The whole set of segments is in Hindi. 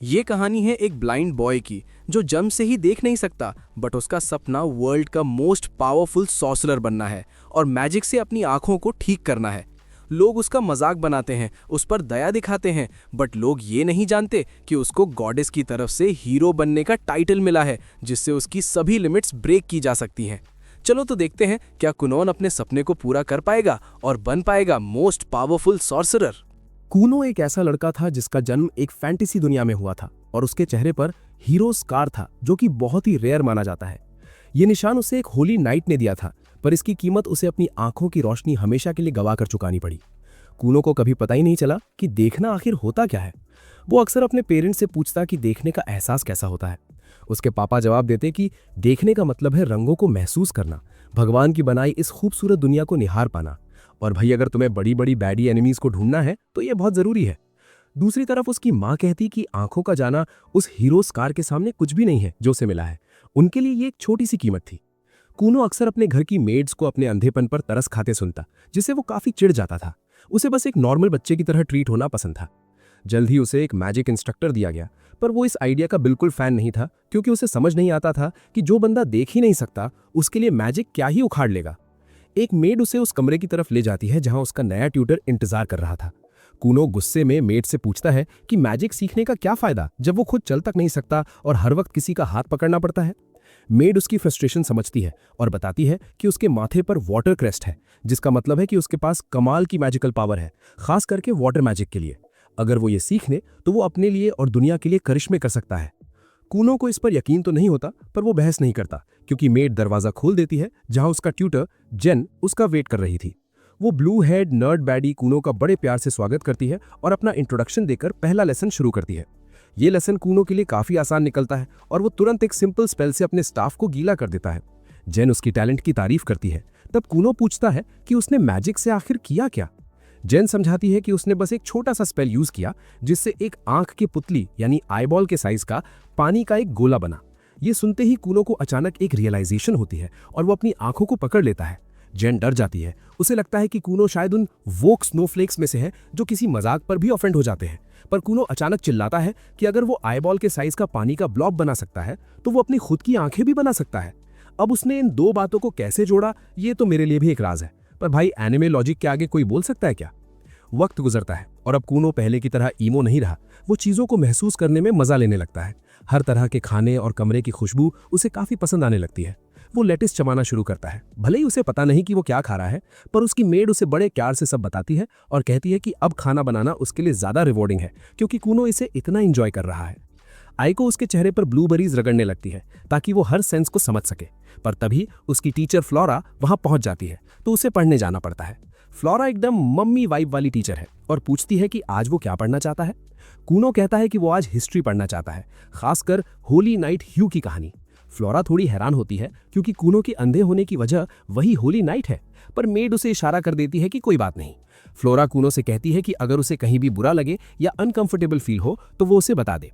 ये कहानी है एक ब्लाइंड बॉय की जो जन्म से ही देख नहीं सकता, बट उसका सपना वर्ल्ड का मोस्ट पावरफुल सॉर्सरर बनना है और मैजिक से अपनी आंखों को ठीक करना है। लोग उसका मजाक बनाते हैं, उस पर दया दिखाते हैं, बट लोग ये नहीं जानते कि उसको गॉडेस की तरफ से हीरो बनने का टाइटल मिला है, जिससे उसकी सभी लिमिट्स ब्रेक की जा सकती हैं। चलो तो देखते हैं क्या कुनोन अपने सपने को पूरा कर पाएगा और बन पाएगा मोस्ट पावरफुल सॉर्सरर। कूनो एक ऐसा लड़का था जिसका जन्म एक फैंटेसी दुनिया में हुआ था और उसके चेहरे पर हीरो स्कार था, जो कि बहुत ही रेयर माना जाता है। ये निशान उसे एक होली नाइट ने दिया था, पर इसकी कीमत उसे अपनी आंखों की रोशनी हमेशा के लिए गवा कर चुकानी पड़ी। कूनो को कभी पता ही नहीं चला कि देखना आखिर होता क्या है। वो अक्सर अपने पेरेंट्स से पूछता कि देखने का एहसास कैसा होता है। उसके पापा जवाब देते कि देखने का मतलब है रंगों को महसूस करना, भगवान की बनाई इस खूबसूरत दुनिया को निहार पाना। और भाई, अगर तुम्हें बड़ी बड़ी बैडी एनिमीज को ढूंढना है तो ये बहुत जरूरी है। दूसरी तरफ उसकी माँ कहती कि आंखों का जाना उस हीरो स्कार के सामने कुछ भी नहीं है जो उसे मिला है। उनके लिए ये एक छोटी सी कीमत थी। कूनो अक्सर अपने घर की मेड्स को अपने अंधेपन पर तरस खाते सुनता, जिससे वो काफी चिढ़ जाता था। उसे बस एक नॉर्मल बच्चे की तरह ट्रीट होना पसंद था। जल्द ही उसे एक मैजिक इंस्ट्रक्टर दिया गया, पर वो इस आइडिया का बिल्कुल फैन नहीं था, क्योंकि उसे समझ नहीं आता था कि जो बंदा देख ही नहीं सकता उसके लिए मैजिक क्या ही उखाड़ लेगा। एक मेड उसे उस कमरे की तरफ ले जाती है जहां उसका नया ट्यूटर इंतजार कर रहा था। कूनो गुस्से में मेड से पूछता है कि मैजिक सीखने का क्या फायदा जब वो खुद चल तक नहीं सकता और हर वक्त किसी का हाथ पकड़ना पड़ता है। मेड उसकी फ्रस्ट्रेशन समझती है और बताती है कि उसके माथे पर वाटर क्रेस्ट है, जिसका मतलब है कि उसके पास कमाल की मैजिकल पावर है, खास करके वाटर मैजिक के लिए। अगर वो ये सीख ले तो वो अपने लिए और दुनिया के लिए करिश्मे कर सकता है। कूनो को इस पर यकीन तो नहीं होता, पर वो बहस नहीं करता, क्योंकि मेड दरवाजा खोल देती है जहां उसका ट्यूटर जेन उसका वेट कर रही थी। वो blue head nerd baddie Kuno का बड़े प्यार से स्वागत करती है और अपना इंट्रोडक्शन देकर पहला लेसन शुरू करती है। ये लेसन कूनो के लिए काफी आसान निकलता है और वो तुरंत एक सिंपल स्पेल से अपने स्टाफ को गीला कर देता है। जेन उसकी टैलेंट की तारीफ करती है। तब कूनो पूछता है कि उसने मैजिक से आखिर किया क्या। जेन समझाती है कि उसने बस एक छोटा सा स्पेल यूज किया, जिससे एक आंख की पुतली यानी आईबॉल के साइज का पानी का एक गोला बना। ये सुनते ही कूनो को अचानक एक रियलाइजेशन होती है और वो अपनी आंखों को पकड़ लेता है। जेन डर जाती है। उसे लगता है कि कूनो शायद उन वोक स्नोफ्लेक्स में से है जो किसी मजाक पर भी ऑफेंड हो जाते हैं। पर कूनो अचानक चिल्लाता है कि अगर वो आईबॉल के साइज का पानी का ब्लॉब बना सकता है तो वो अपनी खुद की आंखें भी बना सकता है। अब उसने इन दो बातों को कैसे जोड़ा, ये तो मेरे लिए भी एक राज है। पर भाई, एनिमे लॉजिक के आगे कोई बोल सकता है क्या। वक्त गुजरता है और अब कूनो पहले की तरह ईमो नहीं रहा। वो चीजों को महसूस करने में मजा लेने लगता है। हर तरह के खाने और कमरे की खुशबू उसे काफी पसंद आने लगती है। वो लेटिस चबाना शुरू करता है। भले ही उसे पता नहीं कि वो क्या खा रहा है, पर उसकी मेड उसे बड़े प्यार से सब बताती है और कहती है कि अब खाना बनाना उसके लिए ज्यादा रिवॉर्डिंग है, क्योंकि कूनो इसे इतना एंजॉय कर रहा है। आइको उसके चेहरे पर ब्लूबेरीज रगड़ने लगती है ताकि वो हर सेंस को समझ सके, पर तभी उसकी टीचर फ्लोरा वहां पहुंच जाती है, तो उसे पढ़ने जाना पड़ता है। फ्लोरा एकदम मम्मी वाइब वाली टीचर है और पूछती है कि आज वो क्या पढ़ना चाहता है। कूनो कहता है कि वो आज हिस्ट्री पढ़ना चाहता है, खासकर होली नाइट ह्यू की कहानी। फ्लोरा थोड़ी हैरान होती है, क्योंकि कूनो के अंधे होने की वजह वही होली नाइट है, पर मेड उसे इशारा कर देती है कि कोई बात नहीं। फ्लोरा कूनो से कहती है कि अगर उसे कहीं भी बुरा लगे या अनकंफर्टेबल फील हो तो वो उसे बता दे।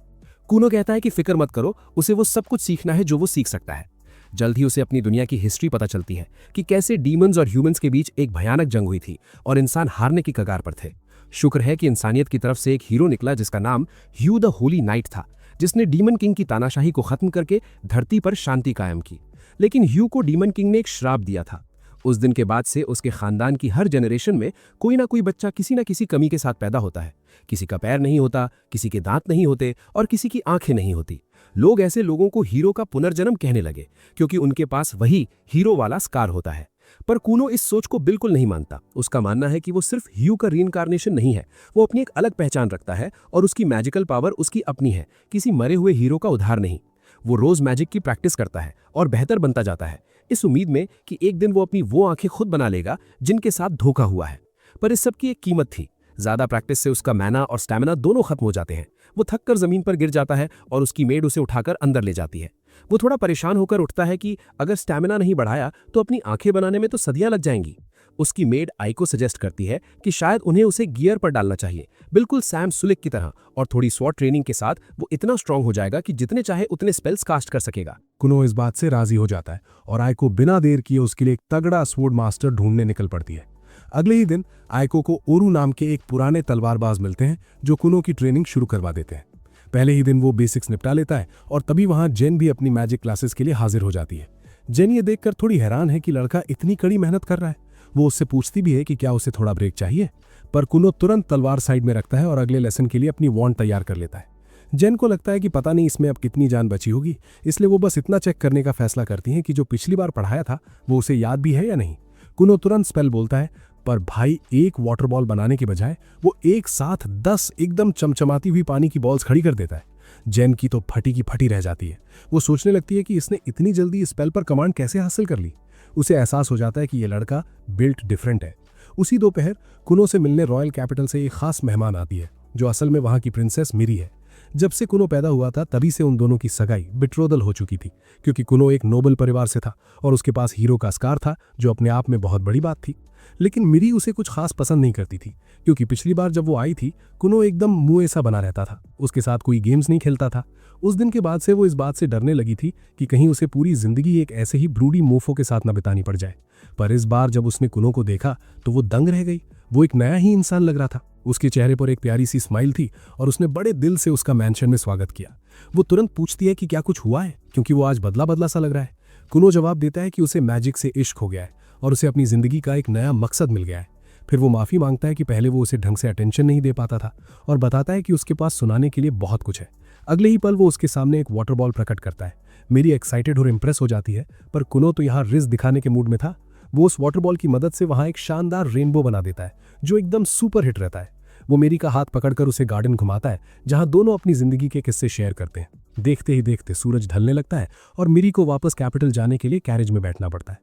कूनो कहता है कि फिक्र मत करो, उसे वो सब कुछ सीखना है जो वो सीख सकता है। जल्द ही उसे अपनी दुनिया की हिस्ट्री पता चलती है कि कैसे डीमंस और ह्यूमंस के बीच एक भयानक जंग हुई थी और इंसान हारने की कगार पर थे। शुक्र है कि इंसानियत की तरफ से एक हीरो निकला जिसका नाम ह्यू द होली नाइट था, जिसने डीमन किंग की तानाशाही को खत्म करके धरती पर शांति कायम की। लेकिन ह्यू को डीमन किंग ने एक श्राप दिया था। उस दिन के बाद से उसके खानदान की हर जनरेशन में कोई ना कोई बच्चा किसी ना किसी कमी के साथ पैदा होता है। किसी का पैर नहीं होता, किसी के दांत नहीं होते और किसी की आंखें नहीं होती। लोग ऐसे लोगों को हीरो का पुनर्जन्म कहने लगे, क्योंकि उनके पास वही हीरो वाला स्कार होता है। पर कूनो इस सोच को बिल्कुल नहीं मानता। उसका मानना है कि वो सिर्फ ह्यू का रीइंकार्नेशन नहीं है, वो अपनी एक अलग पहचान रखता है और उसकी मैजिकल पावर उसकी अपनी है, किसी मरे हुए हीरो का उधार नहीं। वो रोज मैजिक की प्रैक्टिस करता है और बेहतर बनता जाता है, इस उम्मीद में कि एक दिन वो अपनी वो आंखें खुद बना लेगा जिनके साथ धोखा हुआ है। पर इस सब की एक कीमत थी। ज्यादा प्रैक्टिस से उसका मैना और स्टैमिना दोनों खत्म हो जाते हैं। वो थककर जमीन पर गिर जाता है और उसकी मेड उसे उठाकर अंदर ले जाती है। वो थोड़ा परेशान होकर उठता है कि अगर स्टैमिना नहीं बढ़ाया तो अपनी आंखें बनाने में तो सदियां लग जाएंगी। उसकी मेड आइको सजेस्ट करती है कि शायद उन्हें उसे गियर पर डालना चाहिए, बिल्कुल सैम सुलिक की तरह, और थोड़ी स्वॉट ट्रेनिंग के साथ वो इतना स्ट्रांग हो जाएगा कि जितने चाहे उतने स्पेल्स कास्ट कर सकेगा। कुनो इस बात से राजी हो जाता है और आइको बिना देर किए उसके लिए एक तगड़ा स्वॉर्ड मास्टर ढूंढने निकल पड़ती है। अगले ही दिन आइको को ओरू नाम के एक पुराने तलवारबाज मिलते हैं जो कुनो की ट्रेनिंग शुरू करवा देते हैं। पहले ही दिन वो बेसिक्स निपटा लेता है और तभी वहां जेन भी अपनी मैजिक क्लासेस के लिए हाजिर हो जाती है। जेन ये देखकर थोड़ी हैरान है कि लड़का इतनी कड़ी मेहनत कर रहा है। वो उससे पूछती भी है कि क्या उसे थोड़ा ब्रेक चाहिए, पर कुनो तुरंत तलवार साइड में रखता है और अगले लेसन के लिए अपनी वॉन्ड तैयार कर लेता है। जेन को लगता है कि पता नहीं इसमें अब कितनी जान बची होगी, इसलिए वो बस इतना चेक करने का फैसला करती है कि जो पिछली बार पढ़ाया था वो उसे याद भी है या नहीं। कुनो तुरंत स्पेल बोलता है, पर भाई एक वाटर बॉल बनाने के बजाय वो एक साथ 10 एकदम चमचमाती हुई पानी की बॉल्स खड़ी कर देता है। जेन की तो फटी की फटी रह जाती है। वो सोचने लगती है कि इसने इतनी जल्दी इस स्पेल पर कमांड कैसे हासिल कर ली। उसे एहसास हो जाता है कि ये लड़का बिल्ट डिफरेंट है। उसी दोपहर कुनो से मिलने रॉयल कैपिटल से एक खास मेहमान आती है, जो असल में वहां की प्रिंसेस मिरी है। जब से कुनो पैदा हुआ था तभी से उन दोनों की सगाई बिट्रोदल हो चुकी थी, क्योंकि कुनो एक नोबल परिवार से था और उसके पास हीरो का स्कार था, जो अपने आप में बहुत बड़ी बात थी। लेकिन मिरी उसे कुछ खास पसंद नहीं करती थी, क्योंकि पिछली बार जब वो आई थी कुनो एकदम मुंह ऐसा बना रहता था, उसके साथ कोई गेम्स नहीं खेलता था। उस दिन के बाद से वो इस बात से डरने लगी थी कि कहीं उसे पूरी जिंदगी एक ऐसे ही ब्रूडी मोफो के साथ न बितानी पड़ जाए। पर इस बार जब उसने कुनो को देखा तो वो दंग रह गई। वो एक नया ही इंसान लग रहा था। उसके चेहरे पर एक प्यारी सी स्माइल थी और उसने बड़े दिल से उसका मैंशन में स्वागत किया। वो तुरंत पूछती है कि क्या कुछ हुआ है, क्योंकि वो आज बदला बदला सा लग रहा है। कुनो जवाब देता है कि उसे मैजिक से इश्क हो गया है और उसे अपनी जिंदगी का एक नया मकसद मिल गया है। फिर वो माफी मांगता है कि पहले वो उसे ढंग से अटेंशन नहीं दे पाता था और बताता है कि उसके पास सुनाने के लिए बहुत कुछ है। अगले ही पल वो उसके सामने एक वाटर बॉल प्रकट करता है। मेरी एक्साइटेड और इम्प्रेस हो जाती है, पर कुनो तो यहाँ रिस्क दिखाने के मूड में था। वो उस वाटर बॉल की मदद से वहां एक शानदार रेनबो बना देता है, जो एकदम सुपर हिट रहता है। वो मेरी का हाथ पकड़कर उसे गार्डन घुमाता है, जहां दोनों अपनी जिंदगी के किस्से शेयर करते हैं। देखते ही देखते सूरज ढलने लगता है और मेरी को वापस कैपिटल जाने के लिए कैरेज में बैठना पड़ता है।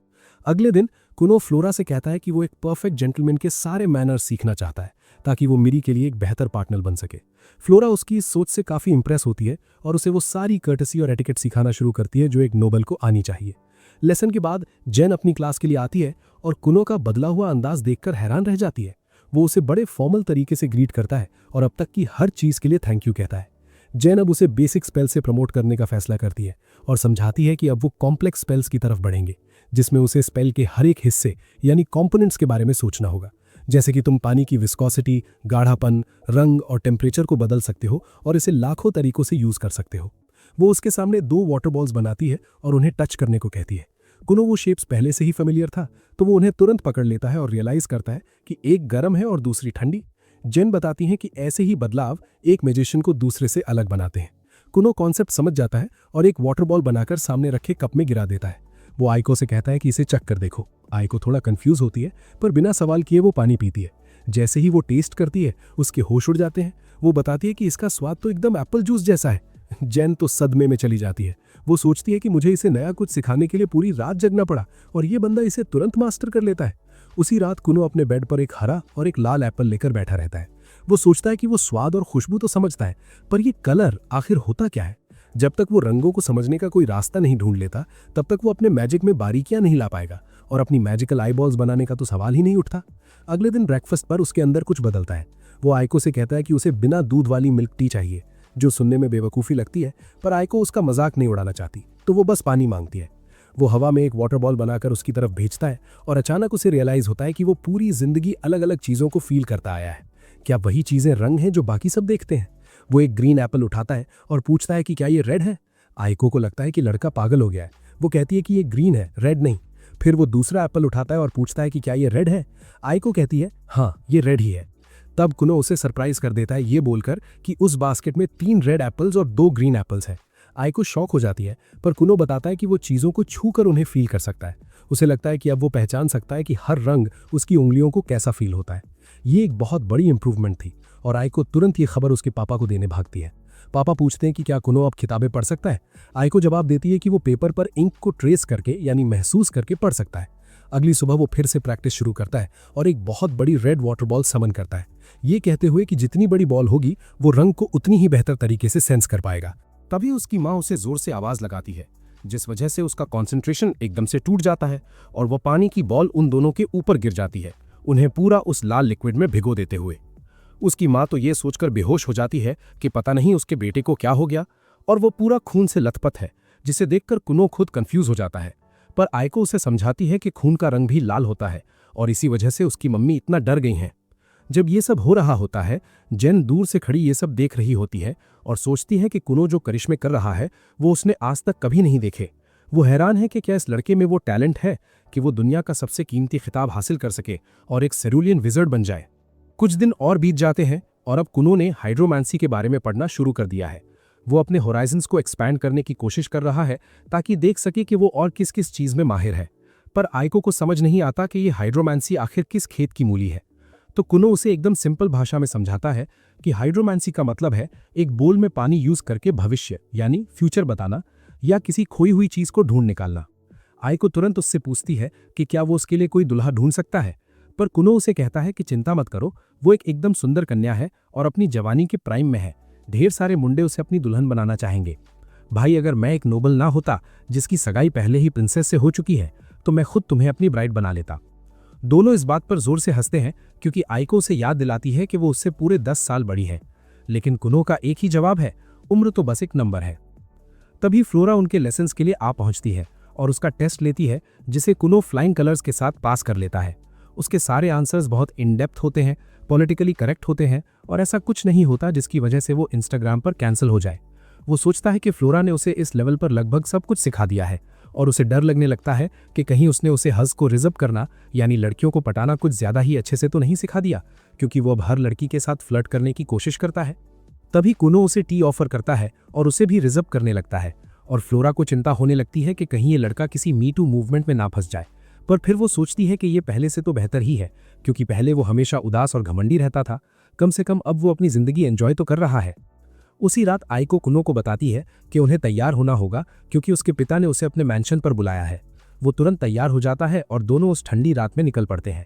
अगले दिन कुनो फ्लोरा से कहता है कि वो एक परफेक्ट जेंटलमैन के सारे मैनर्स सीखना चाहता है, ताकि वो मिरी के लिए एक बेहतर पार्टनर बन सके। फ्लोरा उसकी इस सोच से काफी इंप्रेस होती है और उसे वो सारी कर्टसी और एटिकेट सिखाना शुरू करती है जो एक नोबल को आनी चाहिए। लेसन के बाद जेन अपनी क्लास के लिए आती है और कुनो का बदला हुआ अंदाज देखकर हैरान रह जाती है। वो उसे बड़े फॉर्मल तरीके से ग्रीट करता है और अब तक की हर चीज के लिए थैंक यू कहता है। जेन अब उसे बेसिक स्पेल से प्रमोट करने का फैसला करती है और समझाती है कि अब वो कॉम्प्लेक्स स्पेल्स की तरफ बढ़ेंगे, जिसमें उसे स्पेल के हर एक हिस्से यानी कॉम्पोनेंट्स के बारे में सोचना होगा। जैसे कि तुम पानी की विस्कोसिटी, गाढ़ापन, रंग और टेम्परेचर को बदल सकते हो और इसे लाखों तरीकों से यूज कर सकते हो। वो उसके सामने 2 वाटर बॉल्स बनाती है और उन्हें टच करने को कहती है। कुनो वो शेप्स पहले से ही फेमिलियर था, तो वो उन्हें तुरंत पकड़ लेता है और रियलाइज करता है कि एक गर्म है और दूसरी ठंडी। जेन बताती हैं कि ऐसे ही बदलाव एक मैजिशियन को दूसरे से अलग बनाते हैं। कुनो कॉन्सेप्ट समझ जाता है और एक वाटर बॉल बनाकर सामने रखे कप में गिरा देता है। वो आइको से कहता है कि इसे चख कर देखो। आइको थोड़ा कंफ्यूज होती है, पर बिना सवाल किए वो पानी पीती है। जैसे ही वो टेस्ट करती है उसके होश उड़ जाते हैं। वो बताती है कि इसका स्वाद तो एकदम एप्पल जूस जैसा है। जेन तो सदमे में चली जाती है। वो सोचती है कि मुझे इसे नया कुछ सिखाने के लिए पूरी रात जगना पड़ा और ये बंदा इसे तुरंत मास्टर कर लेता है। उसी रात कुनो अपने बेड पर एक हरा और एक लाल एप्पल लेकर बैठा रहता है। वो सोचता है कि वो स्वाद और खुशबू तो समझता है, पर ये कलर आखिर होता क्या है। जब तक वो रंगों को समझने का कोई रास्ता नहीं ढूंढ लेता, तब तक वो अपने मैजिक में बारीकियां नहीं ला पाएगा और अपनी मैजिकल आईबॉल्स बनाने का तो सवाल ही नहीं उठता। अगले दिन ब्रेकफास्ट पर उसके अंदर कुछ बदलता है। वो आइको से कहता है कि उसे बिना दूध वाली मिल्क टी चाहिए, जो सुनने में बेवकूफ़ी लगती है, पर आइको उसका मजाक नहीं उड़ाना चाहती, तो वो बस पानी मांगती है। वो हवा में एक वाटर बॉल बनाकर उसकी तरफ भेजता है और अचानक उसे रियलाइज होता है कि वो पूरी जिंदगी अलग अलग चीज़ों को फील करता आया है। क्या वही चीज़ें रंग हैं जो बाकी सब देखते हैं? वो एक ग्रीन एप्पल उठाता है और पूछता है कि क्या ये रेड है। आइको को लगता है कि लड़का पागल हो गया है। वो कहती है कि ये ग्रीन है, रेड नहीं। फिर वो दूसरा एप्पल उठाता है और पूछता है कि क्या ये रेड है। आइको कहती है हाँ, ये रेड ही है। तब कुनो उसे सरप्राइज कर देता है ये बोलकर कि उस बास्केट में 3 रेड एप्पल्स और 2 ग्रीन एप्पल्स हैं। आइको शॉक हो जाती है, पर कुनो बताता है कि वो चीज़ों को छूकर उन्हें फील कर सकता है। उसे लगता है कि अब वो पहचान सकता है कि हर रंग उसकी उंगलियों को कैसा फील होता है। ये एक बहुत बड़ी इंप्रूवमेंट थी और आइको तुरंत ये खबर उसके पापा को देने भागती है। पापा पूछते हैं कि क्या कुनो अब किताबें पढ़ सकता है। आइको जवाब देती है कि वो पेपर पर इंक को ट्रेस करके यानी महसूस करके पढ़ सकता है। अगली सुबह वो फिर से प्रैक्टिस शुरू करता है और एक बहुत बड़ी रेड वाटर बॉल समन करता है, ये कहते हुए कि जितनी बड़ी बॉल होगी वो रंग को उतनी ही बेहतर तरीके से सेंस कर पाएगा। तभी उसकी माँ उसे जोर से आवाज लगाती है, जिस वजह से उसका कंसंट्रेशन एकदम से टूट जाता है और वो पानी की बॉल उन दोनों के ऊपर गिर जाती है, उन्हें पूरा उस लाल लिक्विड में भिगो देते हुए। उसकी माँ तो ये सोचकर बेहोश हो जाती है कि पता नहीं उसके बेटे को क्या हो गया, और वो पूरा खून से लथपथ है, जिसे देखकर कुनो खुद कंफ्यूज हो जाता है। पर आइको उसे समझाती है कि खून का रंग भी लाल होता है और इसी वजह से उसकी मम्मी इतना डर गई हैं। जब ये सब हो रहा होता है, जेन दूर से खड़ी ये सब देख रही होती है और सोचती है कि कुनो जो करिश्मे कर रहा है वो उसने आज तक कभी नहीं देखे। वो हैरान है कि क्या इस लड़के में वो टैलेंट है कि वो दुनिया का सबसे कीमती खिताब हासिल कर सके और एक सेरुलियन विजर्ड बन जाए। कुछ दिन और बीत जाते हैं और अब कुनो ने हाइड्रोमैंसी के बारे में पढ़ना शुरू कर दिया है। वो अपने होराइजन्स को एक्सपैंड करने की कोशिश कर रहा है ताकि देख सके कि वो और किस किस चीज में माहिर है। पर आइको को समझ नहीं आता कि ये हाइड्रोमैंसी आखिर किस खेत की मूली है। तो कुनो उसे एकदम सिंपल भाषा में समझाता है कि हाइड्रोमैंसी का मतलब है एक बोल में पानी यूज करके भविष्य यानी फ्यूचर बताना या किसी खोई हुई चीज को ढूंढ निकालना। आइको तुरंत उससे पूछती है कि क्या वो उसके लिए कोई दुल्हा ढूंढ सकता है, पर कुनो उसे कहता है कि चिंता मत करो, वो एक एकदम सुंदर कन्या है और अपनी जवानी के प्राइम में है। ढेर सारे मुंडे उसे अपनी दुल्हन बनाना चाहेंगे। भाई, अगर मैं एक नोबल ना होता जिसकी सगाई पहले ही प्रिंसेस से हो चुकी है तो मैं खुद तुम्हें अपनी ब्राइड बना लेता। दोनों इस बात पर जोर से हंसते हैं क्योंकि आइको उसे याद दिलाती है कि वो उससे पूरे 10 साल बड़ी है। लेकिन कुनो का एक ही जवाब है, उम्र तो बस एक नंबर है। तभी फ्लोरा उनके लेसन्स के लिए आ पहुंचती है और उसका टेस्ट लेती है, जिसे कुनो फ्लाइंग कलर्स के साथ पास कर लेता है। उसके सारे आंसर्स बहुत इन डेप्थ होते हैं, पॉलिटिकली करेक्ट होते हैं और ऐसा कुछ नहीं होता जिसकी वजह से वो इंस्टाग्राम पर कैंसिल हो जाए। वो सोचता है कि फ्लोरा ने उसे इस लेवल पर लगभग सब कुछ सिखा दिया है और उसे डर लगने लगता है कि कहीं उसने उसे हज को रिजर्व करना यानी लड़कियों को पटाना कुछ ज्यादा ही अच्छे से तो नहीं सिखा दिया, क्योंकि वो अब हर लड़की के साथ फ्लर्ट करने की कोशिश करता है। तभी कुनो उसे टी ऑफर करता है और उसे भी रिजर्व करने लगता है और फ्लोरा को चिंता होने लगती है कि कहीं ये लड़का किसी मी टू मूवमेंट में ना फंस जाए। पर फिर वो सोचती है कि ये पहले से तो बेहतर ही है, क्योंकि पहले वो हमेशा उदास और घमंडी रहता था। कम से कम अब वो अपनी जिंदगी एंजॉय तो कर रहा है। उसी रात आइको कुनो को बताती है कि उन्हें तैयार होना होगा क्योंकि उसके पिता ने उसे अपने मैंशन पर बुलाया है। वो तुरंत तैयार हो जाता है और दोनों उस ठंडी रात में निकल पड़ते हैं।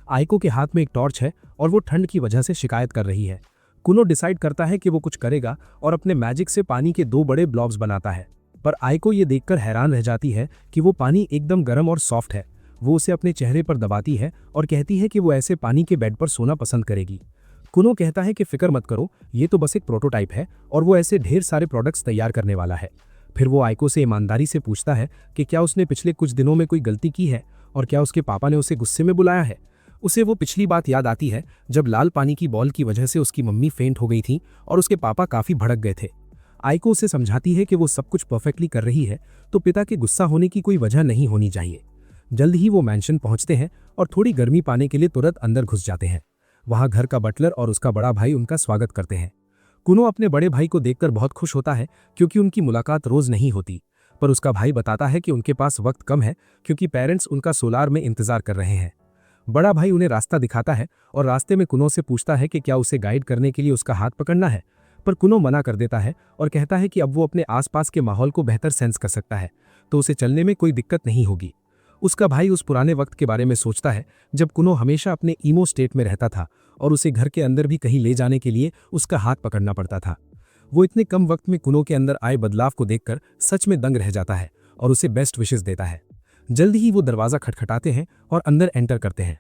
आइको के हाथ में एक टॉर्च है और वो ठंड की वजह से शिकायत कर रही है। कुनो डिसाइड करता है कि वो कुछ करेगा और अपने मैजिक से पानी के 2 बड़े ब्लॉब्स बनाता है। पर आइको ये देखकर हैरान रह जाती है कि वो पानी एकदम गर्म और सॉफ्ट है। वो उसे अपने चेहरे पर दबाती है और कहती है कि वो ऐसे पानी के बेड पर सोना पसंद करेगी। कुनो कहता है कि फिक्र मत करो, ये तो बस एक प्रोटोटाइप है और वो ऐसे ढेर सारे प्रोडक्ट्स तैयार करने वाला है। फिर वो आइको से ईमानदारी से पूछता है कि क्या उसने पिछले कुछ दिनों में कोई गलती की है और क्या उसके पापा ने उसे गुस्से में बुलाया है। उसे वो पिछली बात याद आती है जब लाल पानी की बॉल की वजह से उसकी मम्मी फेंट हो गई थी और उसके पापा काफी भड़क गए थे। आइको उसे समझाती है कि वो सब कुछ परफेक्टली कर रही है तो पिता के गुस्सा होने की कोई वजह नहीं होनी चाहिए। जल्द ही वो मैंशन पहुंचते हैं और थोड़ी गर्मी पाने के लिए तुरंत अंदर घुस जाते हैं। वहां घर का बटलर और उसका बड़ा भाई उनका स्वागत करते हैं। कुनो अपने बड़े भाई को देखकर बहुत खुश होता है क्योंकि उनकी मुलाकात रोज नहीं होती, पर उसका भाई बताता है कि उनके पास वक्त कम है क्योंकि पेरेंट्स उनका सोलार में इंतजार कर रहे हैं। बड़ा भाई उन्हें रास्ता दिखाता है और रास्ते में कुनो से पूछता है कि क्या उसे गाइड करने के लिए उसका हाथ पकड़ना है, पर कुनो मना कर देता है और कहता है कि अब वो अपने आसपास के माहौल को बेहतर सेंस कर सकता है तो उसे चलने में कोई दिक्कत नहीं होगी। उसका भाई उस पुराने वक्त के बारे में सोचता है जब कुनो हमेशा अपने ईमो स्टेट में रहता था और उसे घर के अंदर भी कहीं ले जाने के लिए उसका हाथ पकड़ना पड़ता था। वो इतने कम वक्त में कुनो के अंदर आए बदलाव को देखकर सच में दंग रह जाता है और उसे बेस्ट विशेस देता है। जल्द ही वो दरवाजा खटखटाते हैं और अंदर एंटर करते हैं।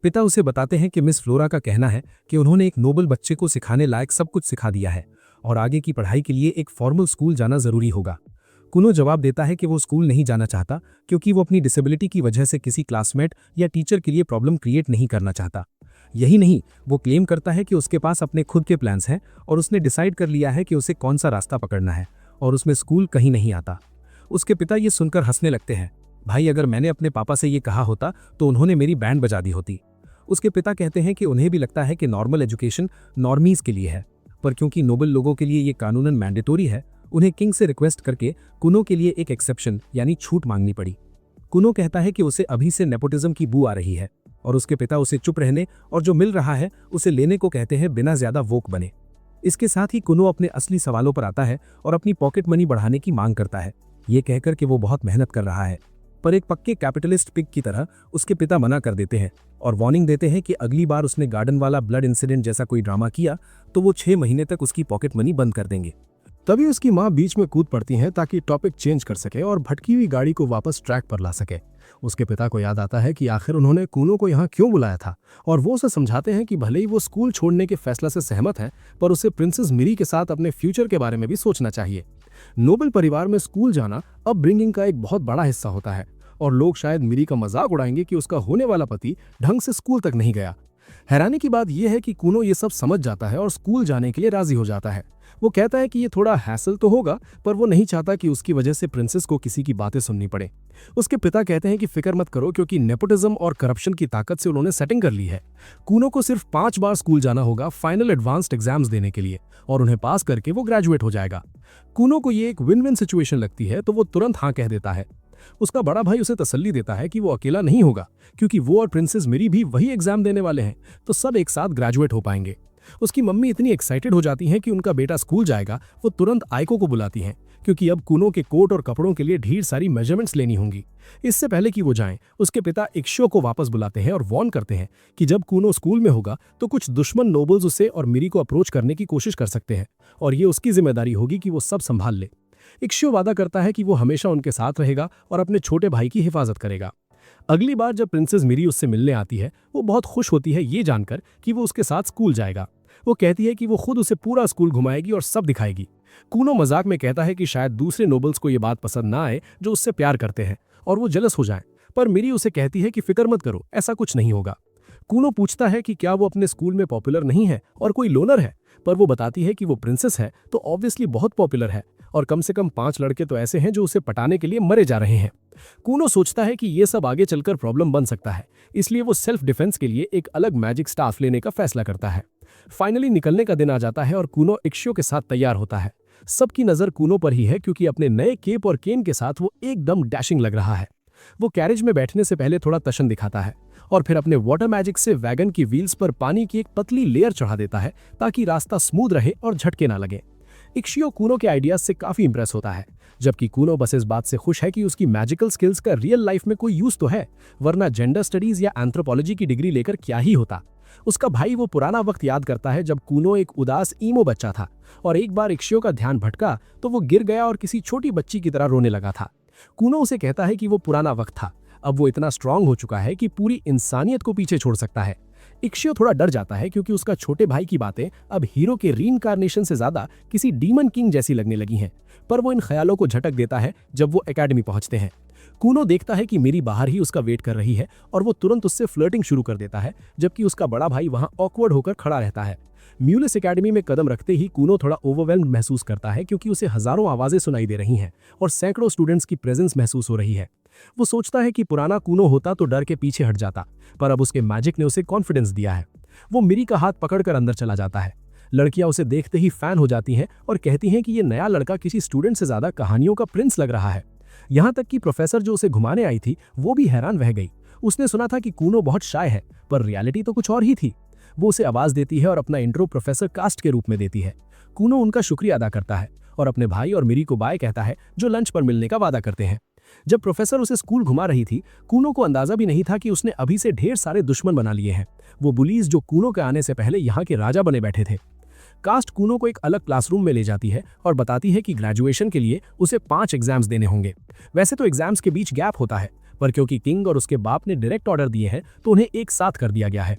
पिता उसे बताते हैं कि मिस फ्लोरा का कहना है कि उन्होंने एक नोबल बच्चे को सिखाने लायक सब कुछ सिखा दिया है और आगे की पढ़ाई के लिए एक फॉर्मल स्कूल जाना जरूरी होगा। कुनो जवाब देता है कि वो स्कूल नहीं जाना चाहता क्योंकि वो अपनी डिसेबिलिटी की वजह से किसी क्लासमेट या टीचर के लिए प्रॉब्लम क्रिएट नहीं करना चाहता। यही नहीं, वो क्लेम करता है कि उसके पास अपने खुद के प्लान्स हैं और उसने डिसाइड कर लिया है कि उसे कौन सा रास्ता पकड़ना है और उसमें स्कूल कहीं नहीं आता। उसके पिता ये सुनकर हंसने लगते हैं। भाई, अगर मैंने अपने पापा से ये कहा होता तो उन्होंने मेरी बैंड बजा दी होती। उसके पिता कहते हैं कि उन्हें भी लगता है कि नॉर्मल एजुकेशन नॉर्मीज के लिए है, पर क्योंकि नोबल लोगों के लिए ये कानूनन मैंडेटोरी है, उन्हें किंग से रिक्वेस्ट करके कुनो के लिए एक एक्सेप्शन यानी छूट मांगनी पड़ी। कुनो कहता है कि उसे अभी से नेपोटिज्म की बू आ रही है और उसके पिता उसे चुप रहने और जो मिल रहा है उसे लेने को कहते हैं बिना ज्यादा वोक बने। इसके साथ ही कुनो अपने असली सवालों पर आता है और अपनी पॉकेट मनी बढ़ाने की मांग करता है, ये कहकर कि वो बहुत मेहनत कर रहा है। पर एक पक्के कैपिटलिस्ट पिग की तरह उसके पिता मना कर देते हैं और वार्निंग देते हैं कि अगली बार उसने गार्डन वाला ब्लड इंसिडेंट जैसा कोई ड्रामा किया तो वो 6 महीने तक उसकी पॉकेट मनी बंद कर देंगे। तभी उसकी माँ बीच में कूद पड़ती हैं ताकि टॉपिक चेंज कर सके और भटकी हुई गाड़ी को वापस ट्रैक पर ला सके। उसके पिता को याद आता है कि आखिर उन्होंने कुनो को यहाँ क्यों बुलाया था और वो उसे समझाते हैं कि भले ही वो स्कूल छोड़ने के फैसला से सहमत है, पर उसे प्रिंसेस मिरी के साथ अपने फ्यूचर के बारे में भी सोचना चाहिए। नोबल परिवार में स्कूल जाना अपब्रिंगिंग का एक बहुत बड़ा हिस्सा होता है और लोग शायद मिरी का मजाक उड़ाएंगे कि उसका होने वाला पति ढंग से स्कूल तक नहीं गया। हैरानी की बात यह है कि कूनो ये सब समझ जाता है और स्कूल जाने के लिए राजी हो जाता है। वो कहता है कि ये थोड़ा हैसल तो होगा, पर वो नहीं चाहता कि उसकी वजह से प्रिंसेस को किसी की बातें सुननी पड़े। उसके पिता कहते हैं कि फिक्र मत करो, क्योंकि नेपोटिज्म और करप्शन की ताकत से उन्होंने सेटिंग कर ली है। कूनो को सिर्फ 5 बार स्कूल जाना होगा फाइनल एडवांस्ड एग्जाम्स देने के लिए, और उन्हें पास करके वो ग्रेजुएट हो जाएगा। कूनो को ये एक विन विन सिचुएशन लगती है, तो वो तुरंत हाँ कह देता है। उसका बड़ा भाई उसे तसल्ली देता है कि वो अकेला नहीं होगा, क्योंकि वो और प्रिंसेस मेरी भी वही एग्जाम देने वाले हैं, तो सब एक साथ ग्रेजुएट हो पाएंगे। उसकी मम्मी इतनी एक्साइटेड हो जाती हैं कि उनका बेटा स्कूल जाएगा। वो तुरंत आइको को बुलाती हैं, क्योंकि अब कूनो के कोट और कपड़ों के लिए ढेर सारी मेजरमेंट्स लेनी होंगी। इससे पहले कि वो जाएं, उसके पिता इक्शियो को वापस बुलाते हैं और वार्न करते हैं कि जब कूनो स्कूल में होगा तो कुछ दुश्मन नोबल्स उसे और मिरी को अप्रोच करने की कोशिश कर सकते हैं, और ये उसकी जिम्मेदारी होगी कि वो सब संभाल ले। इक्शियो वादा करता है कि वो हमेशा उनके साथ रहेगा और अपने छोटे भाई की हिफाजत करेगा। अगली बार जब प्रिंसेस मिरी उससे मिलने आती है, वो बहुत खुश होती है ये जानकर कि वो उसके साथ स्कूल जाएगा। वो कहती है कि वो खुद उसे पूरा स्कूल घुमाएगी और सब दिखाएगी। कूनो मजाक में कहता है कि शायद दूसरे नोबल्स को ये बात पसंद ना आए जो उससे प्यार करते हैं, और वो जेलस हो जाएं, पर मिरी उसे कहती है कि फिक्र मत करो, ऐसा कुछ नहीं होगा। कूनो पूछता है कि क्या वो अपने स्कूल में पॉपुलर नहीं है और कोई लोनर है, पर वो बताती है कि वो प्रिंसेस है तो ऑब्वियसली बहुत पॉपुलर है, और कम से कम 5 लड़के तो ऐसे हैं जो उसे पटाने के लिए मरे जा रहे हैं। कूनो सोचता है कि ये सब आगे चलकर प्रॉब्लम बन सकता है, इसलिए वो सेल्फ डिफेंस के लिए एक अलग मैजिक स्टाफ लेने का फैसला करता है। फाइनली निकलने का दिन आ जाता है और कूनो इक्शियो के साथ तैयार होता है। सबकी नजर कूनो पर ही है, क्योंकि अपने नए केप और केन के साथ वो एकदम डैशिंग लग रहा है। वो कैरेज में बैठने से पहले थोड़ा तशन दिखाता है, और फिर अपने वाटर मैजिक से वैगन की व्हील्स पर पानी की एक पतली लेयर चढ़ा देता है, ताकि रास्ता स्मूथ रहे और झटके ना लगे। इक्शियो कूनो के आइडियाज से काफी इंप्रेस होता है, जबकि कूनो बस इस बात से खुश है कि उसकी मैजिकल स्किल्स का रियल लाइफ में कोई यूज तो है, वरना जेंडर स्टडीज या एंथ्रोपोलॉजी की डिग्री लेकर क्या ही होता। उसका भाई वो पुराना वक्त याद करता है जब कूनो एक उदास ईमो बच्चा था, और एक बार इक्शियो का ध्यान भटका तो वो गिर गया और किसी छोटी बच्ची की तरह रोने लगा था। कूनो उसे कहता है कि वो पुराना वक्त था, अब वो इतना स्ट्रांग हो चुका है कि पूरी इंसानियत को पीछे छोड़ सकता है। इक्शियो थोड़ा डर जाता है, क्योंकि उसका छोटे भाई की बातें अब हीरो के रीइंकार्नेशन से ज्यादा किसी डीमन किंग जैसी लगने लगी हैं, पर वो इन ख्यालों को झटक देता है जब वो एकेडमी पहुंचते हैं। कूनो देखता है कि मेरी बाहर ही उसका वेट कर रही है, और वो तुरंत उससे फ्लर्टिंग शुरू कर देता है, जबकि उसका बड़ा भाई वहां ऑकवर्ड होकर खड़ा रहता है। म्यूलिस एकेडमी में कदम रखते ही कूनो थोड़ा ओवरवेल्म्ड महसूस करता है, क्योंकि उसे हजारों आवाजें सुनाई दे रही हैं और सैकड़ों स्टूडेंट्स की प्रेजेंस महसूस हो रही है। वो सोचता है कि पुराना कूनो होता तो डर के पीछे हट जाता, पर अब उसके मैजिक ने उसे कॉन्फिडेंस दिया है। वो मिरी का हाथ पकड़कर अंदर चला जाता है। लड़कियां उसे देखते ही फैन हो जाती हैं और कहती हैं कि ये नया लड़का किसी स्टूडेंट से ज्यादा कहानियों का प्रिंस लग रहा है। यहाँ तक कि प्रोफेसर जो उसे घुमाने आई थी वो भी हैरान रह गई। उसने सुना था कि कूनो बहुत शाय है, पर रियलिटी तो कुछ और ही थी। वो उसे आवाज देती है और अपना इंट्रो प्रोफेसर कास्ट के रूप में देती है। कूनो उनका शुक्रिया अदा करता है और अपने भाई और मिरी को बाय कहता है, जो लंच पर मिलने का वादा करते हैं। जब प्रोफेसर उसे स्कूल घुमा रही थी, कूनो को अंदाजा भी नहीं था कि उसने अभी से ढेर सारे दुश्मन बना लिए हैं, वो बुलीज जो कूनो के आने से पहले यहाँ के राजा बने बैठे थे। कास्ट कूनो को एक अलग क्लासरूम में ले जाती है और बताती है कि ग्रेजुएशन के लिए उसे 5 एग्जाम्स देने होंगे। वैसे तो एग्जाम्स के बीच गैप होता है, पर क्योंकि किंग और उसके बाप ने डायरेक्ट ऑर्डर दिए हैं तो उन्हें एक साथ कर दिया गया है।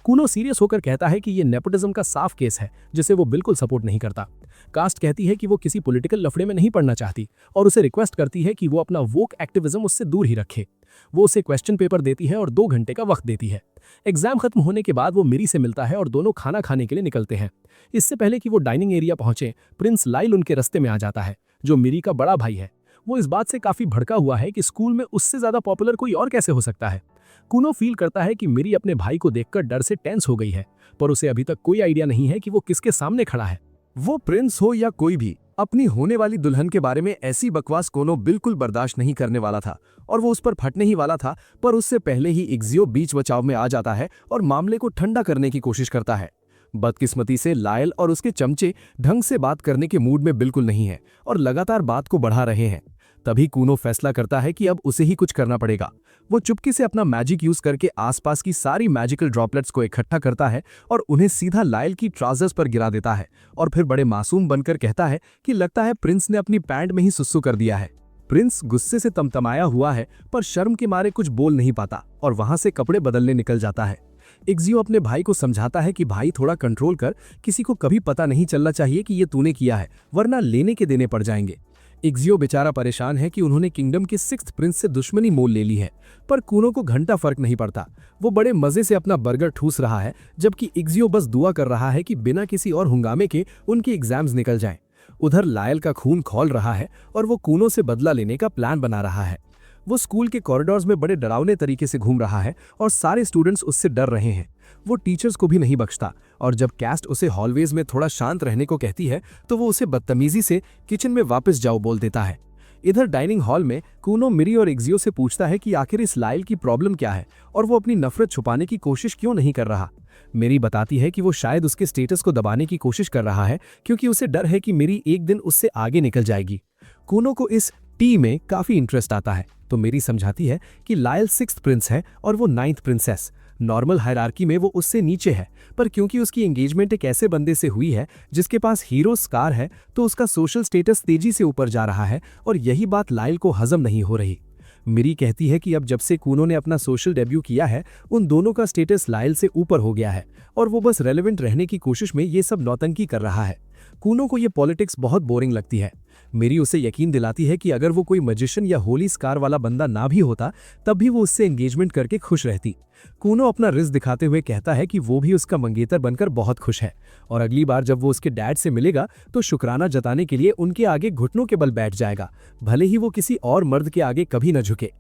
कूनो सीरियस होकर कहता है कि ये नेपोटिज्म का साफ केस है, जिसे वो बिल्कुल सपोर्ट नहीं करता। कास्ट कहती है कि वो किसी पॉलिटिकल लफड़े में नहीं पड़ना चाहती और उसे रिक्वेस्ट करती है कि वो अपना वोक एक्टिविज्म उससे दूर ही रखे। वो उसे क्वेश्चन पेपर देती है और 2 घंटे का वक्त देती है। एग्जाम खत्म होने के बाद वो मिरी से मिलता है और दोनों खाना खाने के लिए निकलते हैं। इससे पहले कि वो डाइनिंग एरिया पहुंचे, प्रिंस लाइल उनके रास्ते में आ जाता है, जो मिरी का बड़ा भाई है। वो इस बात से काफी भड़का हुआ है कि स्कूल में उससे ज्यादा पॉपुलर कोई और कैसे हो सकता है। कूनो फील करता है कि मिरी अपने भाई को देखकर डर से टेंस हो गई है, पर उसे अभी तक कोई आइडिया नहीं है कि वो किसके सामने खड़ा है। वो प्रिंस हो या कोई भी, अपनी होने वाली दुल्हन के बारे में ऐसी बकवास कूनो बिल्कुल बर्दाश्त नहीं करने वाला था और वो उस पर फटने ही वाला था, पर उससे पहले ही इक्सियो बीच बचाव में आ जाता है और मामले को ठंडा करने की कोशिश करता है। बदकिस्मती से लायल और उसके चमचे ढंग से बात करने के मूड में बिल्कुल नहीं है और लगातार बात को बढ़ा रहे हैं। तभी कूनो फैसला करता है कि अब उसे ही कुछ करना पड़ेगा। वो चुपके से अपना मैजिक यूज करके आसपास की सारी मैजिकल ड्रॉपलेट्स को इकट्ठा करता है और उन्हें सीधा लायल की ट्राउजर्स पर गिरा देता है और फिर बड़े मासूम बनकर कहता है कि लगता है प्रिंस ने अपनी पैंट में ही सुसु कर दिया है। प्रिंस गुस्से से तमतमाया हुआ है, पर शर्म के मारे कुछ बोल नहीं पाता और वहां से कपड़े बदलने निकल जाता है। इक्सियो अपने भाई को समझाता है कि भाई थोड़ा कंट्रोल कर, किसी को कभी पता नहीं चलना चाहिए कि ये तूने किया है, वरना लेने के देने पड़ जाएंगे। इग्जियो बेचारा परेशान है कि उन्होंने किंगडम के 6th प्रिंस से दुश्मनी मोल ले ली है, पर कूनो को घंटा फर्क नहीं पड़ता। वो बड़े मजे से अपना बर्गर ठूस रहा है, जबकि इग्जियो बस दुआ कर रहा है कि बिना किसी और हंगामे के उनके एग्जाम्स निकल जाएं। उधर लायल का खून खौल रहा है और वो कूनो से बदला लेने का प्लान बना रहा है। वो स्कूल के कॉरिडोर्स में बड़े डरावने तरीके से घूम रहा है और सारे स्टूडेंट्स उससे डर रहे हैं। वो टीचर्स को भी नहीं बख्शता और जब कैस्ट उसे हॉलवेज में थोड़ा शांत रहने को कहती है तो वो उसे बदतमीजी से किचन में वापस जाओ बोल देता है। इधर डाइनिंग हॉल में कूनो मिरी और इग्जियो से पूछता है कि आखिर इस लायल की प्रॉब्लम क्या है और वो अपनी नफरत छुपाने की कोशिश क्यों नहीं कर रहा। मिरी बताती है कि वो शायद उसके स्टेटस को दबाने की कोशिश कर रहा है क्योंकि उसे डर है कि मिरी एक दिन उससे आगे निकल जाएगी। कूनो को इस टी में काफी इंटरेस्ट आता है तो मिरी समझाती है कि लायल 6th प्रिंस है और वो 9th प्रिंसेस। नॉर्मल हायरार्की में वो उससे नीचे है, पर क्योंकि उसकी एंगेजमेंट एक ऐसे बंदे से हुई है जिसके पास हीरो स्कार है तो उसका सोशल स्टेटस तेजी से ऊपर जा रहा है और यही बात लायल को हजम नहीं हो रही। मिरी कहती है कि अब जब से कूनो ने अपना सोशल डेब्यू किया है उन दोनों का स्टेटस लायल से ऊपर हो गया है और वो बस रेलेवेंट रहने की कोशिश में ये सब नौटंकी कर रहा है। कूनो को ये पॉलिटिक्स बहुत बोरिंग लगती है। मेरी उसे यकीन दिलाती है कि अगर वो कोई मैजिशियन या होली स्कार वाला बंदा ना भी होता तब भी वो उससे एंगेजमेंट करके खुश रहती। कूनो अपना रिस्क दिखाते हुए कहता है कि वो भी उसका मंगेतर बनकर बहुत खुश है और अगली बार जब वो उसके डैड से मिलेगा तो शुक्राना जताने के लिए उनके आगे घुटनों के बल बैठ जाएगा, भले ही वो किसी और मर्द के आगे कभी न झुके।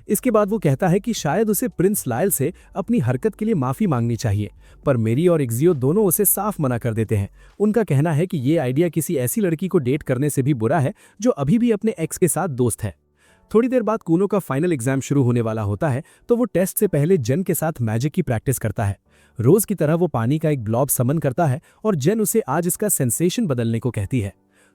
इसके बाद वो कहता है कि शायद उसे प्रिंस लायल से अपनी हरकत के लिए माफी मांगनी चाहिए, पर मेरी और इग्जियो दोनों उसे साफ मना कर देते हैं। उनका कहना है कि ये आइडिया किसी ऐसी लड़की को डेट करने से भी बुरा है जो अभी भी अपने एक्स के साथ दोस्त है। थोड़ी देर बाद कूनो का फाइनल एग्जाम शुरू होने वाला होता है तो वो टेस्ट से पहले जेन के साथ मैजिक की प्रैक्टिस करता है। रोज की तरह वो पानी का एक ब्लॉब समन करता है और जेन उसे आज इसका सेंसेशन बदलने को कहती है।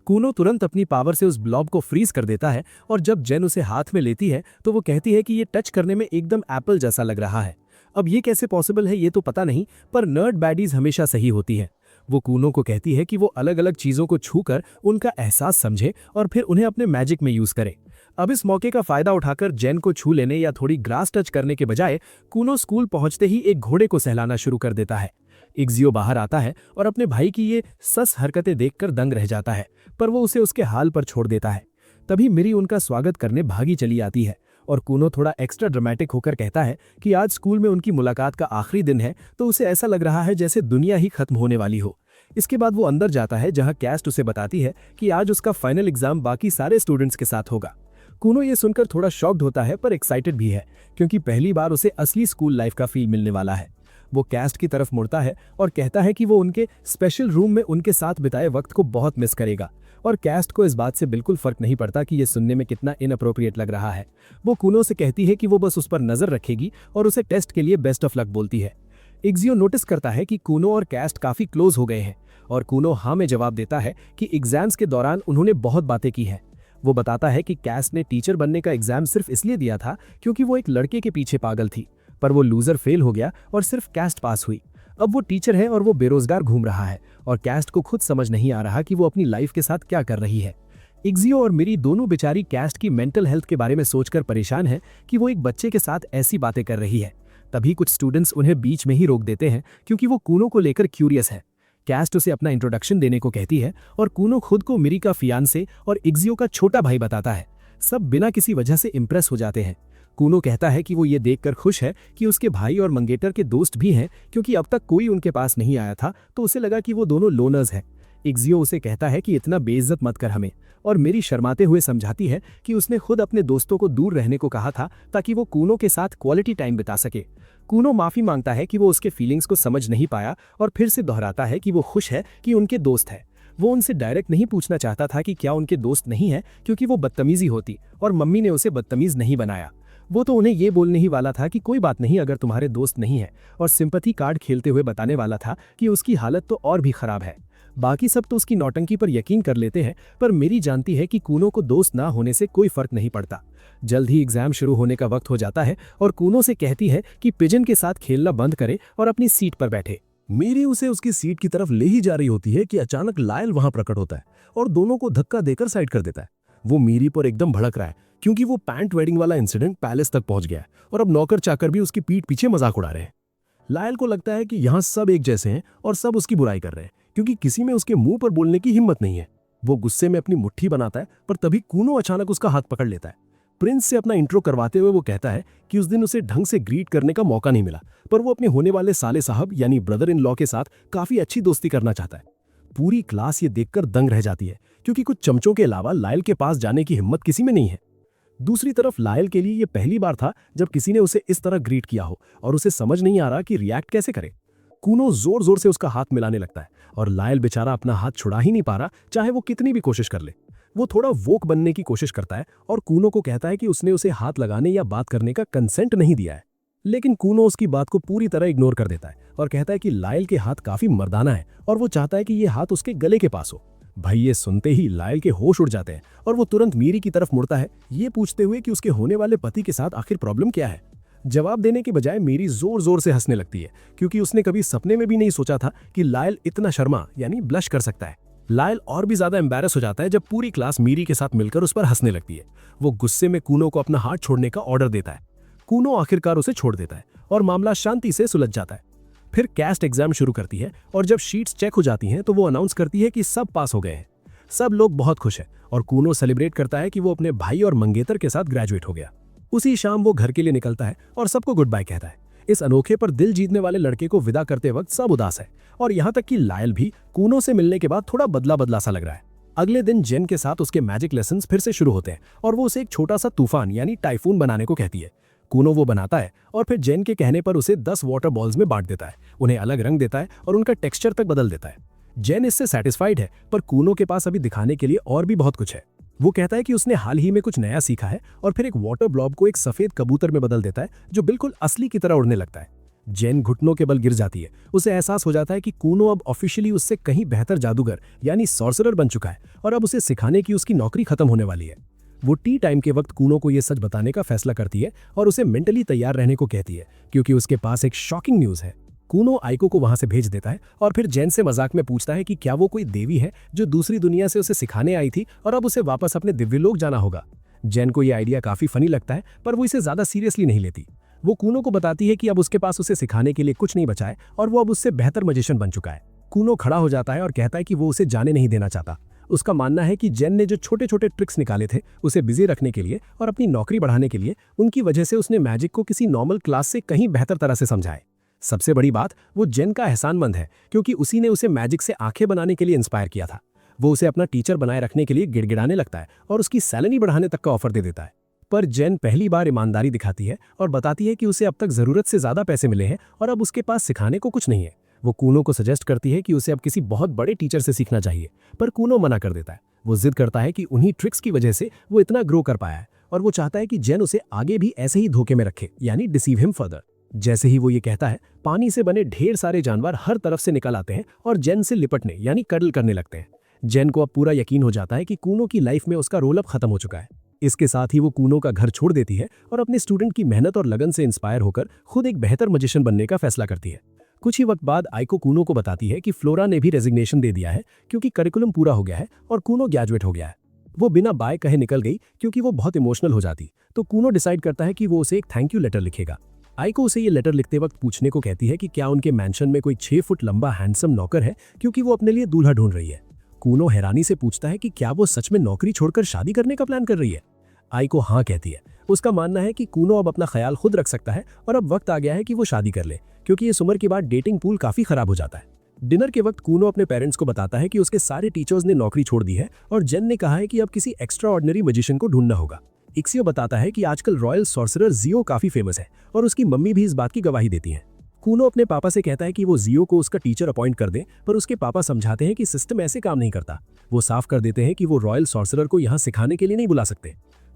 कूनो तुरंत अपनी पावर से उस ब्लॉब को फ्रीज कर देता है और जब जेन उसे हाथ में लेती है तो वो कहती है कि ये टच करने में एकदम एप्पल जैसा लग रहा है। अब ये कैसे पॉसिबल है ये तो पता नहीं, पर नर्ड बैडीज हमेशा सही होती है। वो कूनो को कहती है कि वो अलग अलग चीजों को छूकर उनका एहसास समझे और फिर उन्हें अपने मैजिक में यूज करे। अब इस मौके का फायदा उठाकर जेन को छू लेने या थोड़ी ग्रास टच करने के बजाय कूनो स्कूल पहुंचते ही एक घोड़े को सहलाना शुरू कर देता है। इग्जियो बाहर आता है और अपने भाई की ये सस हरकतें देखकर दंग रह जाता है, पर वो उसे उसके हाल पर छोड़ देता है। तभी मिरी उनका स्वागत करने भागी चली आती है और कूनो थोड़ा एक्स्ट्रा ड्रामेटिक होकर कहता है कि आज स्कूल में उनकी मुलाकात का आखिरी दिन है तो उसे ऐसा लग रहा है जैसे दुनिया ही खत्म होने वाली हो। इसके बाद वो अंदर जाता है जहां कैस्ट उसे बताती है कि आज उसका फाइनल एग्जाम बाकी सारे स्टूडेंट्स के साथ होगा। कूनो ये सुनकर थोड़ा शॉक्ड होता है पर एक्साइटेड भी है क्योंकि पहली बार उसे असली स्कूल लाइफ का फील मिलने वाला है। वो कैस्ट की तरफ मुड़ता है और कहता है कि वो उनके स्पेशल रूम में उनके साथ बिताए वक्त को बहुत मिस करेगा और कैस्ट को इस बात से बिल्कुल फर्क नहीं पड़ता कि ये सुनने में कितना इनअप्रोप्रिएट लग रहा है। वो कूनो से कहती है कि वो बस उस पर नजर रखेगी और उसे टेस्ट के लिए बेस्ट ऑफ लक बोलती है। इग्जियो नोटिस करता है कि कूनो और कैस्ट काफी क्लोज हो गए हैं और कूनो हाँ में जवाब देता है कि एग्जाम्स के दौरान उन्होंने बहुत बातें की हैं। वो बताता है कि कैस्ट ने टीचर बनने का एग्जाम सिर्फ इसलिए दिया था क्योंकि वो एक लड़के के पीछे पागल थी, पर वो लूजर फेल हो गया और सिर्फ कैस्ट पास हुई। अब वो टीचर है और वो बेरोजगार घूम रहा है और कैस्ट को खुद समझ नहीं आ रहा कि वो अपनी लाइफ के साथ क्या कर रही है। इग्जियो और मिरी दोनों बेचारी कैस्ट की मेंटल हेल्थ के बारे में सोचकर परेशान है कि वो एक बच्चे के साथ ऐसी बातें कर रही है। तभी कुछ स्टूडेंट्स उन्हें बीच में ही रोक देते हैं क्योंकि वो कूनो को लेकर क्यूरियस है। कैस्ट उसे अपना इंट्रोडक्शन देने को कहती है और कूनो खुद को मिरी का फियांसे और इग्जियो का छोटा भाई बताता है। सब बिना किसी वजह से इंप्रेस हो जाते हैं। कूनो कहता है कि वो ये देखकर खुश है कि उसके भाई और मंगेटर के दोस्त भी हैं क्योंकि अब तक कोई उनके पास नहीं आया था तो उसे लगा कि वो दोनों लोनर्स हैं। इग्जियो उसे कहता है कि इतना बेइज्जत मत कर हमें, और मेरी शर्माते हुए समझाती है कि उसने खुद अपने दोस्तों को दूर रहने को कहा था ताकि वो कूनो के साथ क्वालिटी टाइम बिता सके। कूनो माफी मांगता है कि वो उसके फीलिंग्स को समझ नहीं पाया और फिर से दोहराता है कि वो खुश है कि उनके दोस्त है। वो उनसे डायरेक्ट नहीं पूछना चाहता था कि क्या उनके दोस्त नहीं है क्योंकि वो बदतमीजी होती और मम्मी ने उसे बदतमीज नहीं बनाया। वो तो उन्हें ये बोलने ही वाला था कि कोई बात नहीं अगर तुम्हारे दोस्त नहीं है, और सिंपैथी कार्ड खेलते हुए बताने वाला था कि उसकी हालत तो और भी खराब है। बाकी सब तो उसकी नौटंकी पर यकीन कर लेते हैं, पर मेरी जानती है कि कूनो को दोस्त ना होने से कोई फर्क नहीं पड़ता। जल्द ही एग्जाम शुरू होने का वक्त हो जाता है और कूनो से कहती है कि पिजन के साथ खेलना बंद करे और अपनी सीट पर बैठे। मेरी उसे उसकी सीट की तरफ ले ही जा रही होती है कि अचानक लायल वहां प्रकट होता है और दोनों को धक्का देकर साइड कर देता है। वो मीरी पर एकदम भड़क रहा है क्योंकि वो पैंट वेडिंग वाला इंसिडेंट पैलेस तक पहुंच गया है और अब नौकर चाकर भी उसकी पीठ पीछे मजाक उड़ा रहे हैं। लायल को लगता है कि यहाँ सब एक जैसे हैं और सब उसकी बुराई कर रहे हैं क्योंकि किसी में उसके मुंह पर बोलने की हिम्मत नहीं है। वो गुस्से में अपनी मुट्ठी बनाता है, पर तभी कूनो अचानक उसका हाथ पकड़ लेता है। प्रिंस से अपना इंट्रो करवाते हुए वो कहता है कि उस दिन उसे ढंग से ग्रीट करने का मौका नहीं मिला, पर वो अपने होने वाले साले साहब यानी ब्रदर इन लॉ के साथ काफी अच्छी दोस्ती करना चाहता है। पूरी क्लास ये देखकर दंग रह जाती है, क्योंकि कुछ चमचों के अलावा लायल के पास जाने की हिम्मत किसी में नहीं है। दूसरी तरफ लायल के लिए ये पहली बार था जब किसी ने उसे इस तरह ग्रीट किया हो, और उसे समझ नहीं आ रहा कि रिएक्ट कैसे करे। कूनो जोर जोर से उसका हाथ मिलाने लगता है, और लायल बेचारा अपना हाथ छुड़ा ही नहीं पा रहा, चाहे वो कितनी भी कोशिश कर ले। वो थोड़ा वोक बनने की कोशिश करता है और कूनो को कहता है कि उसने उसे हाथ लगाने या बात करने का कंसेंट नहीं दिया है। लेकिन कूनो उसकी बात को पूरी तरह इग्नोर कर देता है और कहता है कि लायल के हाथ काफी मर्दाना है और वो चाहता है कि ये हाथ उसके गले के पास हो। भाई ये सुनते ही लायल के होश उड़ जाते हैं और वो तुरंत मीरी की तरफ मुड़ता है, ये पूछते हुए कि उसके होने वाले पति के साथ आखिर प्रॉब्लम क्या है। जवाब देने के बजाय मीरी जोर जोर से हंसने लगती है, क्योंकि उसने कभी सपने में भी नहीं सोचा था कि लायल इतना शर्मा यानी ब्लश कर सकता है। लायल और भी ज्यादा एम्बैरस हो जाता है जब पूरी क्लास मीरी के साथ मिलकर उस पर हंसने लगती है। वो गुस्से में कूनो को अपना हाथ छोड़ने का ऑर्डर देता है। कूनो आखिरकार उसे छोड़ देता है और मामला शांति से सुलझ जाता है। फिर कैस्ट एग्जाम शुरू करती है और जब शीट्स चेक हो जाती हैं तो वो अनाउंस करती है कि सब पास हो गए हैं। सब लोग बहुत खुश हैं और कूनो सेलिब्रेट करता है कि वो अपने भाई और मंगेतर के साथ ग्रेजुएट हो गया। उसी शाम वो घर के लिए निकलता है और सबको गुड बाय कहता है। इस अनोखे पर दिल जीतने वाले लड़के को विदा करते वक्त सब उदास है, और यहाँ तक कि लायल भी कूनो से मिलने के बाद थोड़ा बदला बदला सा लग रहा है। अगले दिन जेन के साथ उसके मैजिक लेसन्स फिर से शुरू होते हैं और वो उसे एक छोटा सा तूफान यानी टाइफून बनाने को कहती है। कूनो वो बनाता है और फिर जेन के कहने पर उसे 10 वाटर बॉल्स में बांट देता है, उन्हें अलग रंग देता है और उनका टेक्सचर तक बदल देता है। जेन इससे सेटिस्फाइड है, पर कूनो के पास अभी दिखाने के लिए और भी बहुत कुछ है। वो कहता है कि उसने हाल ही में कुछ नया सीखा है और फिर एक वाटर ब्लॉब को एक सफेद कबूतर में बदल देता है जो बिल्कुल असली की तरह उड़ने लगता है। जेन घुटनों के बल गिर जाती है। उसे एहसास हो जाता है कि कूनो अब ऑफिशियली उससे कहीं बेहतर जादूगर यानी सॉर्सरर बन चुका है और अब उसे सिखाने की उसकी नौकरी खत्म होने वाली है। वो टी टाइम के वक्त कूनो को यह सच बताने का फैसला करती है और उसे मेंटली तैयार रहने को कहती है, क्योंकि उसके पास एक शॉकिंग न्यूज है। कूनो आइको को वहां से भेज देता है और फिर जेन से मजाक में पूछता है कि क्या वो कोई देवी है जो दूसरी दुनिया से उसे सिखाने आई थी और अब उसे वापस अपने दिव्यलोक जाना होगा। जेन को यह आइडिया काफी फनी लगता है, पर वो इसे ज्यादा सीरियसली नहीं लेती। वो कूनो को बताती है कि अब उसके पास उसे सिखाने के लिए कुछ नहीं बचा है और वो अब उससे बेहतर मजिशियन बन चुका है। कूनो खड़ा हो जाता है और कहता है कि वो उसे जाने नहीं देना चाहता। उसका मानना है कि जेन ने जो छोटे छोटे ट्रिक्स निकाले थे उसे बिजी रखने के लिए और अपनी नौकरी बढ़ाने के लिए, उनकी वजह से उसने मैजिक को किसी नॉर्मल क्लास से कहीं बेहतर तरह से समझा है। सबसे बड़ी बात, वो जेन का एहसानमंद है, क्योंकि उसी ने उसे मैजिक से आंखें बनाने के लिए इंस्पायर किया था। वो उसे अपना टीचर बनाए रखने के लिए गिड़गिड़ाने लगता है और उसकी सैलरी बढ़ाने तक का ऑफर दे देता है। पर जेन पहली बार ईमानदारी दिखाती है और बताती है कि उसे अब तक जरूरत से ज्यादा पैसे मिले हैं और अब उसके पास सिखाने को कुछ नहीं है। वो कूनो को सजेस्ट करती है कि उसे अब किसी बहुत बड़े टीचर से सीखना चाहिए, पर कूनो मना कर देता है। वो जिद करता है कि उन्हीं ट्रिक्स की वजह से वो इतना ग्रो कर पाया है और वो चाहता है कि जेन उसे आगे भी ऐसे ही धोखे में रखे, यानी डिसीव हिम फर्दर। जैसे ही वो ये कहता है, पानी से बने ढेर सारे जानवर हर तरफ से निकल आते हैं और जेन से लिपटने यानी कडल करने लगते हैं। जेन को अब पूरा यकीन हो जाता है कि कूनो की लाइफ में उसका रोल अब खत्म हो चुका है। इसके साथ ही वो कूनो का घर छोड़ देती है और अपने स्टूडेंट की मेहनत और लगन से इंस्पायर होकर खुद एक बेहतर मजिशियन बनने का फैसला करती है। कुछ ही वक्त बाद आइको कूनो को बताती है कि फ्लोरा ने भी रेजिग्नेशन दे दिया है, क्योंकि करिकुलम पूरा हो गया है और कूनो ग्रेजुएट हो गया है। वो बिना बाय कहे निकल गई क्योंकि वो बहुत इमोशनल हो जाती, तो कूनो डिसाइड करता है कि वो उसे एक थैंक यू लेटर लिखेगा। आइको उसे ये लेटर लिखते वक्त पूछने को कहती है कि क्या उनके मैंशन में कोई 6 फुट लंबा हैंडसम नौकर है, क्योंकि वो अपने लिए दूल्हा ढूंढ रही है। कूनो हैरानी से पूछता है कि क्या वो सच में नौकरी छोड़कर शादी करने का प्लान कर रही है। आइको हाँ कहती है। उसका मानना है कि कूनो अब अपना ख्याल खुद रख सकता है और अब वक्त आ गया है कि वो शादी कर ले, क्योंकि इस उम्र के बाद डेटिंग पूल काफी खराब हो जाता है। डिनर के वक्त कूनो अपने पेरेंट्स को बताता है कि उसके सारे टीचर्स ने नौकरी छोड़ दी है और जेन ने कहा है कि अब किसी एक्स्ट्रा ऑर्डिनरी मजिशियन को ढूंढना होगा। इक्सियो बताता है कि आजकल रॉयल सॉर्सरर जियो काफी फेमस है और उसकी मम्मी भी इस बात की गवाही देती हैं। कूनो अपने पापा से कहता है कि वो जियो को उसका टीचर अपॉइंट कर दे, पर उसके पापा समझाते हैं कि सिस्टम ऐसे काम नहीं करता। वो साफ कर देते हैं कि वो रॉयल सॉर्सरर को यहाँ सिखाने के लिए नहीं बुला सकते।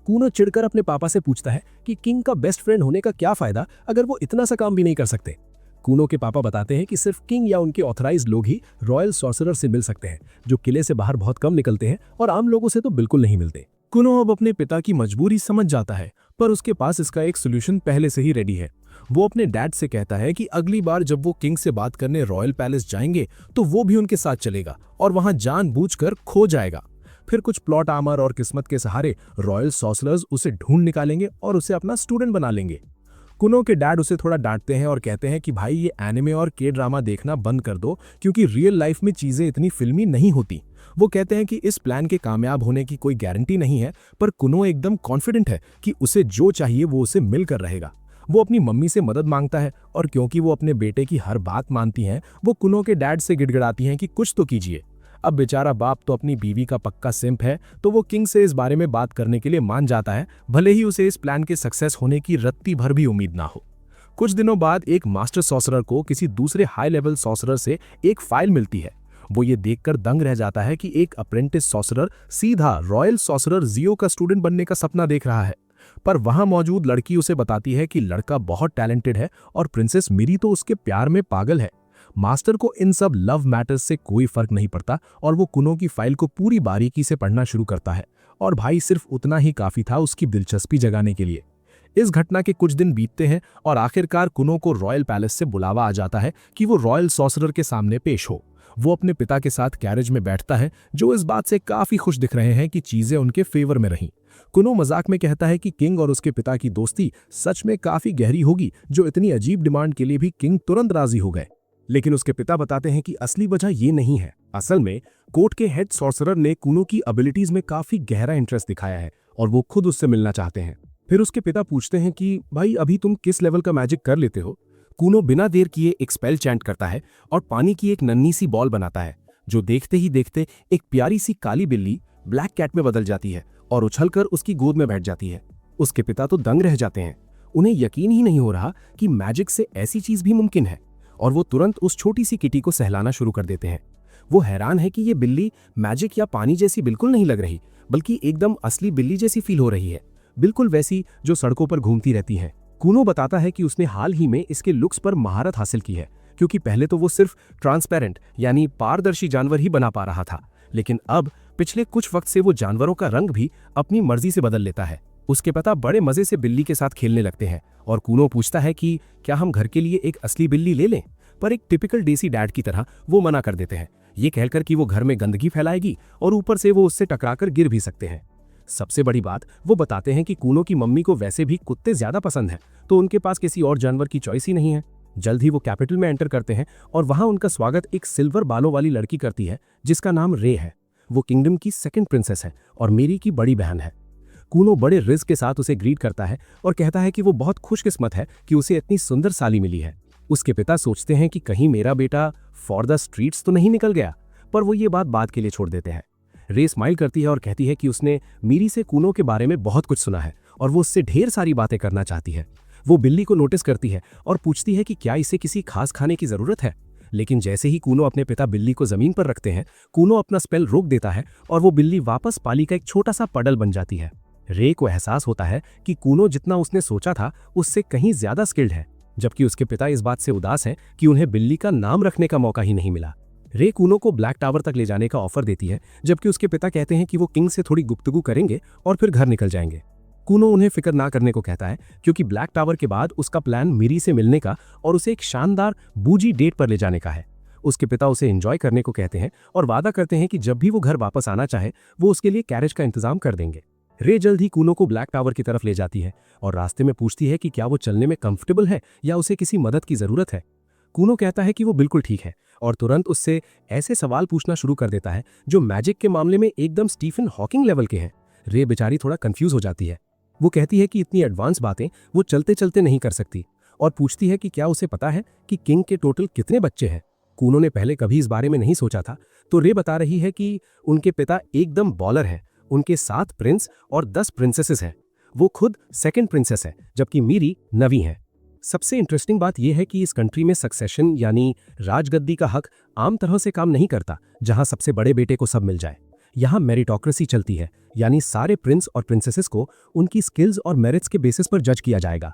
कूनो चिढ़कर अपने पापा से पूछता है कि किंग का बेस्ट फ्रेंड होने का क्या फायदा अगर वो इतना सा काम भी नहीं कर सकते। कूनो के पापा बताते हैं कि सिर्फ किंग या उनके ऑथराइज्ड लोग ही रॉयल सॉर्सरर से मिल सकते हैं, जो किले से बाहर बहुत कम निकलते हैं और आम लोगों से तो बिल्कुल नहीं मिलते। कूनो अब अपने पिता की मजबूरी समझ जाता है, पर उसके पास इसका एक सोल्यूशन पहले से ही रेडी है। वो अपने डैड से कहता है कि अगली बार जब वो किंग से बात करने रॉयल पैलेस जाएंगे तो वो भी उनके साथ चलेगा और वहां जानबूझकर खो जाएगा। फिर कुछ प्लॉट आर्मर और किस्मत के सहारे रॉयल सॉर्सरर्स उसे ढूंढ निकालेंगे और उसे अपना स्टूडेंट बना लेंगे। कूनो के डैड उसे थोड़ा डांटते हैं और कहते हैं कि भाई ये एनिमे और के ड्रामा देखना बंद कर दो, क्योंकि रियल लाइफ में चीजें इतनी फिल्मी नहीं होती। वो कहते हैं कि इस प्लान के कामयाब होने की कोई गारंटी नहीं है, पर कुनो एकदम कॉन्फिडेंट है कि उसे जो चाहिए वो उसे मिलकर रहेगा। वो अपनी मम्मी से मदद मांगता है और क्योंकि वो अपने बेटे की हर बात मानती हैं, वो कुनो के डैड से गिड़गिड़ाती हैं कि कुछ तो कीजिए। अब बेचारा बाप तो अपनी बीवी का पक्का सिंप है, तो वो किंग से इस बारे में बात करने के लिए मान जाता है, भले ही उसे इस प्लान के सक्सेस होने की रत्ती भर भी उम्मीद ना हो। कुछ दिनों बाद एक मास्टर सॉर्सरर को किसी दूसरे हाई लेवल सॉर्सरर से एक फाइल मिलती है। वो ये देखकर दंग रह जाता है कि एक अप्रेंटिस सॉर्सरर सीधा रॉयल सॉर्सरर जियो का स्टूडेंट बनने का सपना देख रहा है। पर वहां मौजूद लड़की उसे बताती है कि लड़का बहुत टैलेंटेड है और प्रिंसेस मिरी तो उसके प्यार में पागल है। मास्टर को इन सब लव मैटर्स से कोई फर्क नहीं पड़ता और वो कुनो की फाइल को पूरी बारीकी से पढ़ना शुरू करता है, और भाई सिर्फ उतना ही काफी था उसकी दिलचस्पी जगाने के लिए। इस घटना के कुछ दिन बीतते हैं और आखिरकार कुनो को रॉयल पैलेस से बुलावा आ जाता है कि वो रॉयल सॉर्सरर के सामने पेश हो। वो अपने पिता के साथ कैरेज में बैठता है, जो इस बात से काफी खुश दिख रहे हैं कि चीजें उनके फेवर में रहीं। कुनो मजाक में कहता है कि किंग और उसके पिता की दोस्ती सच में काफी गहरी होगी, जो इतनी अजीब डिमांड के लिए भी किंग तुरंत राजी हो गए। लेकिन उसके पिता बताते हैं कि असली वजह ये नहीं है। असल में कोर्ट के हेड सॉर्सरर ने कुनो की एबिलिटीज में काफी गहरा इंटरेस्ट दिखाया है और वो खुद उससे मिलना चाहते हैं। फिर उसके पिता पूछते हैं कि भाई अभी तुम किस लेवल का मैजिक कर लेते हो। कुनो बिना देर किए एक स्पेल चैंट करता है और पानी की एक नन्ही सी बॉल बनाता है, जो देखते ही देखते एक प्यारी सी काली बिल्ली ब्लैक कैट में बदल जाती है और उछलकर उसकी गोद में बैठ जाती है। उसके पिता तो दंग रह जाते हैं। उन्हें यकीन ही नहीं हो रहा कि मैजिक से ऐसी चीज भी मुमकिन है, और वो तुरंत उस छोटी सी किटी को सहलाना शुरू कर देते हैं। वो हैरान है कि ये बिल्ली मैजिक या पानी जैसी बिल्कुल नहीं लग रही, बल्कि एकदम असली बिल्ली जैसी फील हो रही है, बिल्कुल वैसी जो सड़कों पर घूमती रहती है। कुनो बताता है कि उसने हाल ही में इसके लुक्स पर महारत हासिल की है, क्योंकि पहले तो वो सिर्फ ट्रांसपेरेंट यानी पारदर्शी जानवर ही बना पा रहा था, लेकिन अब पिछले कुछ वक्त से वो जानवरों का रंग भी अपनी मर्जी से बदल लेता है। उसके पिता बड़े मजे से बिल्ली के साथ खेलने लगते हैं और कुनो पूछता है कि क्या हम घर के लिए एक असली बिल्ली ले लें, पर एक टिपिकल देसी डैड की तरह वो मना कर देते हैं, ये कहकर कि वो घर में गंदगी फैलाएगी और ऊपर से वो उससे टकराकर गिर भी सकते हैं। सबसे बड़ी बात, वो बताते हैं कि कुनो की मम्मी को वैसे भी कुत्ते ज्यादा पसंद हैं, तो उनके पास किसी और जानवर की चॉइस ही नहीं है। जल्द ही वो कैपिटल में एंटर करते हैं और वहां उनका स्वागत एक सिल्वर बालों वाली लड़की करती है, जिसका नाम रे है। वो किंगडम की सेकंड प्रिंसेस है और मेरी की बड़ी बहन है। कुनो बड़े रिस्क के साथ उसे ग्रीट करता है और कहता है कि वो बहुत खुशकिस्मत है कि उसे इतनी सुंदर साली मिली है। उसके पिता सोचते हैं कि कहीं मेरा बेटा फॉर द स्ट्रीट्स तो नहीं निकल गया, पर वो ये बात के लिए छोड़ देते हैं। रे स्माइल करती है और कहती है कि उसने मीरी से कुनो के बारे में बहुत कुछ सुना है और वो उससे ढेर सारी बातें करना चाहती है। वो बिल्ली को नोटिस करती है और पूछती है कि क्या इसे किसी खास खाने की जरूरत है, लेकिन जैसे ही कुनो अपने पिता बिल्ली को जमीन पर रखते हैं, कुनो अपना स्पेल रोक देता है और वो बिल्ली वापस पाली का एक छोटा सा पडल बन जाती है। रे को एहसास होता है कि कुनो जितना उसने सोचा था उससे कहीं ज्यादा स्किल्ड है, जबकि उसके पिता इस बात से उदास हैं कि उन्हें बिल्ली का नाम रखने का मौका ही नहीं मिला। रे कुनो को ब्लैक टावर तक ले जाने का ऑफर देती है, जबकि उसके पिता कहते हैं कि वो किंग से थोड़ी गुफ्तगू करेंगे और फिर घर निकल जाएंगे। कुनो उन्हें फिक्र ना करने को कहता है, क्योंकि ब्लैक टावर के बाद उसका प्लान मीरी से मिलने का और उसे एक शानदार बूजी डेट पर ले जाने का है। उसके पिता उसे एंजॉय करने को कहते हैं और वादा करते हैं कि जब भी वो घर वापस आना चाहे वो उसके लिए कैरेज का इंतजाम कर देंगे। रे जल्द ही कुनो को ब्लैक टावर की तरफ ले जाती है और रास्ते में पूछती है कि क्या वो चलने में कंफर्टेबल है या उसे किसी मदद की जरूरत है। कुनो कहता है कि वो बिल्कुल ठीक है और तुरंत उससे ऐसे सवाल पूछना शुरू कर देता है जो मैजिक के मामले में एकदम स्टीफन हॉकिंग लेवल के हैं। रे बेचारी थोड़ा कंफ्यूज हो जाती है। वो कहती है कि इतनी एडवांस बातें वो चलते चलते नहीं कर सकती और पूछती है कि क्या उसे पता है कि किंग के टोटल कितने बच्चे हैं। कुनो ने पहले कभी इस बारे में नहीं सोचा था, तो रे बता रही है कि उनके पिता एकदम बॉलर हैं। उनके 7 प्रिंस और 10 प्रिंसेसेस हैं। वो खुद सेकंड प्रिंसेस है, जबकि मीरी 9वीं है। सबसे इंटरेस्टिंग बात यह है कि इस कंट्री में सक्सेशन यानी राजगद्दी का हक आम तरह से काम नहीं करता, जहां सबसे बड़े बेटे को सब मिल जाए। यहाँ मेरिटोक्रेसी चलती है, यानी सारे प्रिंस और प्रिंसेसेस को उनकी स्किल्स और मेरिट्स के बेसिस पर जज किया जाएगा।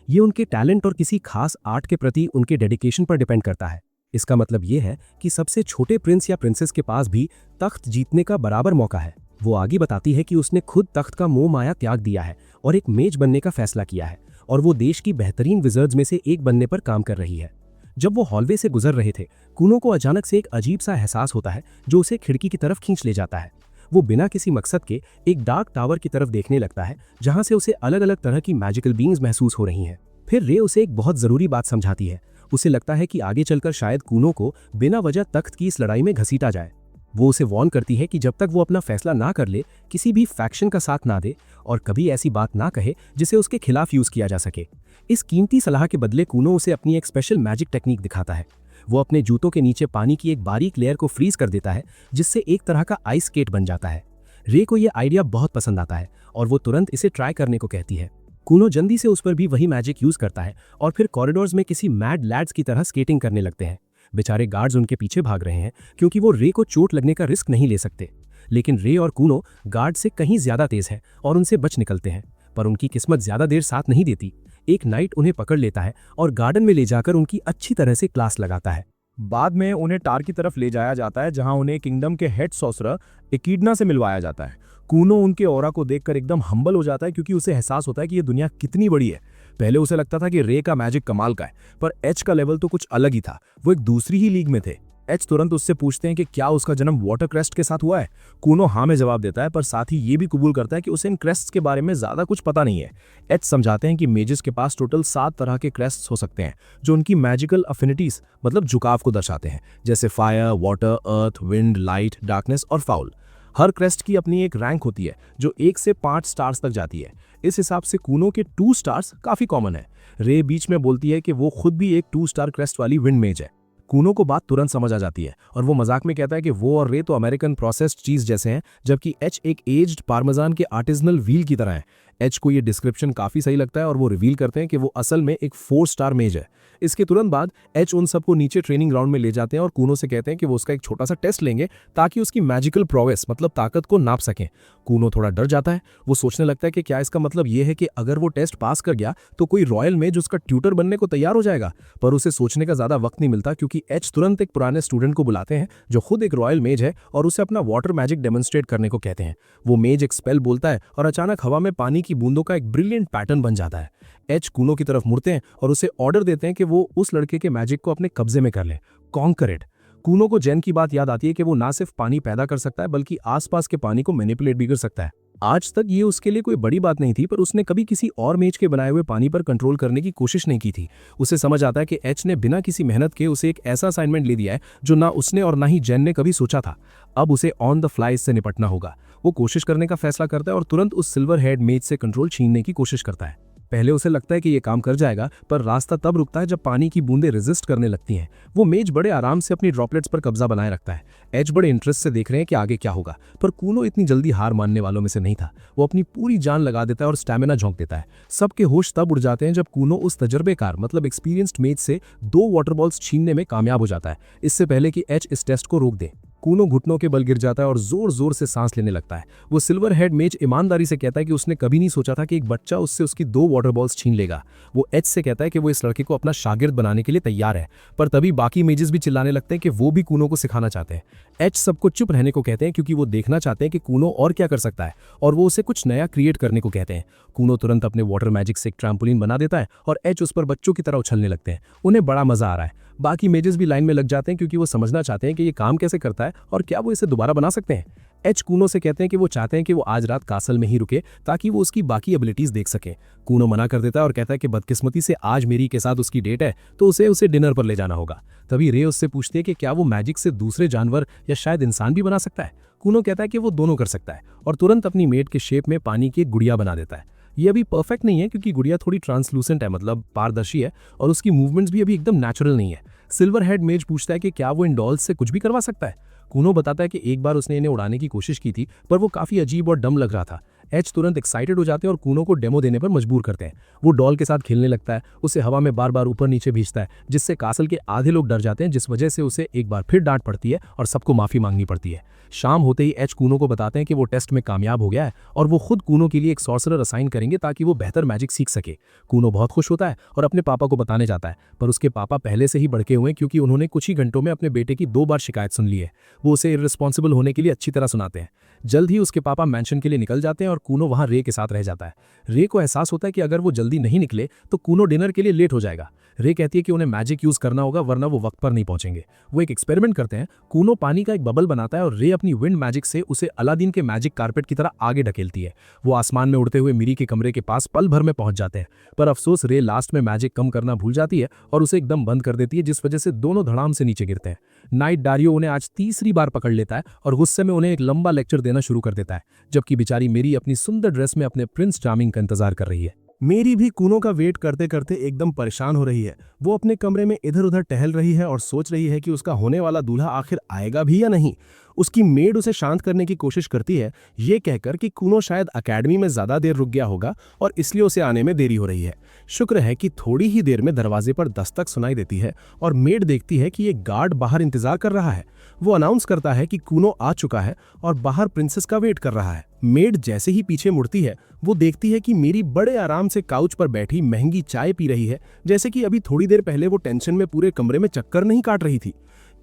ये उनके टैलेंट और किसी खास आर्ट के प्रति उनके डेडिकेशन पर डिपेंड करता है। इसका मतलब ये है कि सबसे छोटे प्रिंस या प्रिंसेस के पास भी तख्त जीतने का बराबर मौका है। वो आगे बताती है कि उसने खुद तख्त का मोह माया त्याग दिया है और एक मेज बनने का फैसला किया है और वो देश की बेहतरीन विजर्ड्स में से एक बनने पर काम कर रही है। जब वो हॉलवे से गुजर रहे थे, कुनो को अचानक से एक अजीब सा एहसास होता है जो उसे खिड़की की तरफ खींच ले जाता है। वो बिना किसी मकसद के एक डार्क टावर की तरफ देखने लगता है, जहां से उसे अलग अलग तरह की मैजिकल बीइंग्स महसूस हो रही हैं। फिर रे उसे एक बहुत जरूरी बात समझाती है। उसे लगता है कि आगे चलकर शायद कुनो को बिना वजह तख्त की इस लड़ाई में घसीटा जाए। वो उसे वार्न करती है कि जब तक वो अपना फैसला ना कर ले, किसी भी फैक्शन का साथ ना दे और कभी ऐसी बात ना कहे जिसे उसके खिलाफ यूज किया जा सके। इस कीमती सलाह के बदले कूनो उसे अपनी एक स्पेशल मैजिक टेक्निक दिखाता है। वो अपने जूतों के नीचे पानी की एक बारीक लेयर को फ्रीज कर देता है, जिससे एक तरह का आइस स्केट बन जाता है। रे को ये आइडिया बहुत पसंद आता है और वो तुरंत इसे ट्राई करने को कहती है। कूनो जल्दी से उस पर भी वही मैजिक यूज करता है और फिर कॉरिडोर्स में किसी मैड लैड्स की तरह स्केटिंग करने लगते हैं। बेचारे गार्ड्स उनके पीछे भाग रहे हैं क्योंकि वो रे को चोट लगने का रिस्क नहीं ले सकते। लेकिन रे और कूनो गार्ड से कहीं ज्यादा तेज है और उनसे बच निकलते हैं, पर उनकी किस्मत ज्यादा देर साथ नहीं देती। एक नाइट उन्हें पकड़ लेता है और गार्डन में ले जाकर उनकी अच्छी तरह से क्लास लगाता है। बाद में उन्हें टार की तरफ ले जाया जाता है, जहां उन्हें किंगडम के हेड सॉर्सरर एकिडना से मिलवाया जाता है। कूनो उनके ऑरा को देखकर एकदम हम्बल हो जाता है, क्योंकि उसे एहसास होता है कि ये दुनिया कितनी बड़ी है। पहले उसे लगता था कि रे का मैजिक कमाल का है, पर एच का लेवल तो कुछ अलग ही था। वो एक दूसरी ही लीग में थे। एच तुरंत उससे पूछते हैं कि क्या उसका जन्म वाटर क्रेस्ट के साथ हुआ है। कूनो हाँ में जवाब देता है, पर साथ ही ये भी कबूल करता है कि उसे इन क्रेस्ट्स के बारे में ज्यादा कुछ पता नहीं है। एच समझाते हैं कि मेजेस के पास टोटल 7 तरह के क्रेस्ट्स हो सकते हैं, जो उनकी मैजिकल अफिनिटीज मतलब झुकाव को दर्शाते हैं, जैसे फायर, वाटर, अर्थ, विंड, लाइट, डार्कनेस और फाउल। हर क्रेस्ट की अपनी एक रैंक होती है जो 1 से 5 स्टार्स तक जाती है। इस हिसाब से कूनो के 2 स्टार्स काफी कॉमन है। रे बीच में बोलती है कि वो खुद भी एक 2 स्टार क्रेस्ट वाली विंड मेज है। कूनो को बात तुरंत समझ आ जाती है और वो मजाक में कहता है कि वो और रे तो अमेरिकन प्रोसेस्ड चीज जैसे हैं, जबकि एच एक एज्ड पार्मेजान के आर्टिजनल व्हील की तरह है। एच को ये डिस्क्रिप्शन काफी सही लगता है और वो रिवील करते हैं कि वो असल में एक 4 स्टार मेज है। इसके तुरंत बाद एच उन सबको नीचे ट्रेनिंग ग्राउंड में ले जाते हैं और कूनो से कहते हैं कि वो उसका एक छोटा सा टेस्ट लेंगे ताकि उसकी मैजिकल प्रोग्रेस मतलब ताकत को नाप सकें। कूनो थोड़ा डर जाता है। वो सोचने लगता है कि क्या इसका मतलब ये है कि अगर वो टेस्ट पास कर गया तो कोई रॉयल मेज उसका ट्यूटर बनने को तैयार हो जाएगा। पर उसे सोचने का ज्यादा वक्त नहीं मिलता, क्योंकि एच तुरंत एक पुराने स्टूडेंट को बुलाते हैं जो खुद एक रॉयल मेज है और उसे अपना वाटर मैजिक डेमोन्स्ट्रेट करने को कहते हैं। वो मेज एक स्पेल बोलता है और अचानक हवा में पानी की बूंदों का एक ब्रिलियंट पैटर्न बन जाता है। एच कूनो की तरफ मुड़ते हैं और उसे ऑर्डर देते हैं कि वो उस लड़के के मैजिक को अपने कब्जे में कर ले, कॉन्कर इट। कूनो को जेन की बात याद आती है कि वो ना सिर्फ पानी पैदा कर सकता है बल्कि आसपास के पानी को मैनिपुलेट भी कर सकता है। आज तक ये उसके लिए कोई बड़ी बात नहीं थी, पर उसने कभी किसी और मेज के बनाए हुए पानी पर कंट्रोल करने की कोशिश नहीं की थी। उसे समझ आता है कि एच ने बिना किसी मेहनत के उसे एक ऐसा असाइनमेंट ले दिया है जो ना उसने और ना ही जेन ने कभी सोचा था। अब उसे ऑन द फ्लाई से निपटना होगा। वो कोशिश करने का फैसला करता है और तुरंत उस सिल्वर हेड मेज से कंट्रोल छीनने की कोशिश करता है। पहले उसे लगता है कि ये काम कर जाएगा, पर रास्ता तब रुकता है जब पानी की बूंदें रेजिस्ट करने लगती हैं। वो मेज बड़े आराम से अपनी ड्रॉपलेट्स पर कब्जा बनाए रखता है। एच बड़े इंटरेस्ट से देख रहे हैं कि आगे क्या होगा, पर कूनो इतनी जल्दी हार मानने वालों में से नहीं था। वो अपनी पूरी जान लगा देता है और स्टैमिना झोंक देता है। सबके होश तब उड़ जाते हैं जब कूनो उस तजर्बेकार मतलब एक्सपीरियंस्ड मेज से 2 वाटर बॉल्स छीनने में कामयाब हो जाता है, इससे पहले कि एच इस टेस्ट को रोक दे। कूनो घुटनों के बल गिर जाता है और जोर जोर से सांस लेने लगता है। वो सिल्वर हेड मेज ईमानदारी से कहता है कि उसने कभी नहीं सोचा था कि एक बच्चा उससे उसकी 2 वाटर बॉल्स छीन लेगा। वो एच से कहता है कि वो इस लड़के को अपना शागिर्द बनाने के लिए तैयार है, पर तभी बाकी मेजेस भी चिल्लाने लगते हैं कि वो भी कूनो को सिखाना चाहते हैं। एच सबको चुप रहने को कहते हैं क्योंकि वो देखना चाहते हैं कि कूनो और क्या कर सकता है, और वो उसे कुछ नया क्रिएट करने को कहते हैं। कूनो तुरंत अपने वाटर मैजिक से एक ट्रैम्पोलिन बना देता है और एच उस पर बच्चों की तरह उछलने लगते हैं। उन्हें बड़ा मजा आ रहा है। बाकी मेजेस भी लाइन में लग जाते हैं क्योंकि वो समझना चाहते हैं कि ये काम कैसे करता है और क्या वो इसे दोबारा बना सकते हैं। एच कूनो से कहते हैं कि वो चाहते हैं कि वो आज रात कासल में ही रुके ताकि वो उसकी बाकी एबिलिटीज देख सके। कूनो मना कर देता है और कहता है कि बदकिस्मती से आज मेरी के साथ उसकी डेट है, तो उसे डिनर पर ले जाना होगा। तभी रे उससे पूछती है कि क्या वो मैजिक से दूसरे जानवर या शायद इंसान भी बना सकता है। कूनो कहता है कि वो दोनों कर सकता है और तुरंत अपनी मेड के शेप में पानी की एक गुड़िया बना देता है। ये अभी परफेक्ट नहीं है क्योंकि गुड़िया थोड़ी ट्रांसलूसेंट है, मतलब पारदर्शी है, और उसकी मूवमेंट्स भी अभी एकदम नेचुरल नहीं है। सिल्वर हेड मेज पूछता है कि क्या वो इन डॉल्स से कुछ भी करवा सकता है। कूनो बताता है कि एक बार उसने इन्हें उड़ाने की कोशिश की थी, पर वो काफी अजीब और डम लग रहा था। एच तुरंत एक्साइटेड हो जाते हैं और कूनो को डेमो देने पर मजबूर करते हैं। वो डॉल के साथ खेलने लगता है, उसे हवा में बार बार ऊपर नीचे भेजता है, जिससे कासल के आधे लोग डर जाते हैं, जिस वजह से उसे एक बार फिर डांट पड़ती है और सबको माफी मांगनी पड़ती है। शाम होते ही एच कूनो को बताते हैं कि वो टेस्ट में कामयाब हो गया है और वो खुद कूनो के लिए एक सॉर्सरर असाइन करेंगे ताकि वो बेहतर मैजिक सीख सके। कूनो बहुत खुश होता है और अपने पापा को बताने जाता है, पर उसके पापा पहले से ही भड़के हुए हैं क्योंकि उन्होंने कुछ ही घंटों में अपने बेटे की 2 बार शिकायत सुन ली है। वो उसे इररिस्पॉन्सिबल होने के लिए अच्छी तरह सुनाते हैं। जल्द ही उसके पापा मैंशन के लिए निकल जाते हैं और कूनो वहां रे के साथ रह जाता है। रे को एहसास होता है कि अगर वो जल्दी नहीं निकले तो कूनो डिनर के लिए लेट हो जाएगा। रे कहती है कि उन्हें मैजिक यूज करना होगा वरना वो वक्त पर नहीं पहुंचेंगे। वो एक एक्सपेरिमेंट करते हैं, कूनो पानी का एक बबल बनाता है और रे अपनी विंड मैजिक से उसे अलादीन के मैजिक कारपेट की तरह आगे ढकेलती है। वो आसमान में उड़ते हुए मीरी के कमरे के पास पल भर में पहुंच जाते हैं, पर अफसोस रे लास्ट में मैजिक कम करना भूल जाती है और उसे एकदम बंद कर देती है, जिस वजह से दोनों धड़ाम से नीचे गिरते हैं। नाइट डारियो उन्हें आज तीसरी बार पकड़ लेता है और गुस्से में उन्हें एक लंबा लेक्चर देना शुरू कर देता है, जबकि बेचारी मेरी अपनी सुंदर ड्रेस में अपने प्रिंस चार्मिंग का इंतजार कर रही है। मेरी भी कूनो का वेट करते करते एकदम परेशान हो रही है। वो अपने कमरे में इधर उधर टहल रही है और सोच रही है कि उसका होने वाला दूल्हा आखिर आएगा भी या नहीं। उसकी मेड उसे शांत करने की कोशिश करती है, ये कहकर कि कूनो शायद अकेडमी में ज्यादा देर रुक गया होगा और इसलिए उसे आने में देरी हो रही है। शुक्र है कि थोड़ी ही देर में दरवाजे पर दस्तक सुनाई देती है और मेड देखती है कि एक गार्ड बाहर इंतजार कर रहा है। वो अनाउंस करता है कि कूनो आ चुका है और बाहर प्रिंसेस का वेट कर रहा है। मेड जैसे ही पीछे मुड़ती है, वो देखती है कि मेरी बड़े आराम से काउच पर बैठी महंगी चाय पी रही है, जैसे कि अभी थोड़ी देर पहले वो टेंशन में पूरे कमरे में चक्कर नहीं काट रही थी।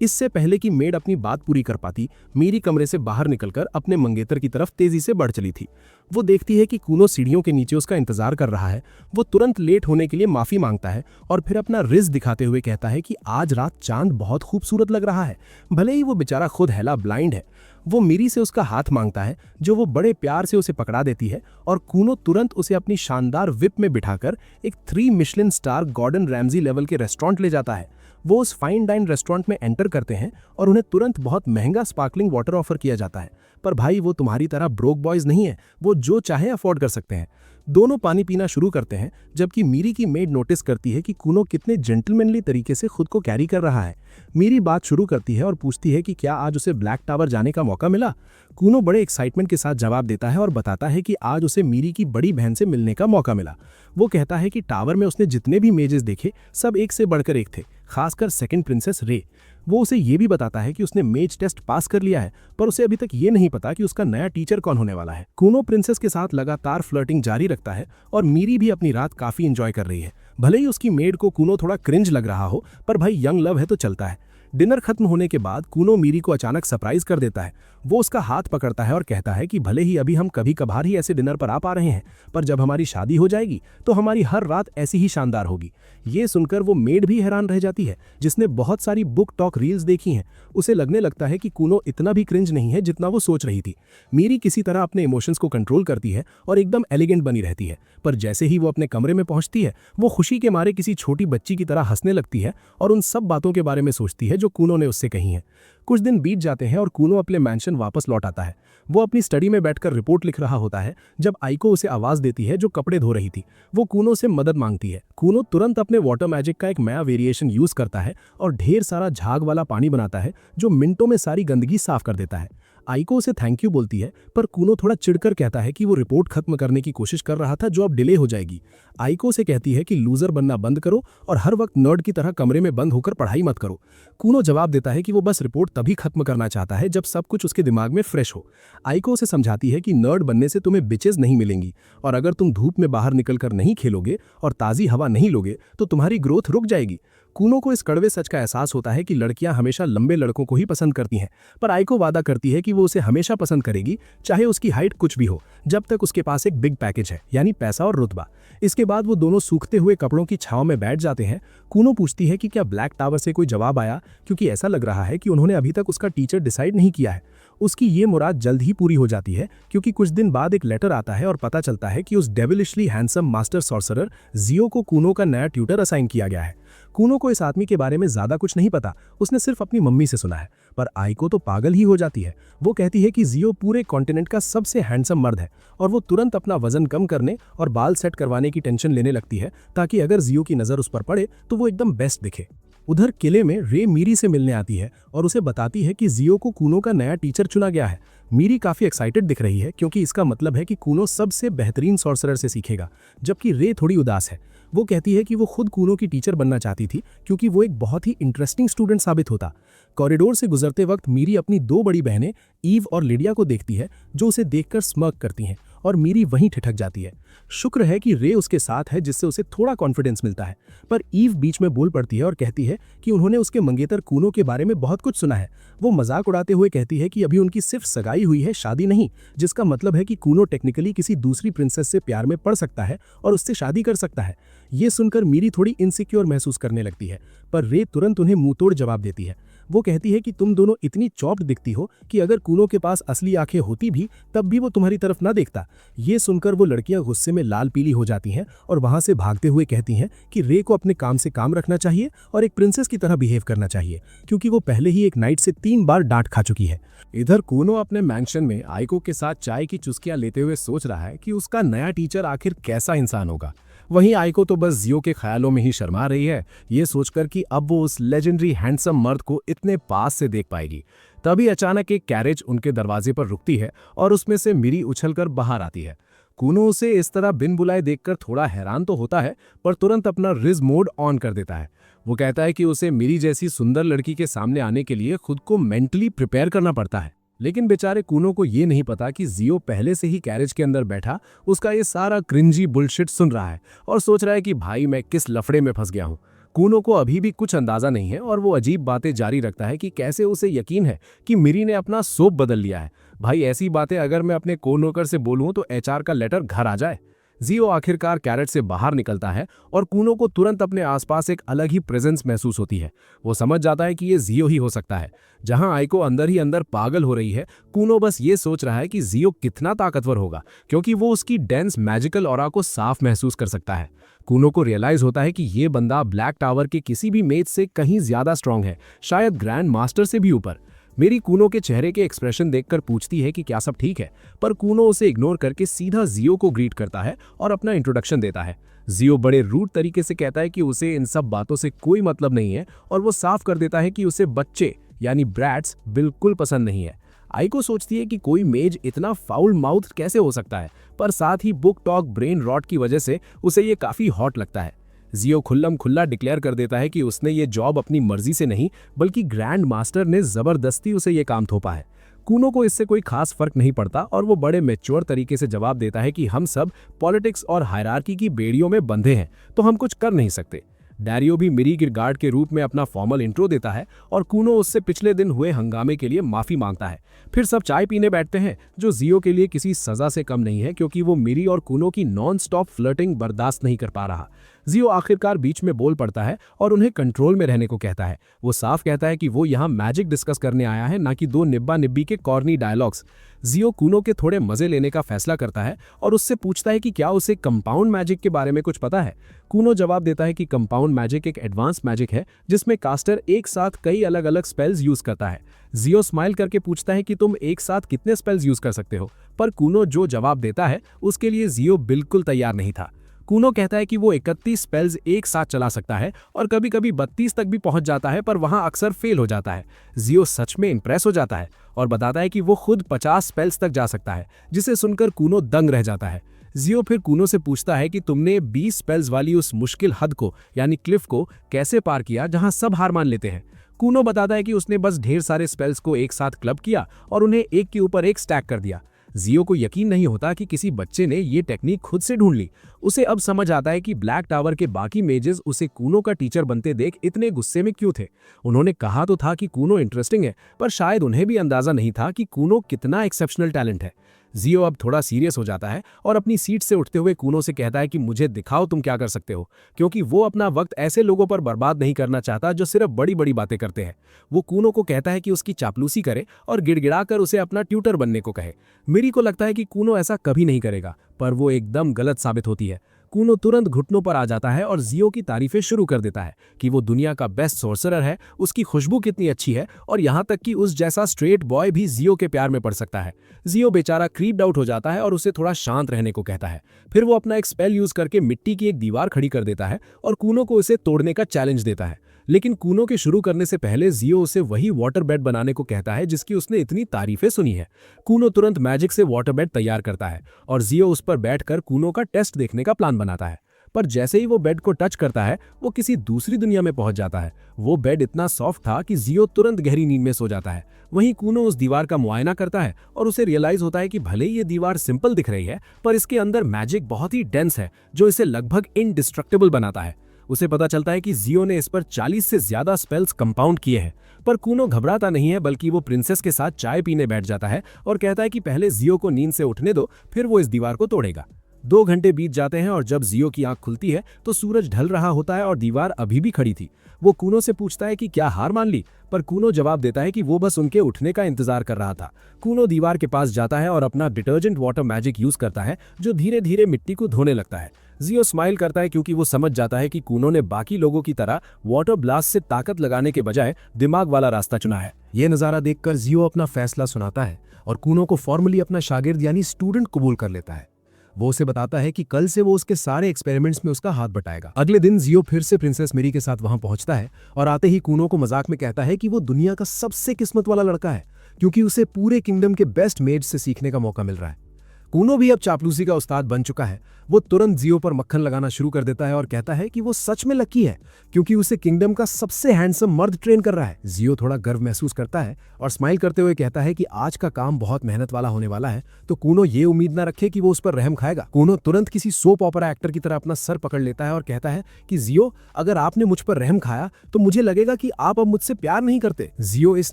इससे पहले कि मेड अपनी बात पूरी कर पाती, मेरी कमरे से बाहर निकलकर अपने मंगेतर की तरफ तेजी से बढ़ चली थी। वो देखती है कि कूनो सीढ़ियों के नीचे उसका इंतजार कर रहा है। वो तुरंत लेट होने के लिए माफी मांगता है और फिर अपना रिज दिखाते हुए कहता है कि आज रात चांद बहुत खूबसूरत लग रहा है। भले ही वो बेचारा खुद हेला ब्लाइंड है। वो मीरी से उसका हाथ मांगता है, जो वो बड़े प्यार से उसे पकड़ा देती है और कूनो तुरंत उसे अपनी शानदार विप में बिठाकर एक 3 Michelin star Gordon Ramsay level के रेस्टोरेंट ले जाता है। वो उस फाइन डाइन रेस्टोरेंट में एंटर करते हैं और उन्हें तुरंत बहुत महंगा स्पार्कलिंग वाटर ऑफर किया जाता है। पर भाई वो तुम्हारी तरह ब्रोक बॉयज नहीं है, वो जो चाहे अफोर्ड कर सकते हैं। दोनों पानी पीना शुरू करते हैं, जबकि मीरी की मेड नोटिस करती है कि कूनो कितने जेंटलमैनली तरीके से खुद को कैरी कर रहा है। मीरी बात शुरू करती है और पूछती है कि क्या आज उसे ब्लैक टावर जाने का मौका मिला। कूनो बड़े एक्साइटमेंट के साथ जवाब देता है और बताता है कि आज उसे मीरी की बड़ी बहन से मिलने का मौका मिला। वो कहता है कि टावर में उसने जितने भी मेजेस देखे सब एक से बढ़कर एक थे, खासकर सेकंड प्रिंसेस रे। वो उसे ये भी बताता है कि उसने मेज टेस्ट पास कर लिया है, पर उसे अभी तक ये नहीं पता कि उसका नया टीचर कौन होने वाला है। कूनो प्रिंसेस के साथ लगातार फ्लर्टिंग जारी रखता है और मीरी भी अपनी रात काफी एंजॉय कर रही है। भले ही उसकी मेड को कूनो थोड़ा क्रिंज लग रहा हो, पर भाई यंग लव है तो चलता है। डिनर खत्म होने के बाद कूनो मीरी को अचानक सरप्राइज कर देता है। वो उसका हाथ पकड़ता है और कहता है कि भले ही अभी हम कभी कभार ही ऐसे डिनर पर आ पा रहे हैं, पर जब हमारी शादी हो जाएगी तो हमारी हर रात ऐसी ही शानदार होगी। ये सुनकर वो मेड भी हैरान रह जाती है, जिसने बहुत सारी बुक टॉक रील्स देखी हैं। उसे लगने लगता है कि कूनो इतना भी क्रिंज नहीं है जितना वो सोच रही थी। मीरी किसी तरह अपने इमोशंस को कंट्रोल करती है और एकदम एलिगेंट बनी रहती है, पर जैसे ही वो अपने कमरे में पहुंचती है, वो खुशी के मारे किसी छोटी बच्ची की तरह हंसने लगती है और उन सब बातों के बारे में सोचती है जो कूनो ने उससे कही हैं। कुछ दिन बीत जाते हैं और कूनो अपने मैंशन वापस लौट आता है। वो अपनी स्टडी में बैठकर रिपोर्ट लिख रहा होता है जब आइको उसे आवाज देती है, जो कपड़े धो रही थी। वो कूनो से मदद मांगती है। कूनो तुरंत अपने वाटर मैजिक का एक नया वेरिएशन यूज करता है और ढेर सारा झाग वाला पानी बनाता है, जो मिनटों में सारी गंदगी साफ कर देता है। आइको उसे थैंक यू बोलती है, पर कूनो थोड़ा चिढ़कर कहता है कि वो रिपोर्ट खत्म करने की कोशिश कर रहा था जो अब डिले हो जाएगी। आइको उसे कहती है कि लूजर बनना बंद करो और हर वक्त नर्ड की तरह कमरे में बंद होकर पढ़ाई मत करो। कूनो जवाब देता है कि वो बस रिपोर्ट तभी खत्म करना चाहता है जब सब कुछ उसके दिमाग में फ्रेश हो। आइको उसे समझाती है कि नर्ड बनने से तुम्हें बिचेस नहीं मिलेंगी और अगर तुम धूप में बाहर निकलकर नहीं खेलोगे और ताज़ी हवा नहीं लोगे तो तुम्हारी ग्रोथ रुक जाएगी। कूनो को इस कड़वे सच का एहसास होता है कि लड़कियां हमेशा लंबे लड़कों को ही पसंद करती हैं, पर आइको वादा करती है कि वो उसे हमेशा पसंद करेगी, चाहे उसकी हाइट कुछ भी हो, जब तक उसके पास एक बिग पैकेज है, यानी पैसा और रुतबा। इसके बाद वो दोनों सूखते हुए कपड़ों की छांव में बैठ जाते हैं। कूनो पूछती है कि क्या ब्लैक टावर से कोई जवाब आया, क्योंकि ऐसा लग रहा है कि उन्होंने अभी तक उसका टीचर डिसाइड नहीं किया है। उसकी ये मुराद जल्द ही पूरी हो जाती है, क्योंकि कुछ दिन बाद एक लेटर आता है और पता चलता है कि उस डेविलिशली हैंडसम मास्टर सॉर्सरर जियो को कूनो का नया ट्यूटर असाइन किया गया है। कूनो को इस आदमी के बारे में ज्यादा कुछ नहीं पता, उसने सिर्फ अपनी मम्मी से सुना है, पर आइको तो पागल ही हो जाती है। वो कहती है कि जियो पूरे कॉन्टिनेंट का सबसे हैंडसम मर्द है और वो तुरंत अपना वजन कम करने और बाल सेट करवाने की टेंशन लेने लगती है, ताकि अगर जियो की नज़र उस पर पड़े तो वो एकदम बेस्ट दिखे। उधर किले में रे मीरी से मिलने आती है और उसे बताती है कि जियो को कूनो का नया टीचर चुना गया है। मीरी काफी एक्साइटेड दिख रही है, क्योंकि इसका मतलब है कि कूनो सबसे बेहतरीन सॉर्सरर से सीखेगा, जबकि रे थोड़ी उदास है। वो कहती है कि वो खुद कूनो की टीचर बनना चाहती थी, क्योंकि वो एक बहुत ही इंटरेस्टिंग स्टूडेंट साबित होता। कॉरिडोर से गुजरते वक्त मीरी अपनी 2 बड़ी बहनें ईव और लिडिया को देखती है, जो उसे देखकर स्मर्क करती हैं और मीरी वहीं ठिठक जाती है। शुक्र है कि रे उसके साथ है, जिससे उसे थोड़ा कॉन्फिडेंस मिलता है। पर ईव बीच में बोल पड़ती है और कहती है कि उन्होंने उसके मंगेतर कूनो के बारे में बहुत कुछ सुना है। वो मजाक उड़ाते हुए कहती है कि अभी उनकी सिर्फ सगाई हुई है, शादी नहीं, जिसका मतलब है कि कूनो टेक्निकली किसी दूसरी प्रिंसेस से प्यार में पड़ सकता है और उससे शादी कर सकता है। ये सुनकर मीरी थोड़ी इनसिक्योर महसूस करने लगती है, पर रे तुरंत उन्हें मुंहतोड़ जवाब देती है। वो कहती है कि तुम दोनों इतनी चॉप्ड दिखती हो कि अगर कूनो के पास असली आंखें होती भी तब भी वो तुम्हारी तरफ ना देखता। ये सुनकर वो लड़कियां गुस्से में लाल पीली हो जाती हैं और वहां से भागते हुए कहती हैं कि रे को अपने काम से काम रखना चाहिए और एक प्रिंसेस की तरह बिहेव करना चाहिए, क्योंकि वो पहले ही एक नाइट से 3 बार डांट खा चुकी है। इधर कूनो अपने मैंशन में आइको के साथ चाय की चुस्कियां लेते हुए सोच रहा है कि उसका नया टीचर आखिर कैसा इंसान होगा। वहीं आइको तो बस जियो के ख्यालों में ही शर्मा रही है, ये सोचकर कि अब वो उस लेजेंडरी हैंडसम मर्द को इतने पास से देख पाएगी। तभी अचानक एक कैरेज उनके दरवाजे पर रुकती है और उसमें से मिरी उछलकर बाहर आती है। कूनो उसे इस तरह बिन बुलाए देखकर थोड़ा हैरान तो होता है, पर तुरंत अपना रिज मोड ऑन कर देता है। वो कहता है कि उसे मिरी जैसी सुंदर लड़की के सामने आने के लिए खुद को मेंटली प्रिपेयर करना पड़ता है। लेकिन बेचारे कूनो को ये नहीं पता कि जियो पहले से ही कैरेज के अंदर बैठा उसका ये सारा क्रिंजी बुलशिट सुन रहा है और सोच रहा है कि भाई मैं किस लफड़े में फंस गया हूँ। कूनो को अभी भी कुछ अंदाजा नहीं है और वो अजीब बातें जारी रखता है कि कैसे उसे यकीन है कि मिरी ने अपना सोप बदल लिया है। भाई ऐसी बातें अगर मैं अपने कोनोकर से बोलूं तो एचआर का लेटर घर आ जाए। जियो आखिरकार कैरेट से बाहर निकलता है और कूनो को तुरंत अपने आसपास एक अलग ही प्रेजेंस महसूस होती है। वो समझ जाता है कि ये जियो ही हो सकता है। जहां आइको अंदर ही अंदर पागल हो रही है, कूनो बस ये सोच रहा है कि जियो कितना ताकतवर होगा, क्योंकि वो उसकी डेंस मैजिकल ऑरा को साफ महसूस कर सकता है। कूनो को रियलाइज होता है कि ये बंदा ब्लैक टावर के किसी भी मेज से कहीं ज्यादा स्ट्रांग है, शायद ग्रैंड मास्टर से भी ऊपर। मेरी कूनो के चेहरे के एक्सप्रेशन देखकर पूछती है कि क्या सब ठीक है, पर कूनो उसे इग्नोर करके सीधा जियो को ग्रीट करता है और अपना इंट्रोडक्शन देता है। जियो बड़े रूड तरीके से कहता है कि उसे इन सब बातों से कोई मतलब नहीं है और वो साफ कर देता है कि उसे बच्चे यानी ब्रैट्स बिल्कुल पसंद नहीं है। आइको सोचती है कि कोई मेज इतना फाउल माउथ कैसे हो सकता है, पर साथ ही बुक टॉक ब्रेन रॉट की वजह से उसे ये काफी हॉट लगता है। जियो खुल्लम खुल्ला डिक्लेयर कर देता है कि उसने ये जॉब अपनी मर्जी से नहीं बल्कि ग्रैंड मास्टर ने जबरदस्ती उसे ये काम थोपा है। कूनो को इससे कोई खास फर्क नहीं पड़ता और वो बड़े मैच्योर तरीके से जवाब देता है कि हम सब पॉलिटिक्स और हायरार्की की बेड़ियों में बंधे हैं, तो हम कुछ कर नहीं सकते। डैरियो भी मिरी गिरगार्ड के रूप में अपना फॉर्मल इंट्रो देता है और कूनो उससे पिछले दिन हुए हंगामे के लिए माफी मांगता है। फिर सब चाय पीने बैठते हैं, जो जियो के लिए किसी सजा से कम नहीं है, क्योंकि वो मिरी और कूनो की नॉन स्टॉप फ्लर्टिंग बर्दाश्त नहीं कर पा रहा। जियो आखिरकार बीच में बोल पड़ता है और उन्हें कंट्रोल में रहने को कहता है। वो साफ कहता है कि वो यहाँ मैजिक डिस्कस करने आया है, ना कि 2 निब्बा निब्बी के कॉर्नी डायलॉग्स। जियो कूनो के थोड़े मजे लेने का फैसला करता है और उससे पूछता है कि क्या उसे कंपाउंड मैजिक के बारे में कुछ पता है। कूनो जवाब देता है कि कंपाउंड मैजिक एक एडवांस मैजिक है जिसमें कास्टर एक साथ कई अलग अलग स्पेल्स यूज करता है। जियो स्माइल करके पूछता है कि तुम एक साथ कितने स्पेल्स यूज कर सकते हो, पर कूनो जो जवाब देता है उसके लिए जियो बिल्कुल तैयार नहीं था। कूनो कहता है कि वो 31 स्पेल्स एक साथ चला सकता है और कभी कभी 32 तक भी पहुंच जाता है, पर वहां अक्सर फेल हो जाता है। जियो सच में इंप्रेस हो जाता है और बताता है कि वो खुद 50 स्पेल्स तक जा सकता है, जिसे सुनकर कूनो दंग रह जाता है। जियो फिर कूनो से पूछता है कि तुमने 20 स्पेल्स वाली उस मुश्किल हद को यानी क्लिफ को कैसे पार किया जहां सब हार मान लेते हैं। कूनो बताता है कि उसने बस ढेर सारे स्पेल्स को एक साथ क्लब किया और उन्हें एक के ऊपर एक स्टैक कर दिया। जियो को यकीन नहीं होता कि किसी बच्चे ने ये टेक्निक खुद से ढूंढ ली। उसे अब समझ आता है कि ब्लैक टावर के बाकी मेजेस उसे कूनो का टीचर बनते देख इतने गुस्से में क्यों थे। उन्होंने कहा तो था कि कूनो इंटरेस्टिंग है, पर शायद उन्हें भी अंदाजा नहीं था कि कूनो कितना एक्सेप्शनल टैलेंट है। जियो अब थोड़ा सीरियस हो जाता है और अपनी सीट से उठते हुए कूनो से कहता है कि मुझे दिखाओ तुम क्या कर सकते हो, क्योंकि वो अपना वक्त ऐसे लोगों पर बर्बाद नहीं करना चाहता जो सिर्फ बड़ी बड़ी बातें करते हैं। वो कूनो को कहता है कि उसकी चापलूसी करे और गिड़गिड़ाकर उसे अपना ट्यूटर बनने को कहे। मिरी को लगता है कि कूनो ऐसा कभी नहीं करेगा, पर वो एकदम गलत साबित होती है। कूनो तुरंत घुटनों पर आ जाता है और जियो की तारीफें शुरू कर देता है कि वो दुनिया का बेस्ट सोर्सरर है, उसकी खुशबू कितनी अच्छी है और यहाँ तक कि उस जैसा स्ट्रेट बॉय भी जियो के प्यार में पड़ सकता है। जियो बेचारा क्रीप्ड आउट हो जाता है और उसे थोड़ा शांत रहने को कहता है। फिर वो अपना एक स्पेल यूज करके मिट्टी की एक दीवार खड़ी कर देता है और कूनो को उसे तोड़ने का चैलेंज देता है। लेकिन कूनो के शुरू करने से पहले जियो उसे वही वाटर बेड बनाने को कहता है जिसकी उसने इतनी तारीफें सुनी है। कूनो तुरंत मैजिक से वाटर बेड तैयार करता है और जियो उस पर बैठकर कूनो का टेस्ट देखने का प्लान बनाता है। पर जैसे ही वो बेड को टच करता है वो किसी दूसरी दुनिया में पहुंच जाता है। वो बेड इतना सॉफ्ट था कि जियो तुरंत गहरी नींद में सो जाता है। वहीं कूनो उस दीवार का मुआयना करता है और उसे रियलाइज होता है कि भले ही ये दीवार सिंपल दिख रही है पर इसके अंदर मैजिक बहुत ही डेंस है जो इसे लगभग इनडिस्ट्रक्टिबल बनाता है। उसे पता चलता है कि जियो ने इस पर 40 से ज्यादा स्पेल्स कंपाउंड किए हैं। पर कूनो घबराता नहीं है, बल्कि वो प्रिंसेस के साथ चाय पीने बैठ जाता है और कहता है कि पहले जियो को नींद से उठने दो, फिर वो इस दीवार को तोड़ेगा। 2 घंटे बीत जाते हैं और जब जियो की आंख खुलती है तो सूरज ढल रहा होता है और दीवार अभी भी खड़ी थी। वो कूनो से पूछता है कि क्या हार मान ली, पर कूनो जवाब देता है कि वो बस उनके उठने का इंतजार कर रहा था। कूनो दीवार के पास जाता है और अपना डिटर्जेंट वाटर मैजिक यूज करता है जो धीरे धीरे मिट्टी को धोने लगता है। जियो स्माइल करता है क्योंकि वो समझ जाता है कि कूनो ने बाकी लोगों की तरह वाटर ब्लास्ट से ताकत लगाने के बजाय दिमाग वाला रास्ता चुना है। ये नज़ारा देखकर जियो अपना फैसला सुनाता है और कूनो को फॉर्मली अपना शागिर्द यानी स्टूडेंट कबूल कर लेता है। वो उसे बताता है कि कल से वो उसके सारे एक्सपेरिमेंट्स में उसका हाथ बटाएगा। अगले दिन जियो फिर से प्रिंसेस मेरी के साथ वहां पहुंचता है और आते ही कूनो को मजाक में कहता है कि वो दुनिया का सबसे किस्मत वाला लड़का है क्योंकि उसे पूरे किंगडम के बेस्ट मेड्स से सीखने का मौका मिल रहा है। कूनो भी अब चापलूसी का उस्ताद बन चुका है। वो तुरंत जियो पर मक्खन लगाना शुरू कर देता है और कहता है कि वो सच में लकी है क्योंकि उसे किंगडम का सबसे हैंडसम मर्द ट्रेन कर रहा है। जियो थोड़ा गर्व महसूस करता है और स्माइल करते हुए कहता है कि आज का काम बहुत मेहनत वाला होने वाला है, तो कूनो ये उम्मीद ना रखे कि वो उस पर रहम खाएगा। कूनो तुरंत किसी सोप ओपेरा एक्टर की तरह अपना सर पकड़ लेता है और कहता है कि जियो, अगर आपने मुझ पर रहम खाया तो मुझे लगेगा कि आप अब मुझसे प्यार नहीं करते। जियो इस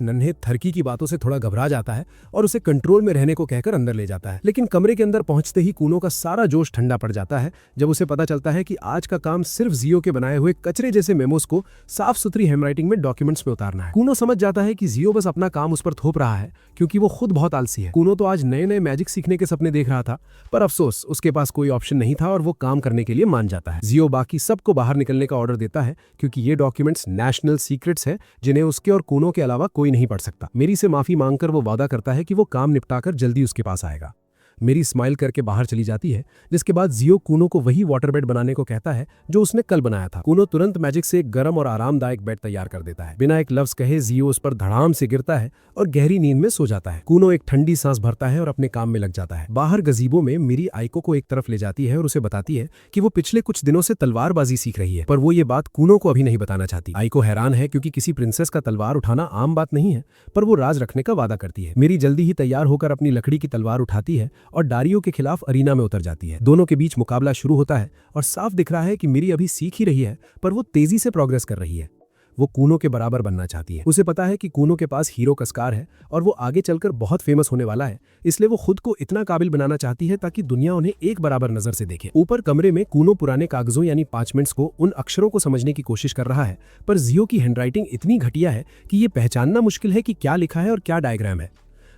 नन्हे थरकी की बातों से थोड़ा घबरा जाता है और उसे कंट्रोल में रहने को कहकर अंदर ले जाता है। लेकिन कमरे के अंदर पहुंचते ही कूनो का सारा जोश ठंडा पड़ जाता है जब उसे पता चलता है कि आज का काम सिर्फ जियो के बनाए हुए कचरे जैसे मेमोस को साफ सुथरी हैंडराइटिंग में डॉक्यूमेंट्स में उतारना है। कूनो समझ जाता है कि जियो बस अपना काम उस पर थोप रहा है क्योंकि वो खुद बहुत आलसी है। कूनो तो आज नए नए मैजिक सीखने के सपने देख रहा था, पर अफसोस उसके पास कोई ऑप्शन नहीं था और वो काम करने के लिए मान जाता है। जियो बाकी सबको बाहर निकलने का ऑर्डर देता है क्योंकि ये डॉक्यूमेंट्स नेशनल सीक्रेट्स हैं जिन्हें उसके और कूनो के अलावा कोई नहीं पढ़ सकता। मेरी से माफी मांगकर वो वादा करता है कि वो काम निपटाकर जल्दी उसके पास आएगा। मेरी स्माइल करके बाहर चली जाती है, जिसके बाद जियो कूनो को वही वाटर बेड बनाने को कहता है जो उसने कल बनाया था। कूनो तुरंत मैजिक से एक गर्म और आरामदायक बेड तैयार कर देता है। बिना एक लफ्ज कहे जियो उस पर धड़ाम से गिरता है और गहरी नींद में सो जाता है। कूनो एक ठंडी सांस भरता है और अपने काम में लग जाता है। बाहर गजीबो में मेरी आइको को एक तरफ ले जाती है और उसे बताती है कि वो पिछले कुछ दिनों से तलवारबाजी सीख रही है, पर वो ये बात कूनो को अभी नहीं बताना चाहती। आइको हैरान है क्योंकि किसी प्रिंसेस का तलवार उठाना आम बात नहीं है, पर वो राज रखने का वादा करती है। मेरी जल्दी ही तैयार होकर अपनी लकड़ी की तलवार उठाती है और डारियो के खिलाफ अरीना में उतर जाती है। दोनों के बीच मुकाबला शुरू होता है और साफ दिख रहा है कि मेरी अभी सीख ही रही है, पर वो तेजी से प्रोग्रेस कर रही है। वो कूनो के बराबर बनना चाहती है। उसे पता है कि कूनो के पास हीरो का स्कार है और वो आगे चलकर बहुत फेमस होने वाला है, इसलिए वो खुद को इतना काबिल बनाना चाहती है ताकि दुनिया उन्हें एक बराबर नजर से देखे। ऊपर कमरे में कूनो पुराने कागजों यानी पार्चमेंट्स को, उन अक्षरों को समझने की कोशिश कर रहा है, पर जियो की हैंडराइटिंग इतनी घटिया है कि ये पहचानना मुश्किल है कि क्या लिखा है और क्या डायग्राम है।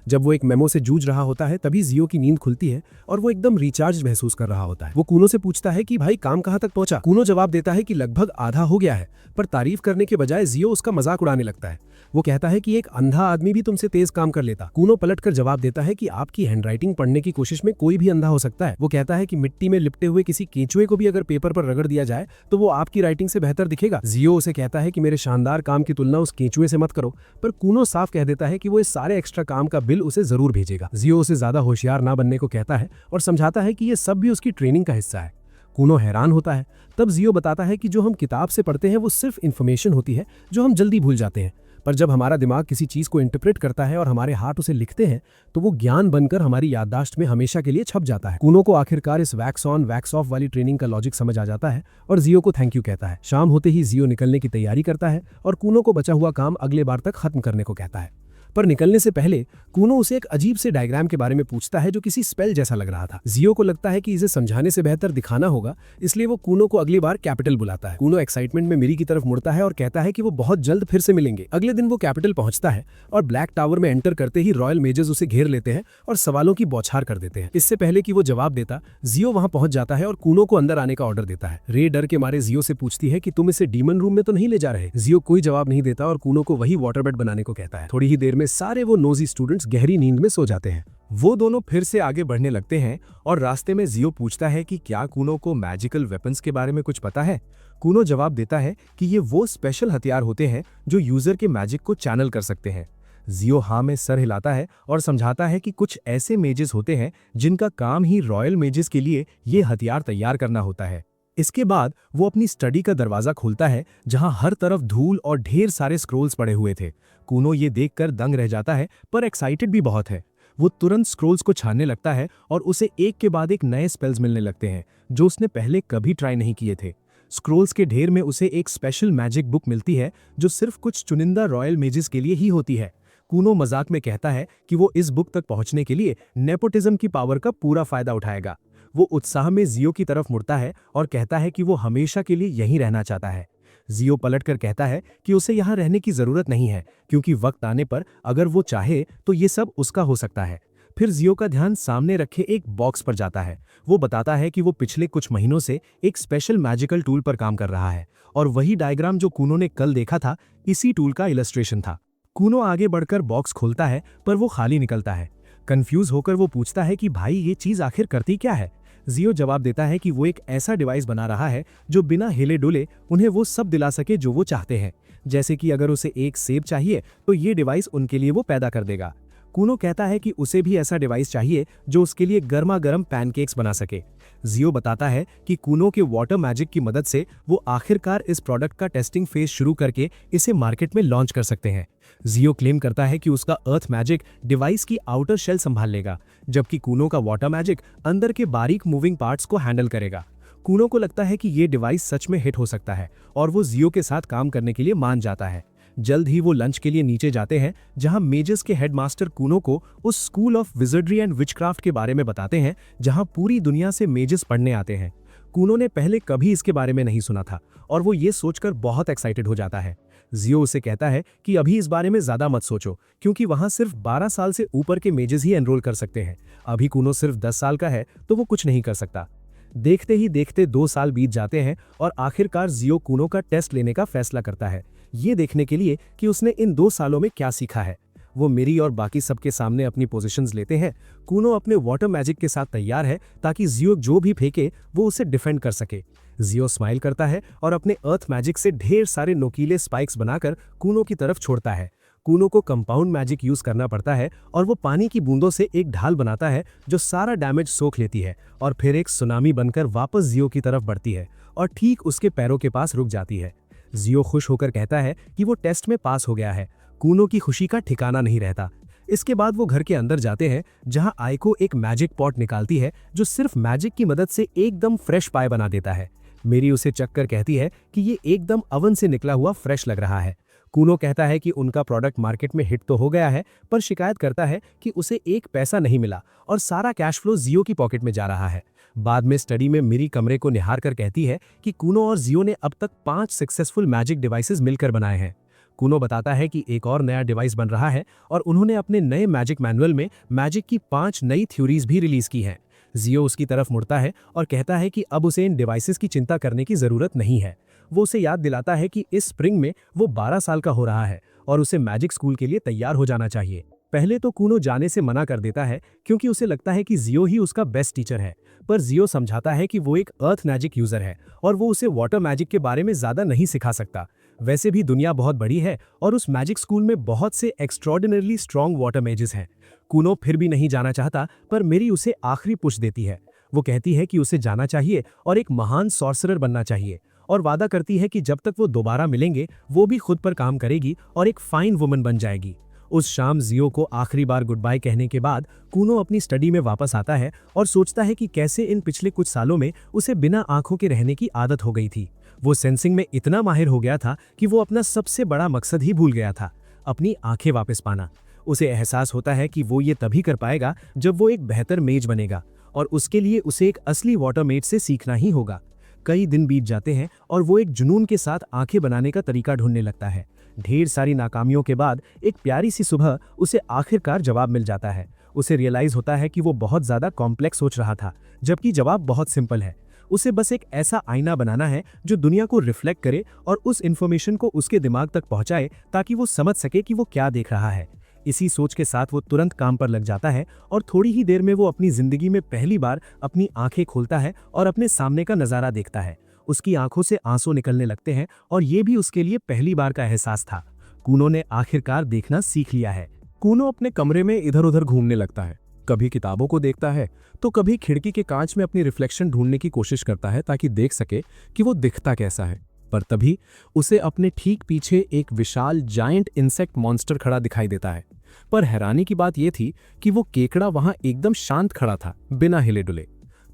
जब वो एक मेमो से जूझ रहा होता है तभी जियो की नींद खुलती है और वो एकदम रिचार्ज महसूस कर रहा होता है। वो कूनो से पूछता है कि भाई काम कहाँ तक पहुंचा। कूनो जवाब देता है कि लगभग आधा हो गया है, पर तारीफ करने के बजाय जियो उसका मजाक उड़ाने लगता है। वो कहता है कि एक अंधा आदमी भी तुमसे तेज काम कर लेता। कूनो पलटकर जवाब देता है कि आपकी हैंडराइटिंग पढ़ने की कोशिश में कोई भी अंधा हो सकता है। वो कहता है कि मिट्टी में लिपटे हुए किसी केंचुए को भी अगर पेपर पर रगड़ दिया जाए तो वो आपकी राइटिंग से बेहतर दिखेगा। जियो उसे कहता है कि मेरे शानदार काम की तुलना उस केंचुए से मत करो, पर कूनो साफ कह देता है कि वो इस सारे एक्स्ट्रा काम का बिल उसे जरूर भेजेगा। जियो उसे ज्यादा होशियार ना बनने को कहता है और समझाता है कि ये सब भी उसकी ट्रेनिंग का हिस्सा है। कूनो हैरान होता है। तब जियो बताता है कि जो हम किताब से पढ़ते हैं वो सिर्फ इन्फॉर्मेशन होती है जो हम जल्दी भूल जाते हैं, पर जब हमारा दिमाग किसी चीज को इंटरप्रेट करता है और हमारे हाथ उसे लिखते हैं तो वो ज्ञान बनकर हमारी याददाश्त में हमेशा के लिए छप जाता है। कूनो को आखिरकार इस वैक्स ऑन वैक्स ऑफ वाली ट्रेनिंग का लॉजिक समझ आ जाता है और जियो को थैंक यू कहता है। शाम होते ही जियो निकलने की तैयारी करता है और कूनो को बचा हुआ काम अगले बार तक खत्म करने को कहता है। पर निकलने से पहले कूनो उसे एक अजीब से डायग्राम के बारे में पूछता है जो किसी स्पेल जैसा लग रहा था। जियो को लगता है कि इसे समझाने से बेहतर दिखाना होगा, इसलिए वो कूनो को अगली बार कैपिटल बुलाता है। कूनो एक्साइटमेंट में मेरी की तरफ मुड़ता है और कहता है कि वो बहुत जल्द फिर से मिलेंगे। अगले दिन वो कैपिटल पहुंचता है और ब्लैक टावर में एंटर करते ही रॉयल मेजर्स उसे घेर लेते हैं और सवालों की बौछार कर देते हैं। इससे पहले कि वो जवाब देता, जियो वहां पहुंच जाता है और कूनो को अंदर आने का ऑर्डर देता है। रे डर के मारे जियो से पूछती है कि तुम इसे डीमन रूम में तो नहीं ले जा रहे। जियो कोई जवाब नहीं देता और कूनो को वही वाटर बेड बनाने को कहता है। थोड़ी ही देर में सारे वो नोजी स्टूडेंट्स गहरी नींद में सो जाते हैं। वो दोनों फिर से आगे बढ़ने लगते हैं और रास्ते में जियो पूछता है कि क्या कूनो को मैजिकल वेपन्स के बारे में कुछ पता है। कूनो जवाब देता है कि ये वो स्पेशल हथियार होते हैं जो यूजर के मैजिक को चैनल कर सकते हैं। जियो हाँ में सर हिलाता है और समझाता है कि कुछ ऐसे मेजेस होते हैं जिनका काम ही रॉयल मेजेस के लिए ये हथियार तैयार करना होता है। इसके बाद वो अपनी स्टडी का दरवाजा खोलता है जहां हर तरफ धूल और ढेर सारे स्क्रोल्स पड़े हुए थे। कूनो ये देखकर दंग रह जाता है, पर एक्साइटेड भी बहुत है। वो तुरंत स्क्रोल्स को छानने लगता है और उसे एक के बाद एक नए स्पेल्स मिलने लगते हैं जो उसने पहले कभी ट्राई नहीं किए थे। स्क्रोल्स के ढेर में उसे एक स्पेशल मैजिक बुक मिलती है जो सिर्फ कुछ चुनिंदा रॉयल मेजेस के लिए ही होती है। कूनो मजाक में कहता है कि वो इस बुक तक पहुंचने के लिए नेपोटिज्म की पावर का पूरा फायदा उठाएगा। वो उत्साह में जियो की तरफ मुड़ता है और कहता है कि वो हमेशा के लिए यहीं रहना चाहता है। जियो पलटकर कहता है कि उसे यहाँ रहने की जरूरत नहीं है, क्योंकि वक्त आने पर अगर वो चाहे तो ये सब उसका हो सकता है। फिर जियो का ध्यान सामने रखे एक बॉक्स पर जाता है। वो बताता है कि वो पिछले कुछ महीनों से एक स्पेशल मैजिकल टूल पर काम कर रहा है और वही डायग्राम जो कूनो ने कल देखा था, इसी टूल का इलस्ट्रेशन था। कूनो आगे बढ़कर बॉक्स खोलता है, पर वो खाली निकलता है। कंफ्यूज होकर वो पूछता है कि भाई ये चीज आखिर करती क्या है। जियो जवाब देता है कि वो एक ऐसा डिवाइस बना रहा है जो बिना हिले डुले उन्हें वो सब दिला सके जो वो चाहते हैं। जैसे कि अगर उसे एक सेब चाहिए तो ये डिवाइस उनके लिए वो पैदा कर देगा। कूनो कहता है कि उसे भी ऐसा डिवाइस चाहिए जो उसके लिए गर्मा गर्म पैनकेक्स बना सके। जियो बताता है कि कूनो के वाटर मैजिक की मदद से वो आखिरकार इस प्रोडक्ट का टेस्टिंग फेज शुरू करके इसे मार्केट में लॉन्च कर सकते हैं। जियो क्लेम करता है कि उसका अर्थ मैजिक डिवाइस की आउटर शेल संभाल लेगा, जबकि कूनो का वाटर मैजिक अंदर के बारीक मूविंग पार्ट्स को हैंडल करेगा। कूनो को लगता है कि ये डिवाइस सच में हिट हो सकता है और वो जियो के साथ काम करने के लिए मान जाता है। जल्द ही वो लंच के लिए नीचे जाते हैं, जहां मेजेस के हेडमास्टर कूनो को उस स्कूल ऑफ विजर्डरी एंड विचक्राफ्ट के बारे में बताते हैं जहां पूरी दुनिया से मेजेस पढ़ने आते हैं। कूनो ने पहले कभी इसके बारे में नहीं सुना था और वो ये सोचकर बहुत एक्साइटेड हो जाता है। जियो उसे कहता है कि अभी इस बारे में ज्यादा मत सोचो, क्योंकि वहां सिर्फ 12 साल से ऊपर के मेजेस ही एनरोल कर सकते हैं। अभी कूनो सिर्फ 10 साल का है तो वो कुछ नहीं कर सकता। देखते ही देखते 2 साल बीत जाते हैं और आखिरकार जियो कूनो का टेस्ट लेने का फैसला करता है, ये देखने के लिए कि उसने इन 2 सालों में क्या सीखा है। वो मेरी और बाकी सबके सामने अपनी पोजीशंस लेते हैं। कूनो अपने वाटर मैजिक के साथ तैयार है ताकि जियो जो भी फेंके वो उसे डिफेंड कर सके। जियो स्माइल करता है और अपने अर्थ मैजिक से ढेर सारे नोकीले स्पाइक्स बनाकर कूनो की तरफ छोड़ता है। कूनो को कंपाउंड मैजिक यूज करना पड़ता है और वो पानी की बूंदों से एक ढाल बनाता है जो सारा डैमेज सोख लेती है और फिर एक सुनामी बनकर वापस जियो की तरफ बढ़ती है और ठीक उसके पैरों के पास रुक जाती है। जियो खुश होकर कहता है कि वो टेस्ट में पास हो गया है। कूनो की खुशी का ठिकाना नहीं रहता। इसके बाद वो घर के अंदर जाते हैं, जहां आइको एक मैजिक पॉट निकालती है जो सिर्फ मैजिक की मदद से एकदम फ्रेश पाए बना देता है। मेरी उसे चक्कर कहती है कि ये एकदम अवन से निकला हुआ फ्रेश लग रहा है। कूनो कहता है कि उनका प्रोडक्ट मार्केट में हिट तो हो गया है, पर शिकायत करता है कि उसे एक पैसा नहीं मिला और सारा कैश फ्लो जियो की पॉकेट में जा रहा है। बाद में स्टडी में मेरी कमरे को निहार कर कहती है कि कूनो और जियो ने अब तक 5 सक्सेसफुल मैजिक डिवाइसेस मिलकर बनाए हैं। कूनो बताता है कि एक और नया डिवाइस बन रहा है और उन्होंने अपने नए मैजिक मैनुअल में मैजिक की 5 नई थ्योरीज भी रिलीज की हैं। जियो उसकी तरफ मुड़ता है और कहता है कि अब उसे इन डिवाइसेस की चिंता करने की जरूरत नहीं है। वो उसे याद दिलाता है कि इस स्प्रिंग में वो 12 साल का हो रहा है और उसे मैजिक स्कूल के लिए तैयार हो जाना चाहिए। पहले तो कूनो जाने से मना कर देता है क्योंकि उसे लगता है कि जियो ही उसका बेस्ट टीचर है, पर जियो समझाता है कि वो एक अर्थ मैजिक यूजर है और वो उसे वाटर मैजिक के बारे में ज्यादा नहीं सिखा सकता। वैसे भी दुनिया बहुत बड़ी है और उस मैजिक स्कूल में बहुत से एक्स्ट्रॉर्डिनरली स्ट्रॉन्ग वाटर मेजेस हैं। कूनो फिर भी नहीं जाना चाहता, पर मेरी उसे आखिरी पुश देती है। वो कहती है कि उसे जाना चाहिए और एक महान सॉर्सरर बनना चाहिए और वादा करती है कि जब तक वो दोबारा मिलेंगे वो भी खुद पर काम करेगी और एक फाइन वुमन बन जाएगी। उस शाम जियो को आखिरी बार गुड बाय कहने के बाद कूनो अपनी स्टडी में वापस आता है और सोचता है कि कैसे इन पिछले कुछ सालों में उसे बिना आंखों के रहने की आदत हो गई थी। वो सेंसिंग में इतना माहिर हो गया था कि वो अपना सबसे बड़ा मकसद ही भूल गया था, अपनी आंखें वापस पाना। उसे एहसास होता है कि वो ये तभी कर पाएगा जब वो एक बेहतर मेज बनेगा और उसके लिए उसे एक असली वाटर मेज से सीखना ही होगा। कई दिन बीत जाते हैं और वो एक जुनून के साथ आंखें बनाने का तरीका ढूंढने लगता है। ढेर सारी नाकामियों के बाद एक प्यारी सी सुबह उसे आखिरकार जवाब मिल जाता है। उसे रियलाइज होता है कि वो बहुत ज्यादा कॉम्प्लेक्स सोच रहा था, जबकि जवाब बहुत सिंपल है। उसे बस एक ऐसा आईना बनाना है जो दुनिया को रिफ्लेक्ट करे और उस इंफॉर्मेशन को उसके दिमाग तक पहुंचाए ताकि वो समझ सके कि वो क्या देख रहा है। इसी सोच के साथ वो तुरंत काम पर लग जाता है और थोड़ी ही देर में वो अपनी जिंदगी में पहली बार अपनी आंखें खोलता है और अपने सामने का नजारा देखता है। उसकी आंखों से आंसू निकलने लगते हैं और ये भी उसके लिए पहली बार का एहसास था। कूनो ने आखिरकार देखना सीख लिया है। कूनो अपने कमरे में इधर उधर घूमने लगता है। कभी किताबों को देखता है तो कभी खिड़की के कांच में अपनी रिफ्लेक्शन ढूंढने की कोशिश करता है ताकि देख सके कि वो दिखता कैसा है। पर तभी उसे अपने ठीक पीछे एक विशाल जायंट इंसेक्ट मॉन्स्टर खड़ा दिखाई देता है। पर हैरानी की बात यह थी कि वो केकड़ा वहां एकदम शांत खड़ा था, बिना हिले डुले।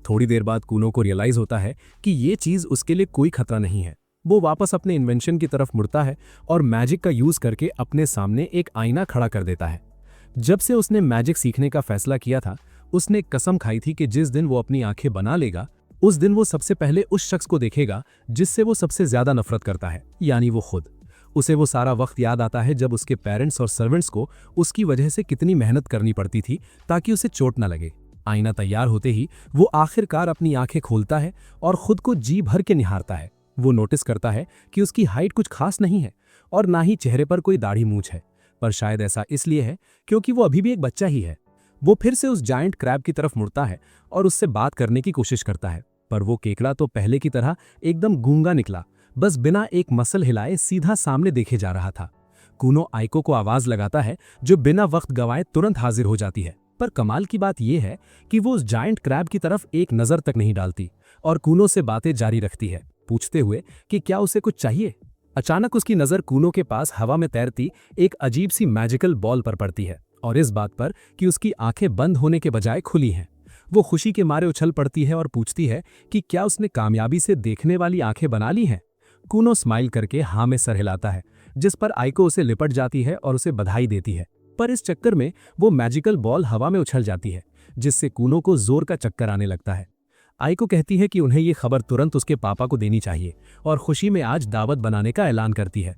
थोड़ी देर बाद कूनो को रियलाइज होता है कि ये चीज उसके लिए कोई खतरा नहीं है। वो वापस अपने इन्वेंशन की तरफ मुड़ता है और मैजिक का यूज करके अपने सामने एक आईना खड़ा कर देता है। जब से उसने मैजिक सीखने का फैसला किया था, उसने कसम खाई थी कि जिस दिन वो अपनी आंखें बना लेगा, उस दिन वो सबसे पहले उस शख्स को देखेगा जिससे वो सबसे ज्यादा नफरत करता है, यानी वो खुद। उसे वो सारा वक्त याद आता है जब उसके पेरेंट्स और सर्वेंट्स को उसकी वजह से कितनी मेहनत करनी पड़ती थी ताकि उसे चोट न लगे। आईना तैयार होते ही वो आखिरकार अपनी आंखें खोलता है और खुद को जी भर के निहारता है। वो नोटिस करता है कि उसकी हाइट कुछ खास नहीं है और ना ही चेहरे पर कोई दाढ़ी मूंछ है, पर शायद ऐसा इसलिए है क्योंकि वो अभी भी एक बच्चा ही है। वो फिर से उस जायंट क्रैब की तरफ मुड़ता है और उससे बात करने की कोशिश करता है, पर वो केकड़ा तो पहले की तरह एकदम गूंगा निकला, बस बिना एक मसल हिलाए सीधा सामने देखे जा रहा था। कूनो आइको को आवाज लगाता है जो बिना वक्त गवाए तुरंत हाजिर हो जाती है। पर कमाल की बात यह है कि वो उस जायंट क्रैब की तरफ एक नजर तक नहीं डालती और कूनो से बातें जारी रखती है, पूछते हुए कि क्या उसे कुछ चाहिए। अचानक उसकी नजर कूनो के पास हवा में तैरती एक अजीब सी मैजिकल बॉल पर पड़ती है और इस बात पर कि उसकी आंखें बंद होने के बजाय खुली हैं। वो खुशी के मारे उछल पड़ती है और पूछती है कि क्या उसने कामयाबी से देखने वाली आंखें बना ली हैं। कूनो स्माइल करके हाँ में सर हिलाता है, जिस पर आइको उसे लिपट जाती है और उसे बधाई देती है। पर इस चक्कर में वो मैजिकल बॉल हवा में उछल जाती है, जिससे कूनो को जोर का चक्कर आने लगता है। आइको कहती है कि उन्हें ये खबर तुरंत उसके पापा को देनी चाहिए और खुशी में आज दावत बनाने का ऐलान करती है।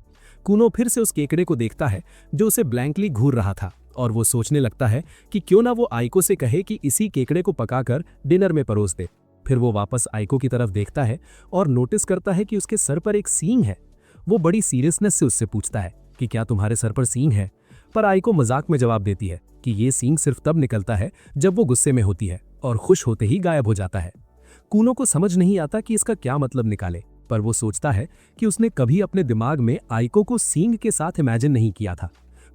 कूनो फिर से उस केकड़े को देखता है जो उसे ब्लैंकली घूर रहा था और वो सोचने लगता है कि क्यों ना वो आइको से कहे कि इसी केकड़े को पकाकर डिनर में परोस दे। फिर वो वापस आइको की तरफ देखता है और नोटिस करता है कि उसके सर पर एक सींग है। वो बड़ी सीरियसनेस से उससे पूछता है कि क्या तुम्हारे सर पर सींग है, पर आइको मजाक में जवाब देती है कि ये सींग सिर्फ तब निकलता है जब वो गुस्से में होती है और खुश होते ही गायब हो जाता है। कूनो को समझ नहीं आता कि इसका क्या मतलब निकाले, पर वो सोचता है कि उसने कभी अपने दिमाग में आइको को सींग के साथ इमेजिन नहीं किया था।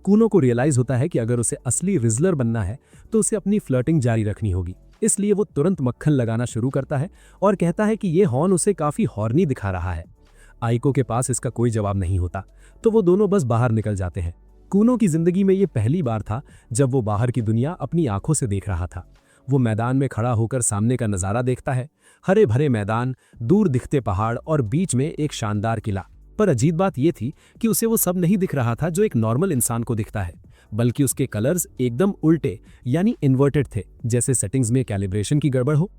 कूनो को रियलाइज होता है कि अगर उसे असली रिजलर बनना है तो उसे अपनी फ्लर्टिंग जारी रखनी होगी। इसलिए वो तुरंत मक्खन लगाना शुरू करता है और कहता है कि ये हॉर्न उसे काफी हॉर्नी दिखा रहा है। आइको के पास इसका कोई जवाब नहीं होता, तो वो दोनों बस बाहर निकल जाते हैं। कूनो की जिंदगी में ये पहली बार था जब वो बाहर की दुनिया अपनी आंखों से देख रहा था। वो मैदान में खड़ा होकर सामने का नजारा देखता है, हरे भरे मैदान, दूर दिखते पहाड़ और बीच में एक शानदार किला। पर अजीब बात यह थी कि उसे वो सब नहीं दिख रहा था जो एक नॉर्मल इंसान को दिखता है, बल्कि उसके कलर्स एकदम उल्टे यानी इन्वर्टेड थे, जैसे सेटिंग्स में कैलिब्रेशन की गड़बड़ हो।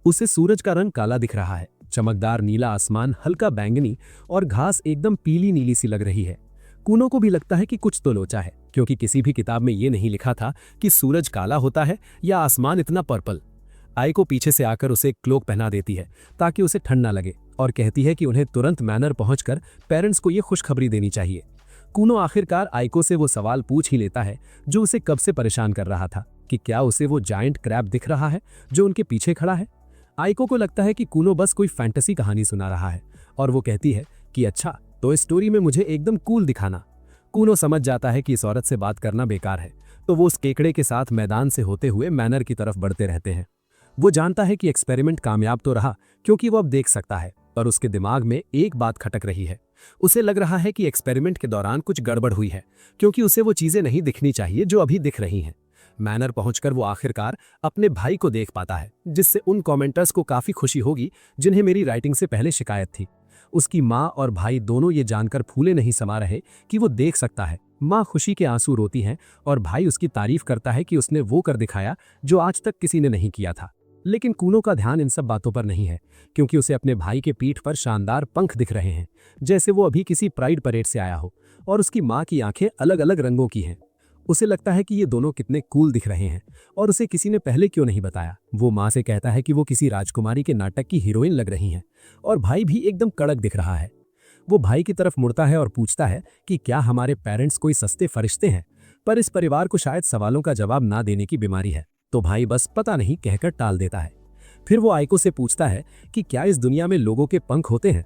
उसे सूरज का रंग काला दिख रहा है, चमकदार नीला आसमान हल्का बैंगनी और घास एकदम पीली नीली सी लग रही है। कूनो को भी लगता है कि कुछ तो लोचा है, क्योंकि किसी भी किताब में ये नहीं लिखा था कि सूरज काला होता है या आसमान इतना पर्पल। आइको पीछे से आकर उसे एक क्लोक पहना देती है ताकि उसे ठंड ना लगे और कहती है कि उन्हें तुरंत मैनर पहुंचकर पेरेंट्स को ये खुशखबरी देनी चाहिए। कूनो आखिरकार आइको से वो सवाल पूछ ही लेता है जो उसे कब से परेशान कर रहा था कि क्या उसे वो जायंट क्रैब दिख रहा है जो उनके पीछे खड़ा है। आइको को लगता है कि कूनो बस कोई फैंटेसी कहानी सुना रहा है और वो कहती है कि अच्छा, तो इस स्टोरी में मुझे एकदम कूल दिखाना। कूनो समझ जाता है कि इस औरत से बात करना बेकार है, तो वो उस केकड़े के साथ मैदान से होते हुए मैनर की तरफ बढ़ते रहते हैं। वो जानता है कि एक्सपेरिमेंट कामयाब तो रहा क्योंकि वो अब देख सकता है, पर उसके दिमाग में एक बात खटक रही है। उसे लग रहा है कि एक्सपेरिमेंट के दौरान कुछ गड़बड़ हुई है, क्योंकि उसे वो चीजें नहीं दिखनी चाहिए जो अभी दिख रही हैं। मैनर पहुंचकर वो आखिरकार अपने भाई को देख पाता है, जिससे उन कमेंटर्स को काफी खुशी होगी जिन्हें मेरी राइटिंग से पहले शिकायत थी। उसकी माँ और भाई दोनों ये जानकर फूले नहीं समा रहे कि वो देख सकता है। माँ खुशी के आंसू रोती हैं और भाई उसकी तारीफ करता है कि उसने वो कर दिखाया जो आज तक किसी ने नहीं किया था। लेकिन कूनो का ध्यान इन सब बातों पर नहीं है, क्योंकि उसे अपने भाई के पीठ पर शानदार पंख दिख रहे हैं, जैसे वो अभी किसी प्राइड परेड से आया हो, और उसकी माँ की आंखें अलग अलग रंगों की हैं। उसे लगता है कि ये दोनों कितने कूल दिख रहे हैं और उसे किसी ने पहले क्यों नहीं बताया। वो माँ से कहता है कि वो किसी राजकुमारी के नाटक की हीरोइन लग रही हैं और भाई भी एकदम कड़क दिख रहा है। वो भाई की तरफ मुड़ता है और पूछता है कि क्या हमारे पेरेंट्स कोई सस्ते फरिश्ते हैं, पर इस परिवार को शायद सवालों का जवाब ना देने की बीमारी है, तो भाई बस पता नहीं कहकर टाल देता है। फिर वो आइको से पूछता है कि क्या इस दुनिया में लोगों के पंख होते हैं।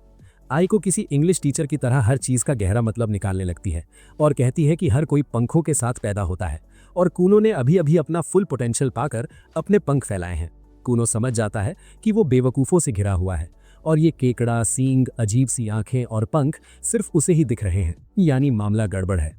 आइको किसी इंग्लिश टीचर की तरह हर चीज का गहरा मतलब निकालने लगती है और कहती है कि हर कोई पंखों के साथ पैदा होता है और कूनो ने अभी अभी अपना फुल पोटेंशियल पाकर अपने पंख फैलाए हैं। कूनो समझ जाता है कि वो बेवकूफ़ों से घिरा हुआ है और ये केकड़ा, सींग, अजीब सी आंखें और पंख सिर्फ उसे ही दिख रहे हैं, यानी मामला गड़बड़ है।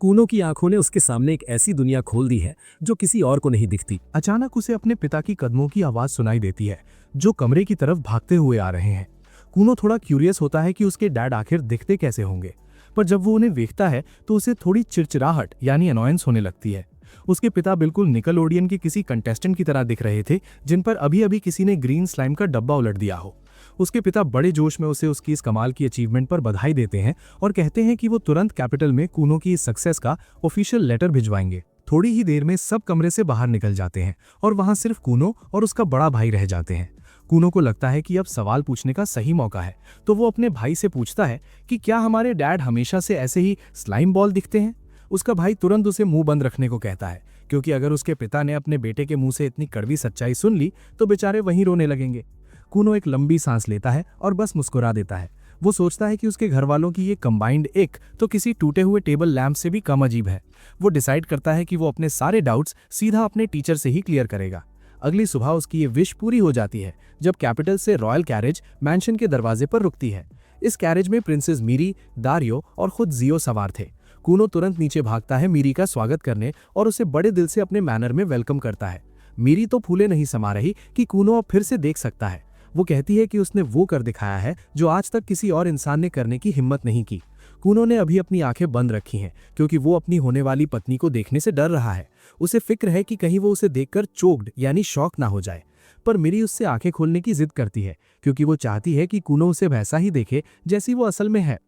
कूनो की आंखों ने उसके सामने एक ऐसी दुनिया खोल दी है जो किसी और को नहीं दिखती। अचानक उसे अपने पिता की कदमों की आवाज सुनाई देती है जो कमरे की तरफ भागते हुए आ रहे हैं। कूनो थोड़ा क्यूरियस होता है कि उसके डैड आखिर दिखते कैसे होंगे, पर जब वो उन्हें देखता है तो उसे थोड़ी चिड़चिड़ाहट यानी अनॉयंस होने लगती है। उसके पिता बिल्कुल निकलोडियन के किसी कंटेस्टेंट की तरह दिख रहे थे जिन पर अभी अभी किसी ने ग्रीन स्लाइम का डब्बा उलट दिया हो। उसके पिता बड़े जोश में उसे उसकी इस कमाल की अचीवमेंट पर बधाई देते हैं और कहते हैं कि वो तुरंत कैपिटल में कूनो की इस सक्सेस का ऑफिशियल लेटर भिजवाएंगे। थोड़ी ही देर में सब कमरे से बाहर निकल जाते हैं और वहां सिर्फ कूनो और उसका बड़ा भाई रह जाते हैं। कूनो को लगता है कि अब सवाल पूछने का सही मौका है, तो वो अपने भाई से पूछता है कि क्या हमारे डैड हमेशा से ऐसे ही स्लाइम बॉल दिखते हैं। उसका भाई तुरंत उसे मुंह बंद रखने को कहता है, क्योंकि अगर उसके पिता ने अपने बेटे के मुंह से इतनी कड़वी सच्चाई सुन ली तो बेचारे वहीं रोने लगेंगे। कूनो एक लंबी सांस लेता है और बस मुस्कुरा देता है। वो सोचता है कि उसके घर वालों की ये कंबाइंड एक तो किसी टूटे हुए टेबल लैंप से भी कम अजीब है। वो डिसाइड करता है कि वो अपने सारे डाउट्स सीधा अपने टीचर से ही क्लियर करेगा। अगली सुबह उसकी ये विश पूरी हो जाती है जब कैपिटल से रॉयल कैरेज मैंशन के दरवाजे पर रुकती है। इस कैरेज में प्रिंसेस मीरी, दारियो और खुद जियो सवार थे। कूनो तुरंत नीचे भागता है मीरी का स्वागत करने और उसे बड़े दिल से अपने मैनर में वेलकम करता है। मीरी तो फूले नहीं समा रही कि कूनो अब फिर से देख सकता है। वो कहती है कि उसने वो कर दिखाया है जो आज तक किसी और इंसान ने करने की हिम्मत नहीं की। कूनो ने अभी अपनी आंखें बंद रखी हैं क्योंकि वो अपनी होने वाली पत्नी को देखने से डर रहा है। उसे फिक्र है कि कहीं वो उसे देखकर चोक्ड यानी शॉक ना हो जाए। पर मीरी उससे आंखें खोलने की जिद करती है क्योंकि वो चाहती है कि कूनो उसे वैसा ही देखे जैसी वो असल में है।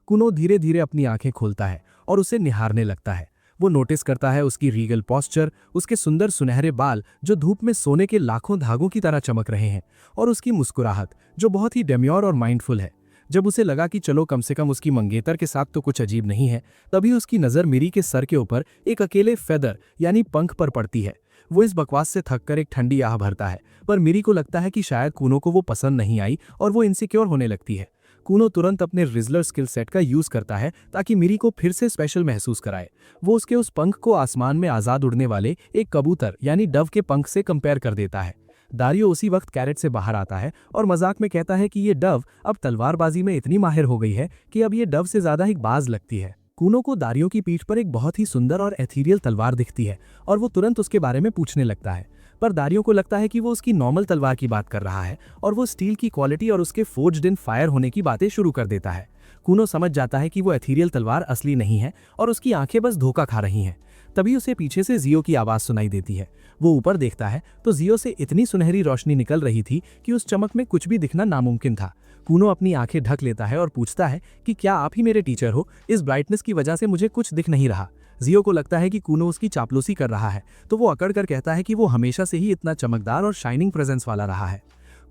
कूनो धीरे धीरे अपनी आंखें खोलता है और उसे निहारने लगता है। वो नोटिस करता है उसकी रीगल पॉस्चर, उसके सुंदर सुनहरे बाल जो धूप में सोने के लाखों धागों की तरह चमक रहे हैं, और उसकी मुस्कुराहट जो बहुत ही डेम्योर और माइंडफुल है। जब उसे लगा कि चलो कम से कम उसकी मंगेतर के साथ तो कुछ अजीब नहीं है, तभी उसकी नज़र मीरी के सर के ऊपर एक अकेले फेदर यानी पंख पर पड़ती है। वो इस बकवास से थककर एक ठंडी आह भरता है, पर मीरी को लगता है कि शायद कूनो को वो पसंद नहीं आई और वो इनसिक्योर होने लगती है। कूनो तुरंत अपने रिजलर स्किल सेट का यूज करता है ताकि मीरी को फिर से स्पेशल महसूस कराए। वो उसके उस पंख को आसमान में आजाद उड़ने वाले एक कबूतर यानी डव के पंख से कंपेयर कर देता है। दारियो उसी वक्त कैरेट से बाहर आता है और मजाक में कहता है कि ये डव अब तलवारबाजी में इतनी माहिर हो गई है कि अब ये डव से ज्यादा ही बाज लगती है। कूनो को दारियो की पीठ पर एक बहुत ही सुंदर और एथीरियल तलवार दिखती है और वो तुरंत उसके बारे में पूछने लगता है, पर दारियो को लगता है कि वो उसकी नॉर्मल तलवार की बात कर रहा है और वो स्टील की क्वालिटी और उसके फोर्ज्ड इन फायर होने की बातें शुरू कर देता है। कूनो समझ जाता है कि वो एथीरियल तलवार असली नहीं है और उसकी आंखें बस धोखा खा रही हैं। तभी उसे पीछे से जियो की आवाज सुनाई देती है। वो ऊपर देखता है तो जियो से इतनी सुनहरी रोशनी निकल रही थी कि उस चमक में कुछ भी दिखना नामुमकिन था। कूनो अपनी आंखें ढक लेता है और पूछता है कि क्या आप ही मेरे टीचर हो? इस ब्राइटनेस की वजह से मुझे कुछ दिख नहीं रहा। जियो को लगता है कि कूनो उसकी चापलूसी कर रहा है, तो वो अकड़ कर कहता है कि वो हमेशा से ही इतना चमकदार और शाइनिंग प्रेजेंस वाला रहा है।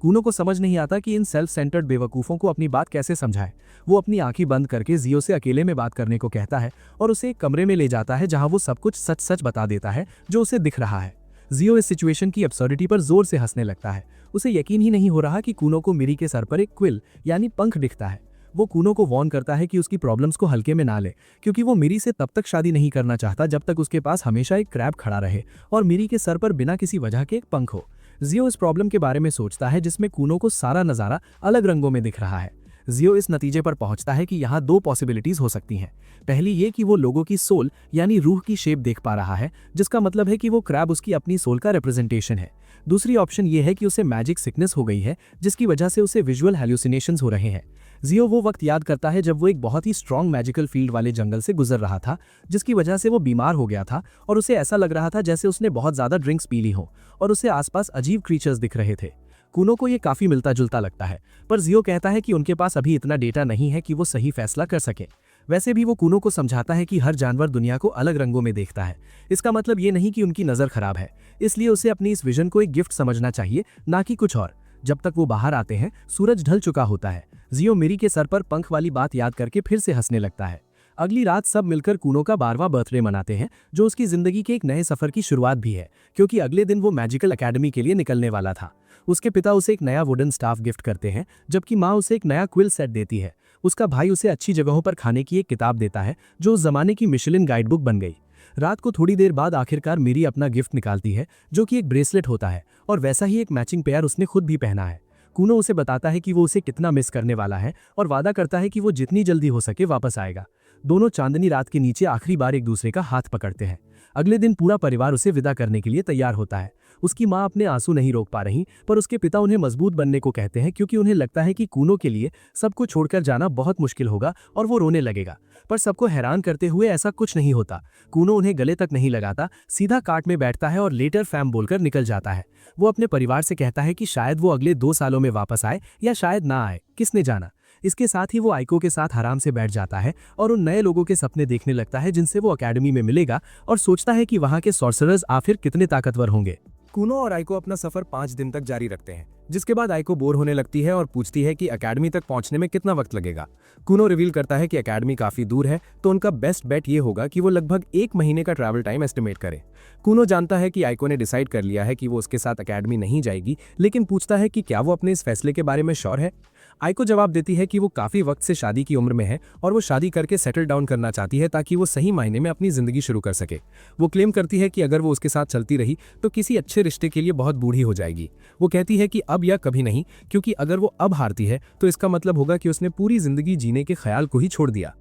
कूनो को समझ नहीं आता कि इन सेल्फ सेंटर्ड बेवकूफ़ों को अपनी बात कैसे समझाए। वो अपनी आंखें बंद करके जियो से अकेले में बात करने को कहता है और उसे एक कमरे में ले जाता है जहां वो सब कुछ सच सच बता देता है जो उसे दिख रहा है। जियो इस सिचुएशन की अब्सर्डिटी पर जोर से हंसने लगता है। उसे यकीन ही नहीं हो रहा कि कूनो को मीरी के सर पर एक क्विल यानी पंख दिखता है। वो कूनो को वार्न करता है कि उसकी प्रॉब्लम्स को हल्के में ना ले, क्योंकि वो मीरी से तब तक शादी नहीं करना चाहता जब तक उसके पास हमेशा एक क्रैब खड़ा रहे और मीरी के सर पर बिना किसी वजह के एक पंख हो। जियो इस प्रॉब्लम के बारे में सोचता है जिसमें कूनो को सारा नज़ारा अलग रंगों में दिख रहा है। जियो इस नतीजे पर पहुंचता है कि यहाँ दो पॉसिबिलिटीज हो सकती हैं। पहली ये कि वो लोगों की सोल यानी रूह की शेप देख पा रहा है, जिसका मतलब है कि वो क्रैब उसकी अपनी सोल का रिप्रेजेंटेशन है। दूसरी ऑप्शन ये है कि उसे मैजिक सिकनेस हो गई है जिसकी वजह से उसे विजुअल हैल्यूसिनेशंस हो रहे हैं। जियो वो वक्त याद करता है जब वो एक बहुत ही स्ट्रॉन्ग मैजिकल फील्ड वाले जंगल से गुजर रहा था, जिसकी वजह से वो बीमार हो गया था और उसे ऐसा लग रहा था जैसे उसने बहुत ज़्यादा ड्रिंक्स पी ली हो और उसे आसपास अजीब क्रीचर्स दिख रहे थे। कूनो को ये काफ़ी मिलता जुलता लगता है, पर जियो कहता है कि उनके पास अभी इतना डेटा नहीं है कि वो सही फैसला कर सके। वैसे भी वो कूनो को समझाता है कि हर जानवर दुनिया को अलग रंगों में देखता है। इसका मतलब ये नहीं कि उनकी नज़र खराब है, इसलिए उसे अपनी इस विजन को एक गिफ्ट समझना चाहिए, ना कि कुछ और। जब तक वो बाहर आते हैं सूरज ढल चुका होता है। जियो मीरी के सर पर पंख वाली बात याद करके फिर से हंसने लगता है। अगली रात सब मिलकर कूनो का 12वां बर्थडे मनाते हैं, जो उसकी जिंदगी के एक नए सफर की शुरुआत भी है, क्योंकि अगले दिन वो मैजिकल एकेडमी के लिए निकलने वाला था। उसके पिता उसे एक नया वुडन स्टाफ गिफ्ट करते हैं, जबकि माँ उसे एक नया क्विल सेट देती है। उसका भाई उसे अच्छी जगहों पर खाने की एक किताब देता है जो उस जमाने की मिशेलिन गाइडबुक बन गई। रात को थोड़ी देर बाद आखिरकार मेरी अपना गिफ्ट निकालती है, जो कि एक ब्रेसलेट होता है, और वैसा ही एक मैचिंग पेयर उसने खुद भी पहना है। कूनो उसे बताता है कि वो उसे कितना मिस करने वाला है और वादा करता है कि वो जितनी जल्दी हो सके वापस आएगा। दोनों चांदनी रात के नीचे आखिरी बार एक दूसरे का हाथ पकड़ते हैं। अगले दिन पूरा परिवार उसे विदा करने के लिए तैयार होता है। उसकी माँ अपने आंसू नहीं रोक पा रही, पर उसके पिता उन्हें मजबूत बनने को कहते हैं क्योंकि उन्हें लगता है कि कूनो के लिए सबको छोड़कर जाना बहुत मुश्किल होगा और वो रोने लगेगा। पर सबको हैरान करते हुए ऐसा कुछ नहीं होता। कूनो उन्हें गले तक नहीं लगाता, सीधा कार्ट में बैठता है और लेटर फैम बोलकर निकल जाता है। वो अपने परिवार से कहता है कि शायद वो अगले 2 सालों में वापस आए या शायद ना आए, किसने जाना। इसके साथ ही वो आइको के साथ आराम से बैठ जाता है और उन नए लोगों के सपने देखने लगता है जिनसे वो अकेडमी में मिलेगा, और सोचता है कि वहाँ के सॉर्सरर्स आखिर कितने ताकतवर होंगे। कूनो और आइको अपना सफर 5 दिन तक जारी रखते हैं, जिसके बाद आइको बोर होने लगती है और पूछती है कि अकेडमी तक पहुंचने में कितना वक्त लगेगा। कूनो रिवील करता है कि अकेडमी काफी दूर है, तो उनका बेस्ट बेट ये होगा कि वो लगभग 1 महीने का ट्रैवल टाइम एस्टिमेट करे। कूनो जानता है कि आइको ने डिसाइड कर लिया है कि वो उसके साथ अकेडमी नहीं जाएगी, लेकिन पूछता है कि क्या वो अपने इस फैसले के बारे में श्योर है। आइको जवाब देती है कि वो काफी वक्त से शादी की उम्र में है और वो शादी करके सेटल डाउन करना चाहती है ताकि वो सही मायने में अपनी जिंदगी शुरू कर सके। वो क्लेम करती है कि अगर वो उसके साथ चलती रही तो किसी अच्छे रिश्ते के लिए बहुत बूढ़ी हो जाएगी। वो कहती है कि अब या कभी नहीं, क्योंकि अगर वो अब हारती है तो इसका मतलब होगा कि उसने पूरी जिंदगी जीने के ख्याल को ही छोड़ दिया।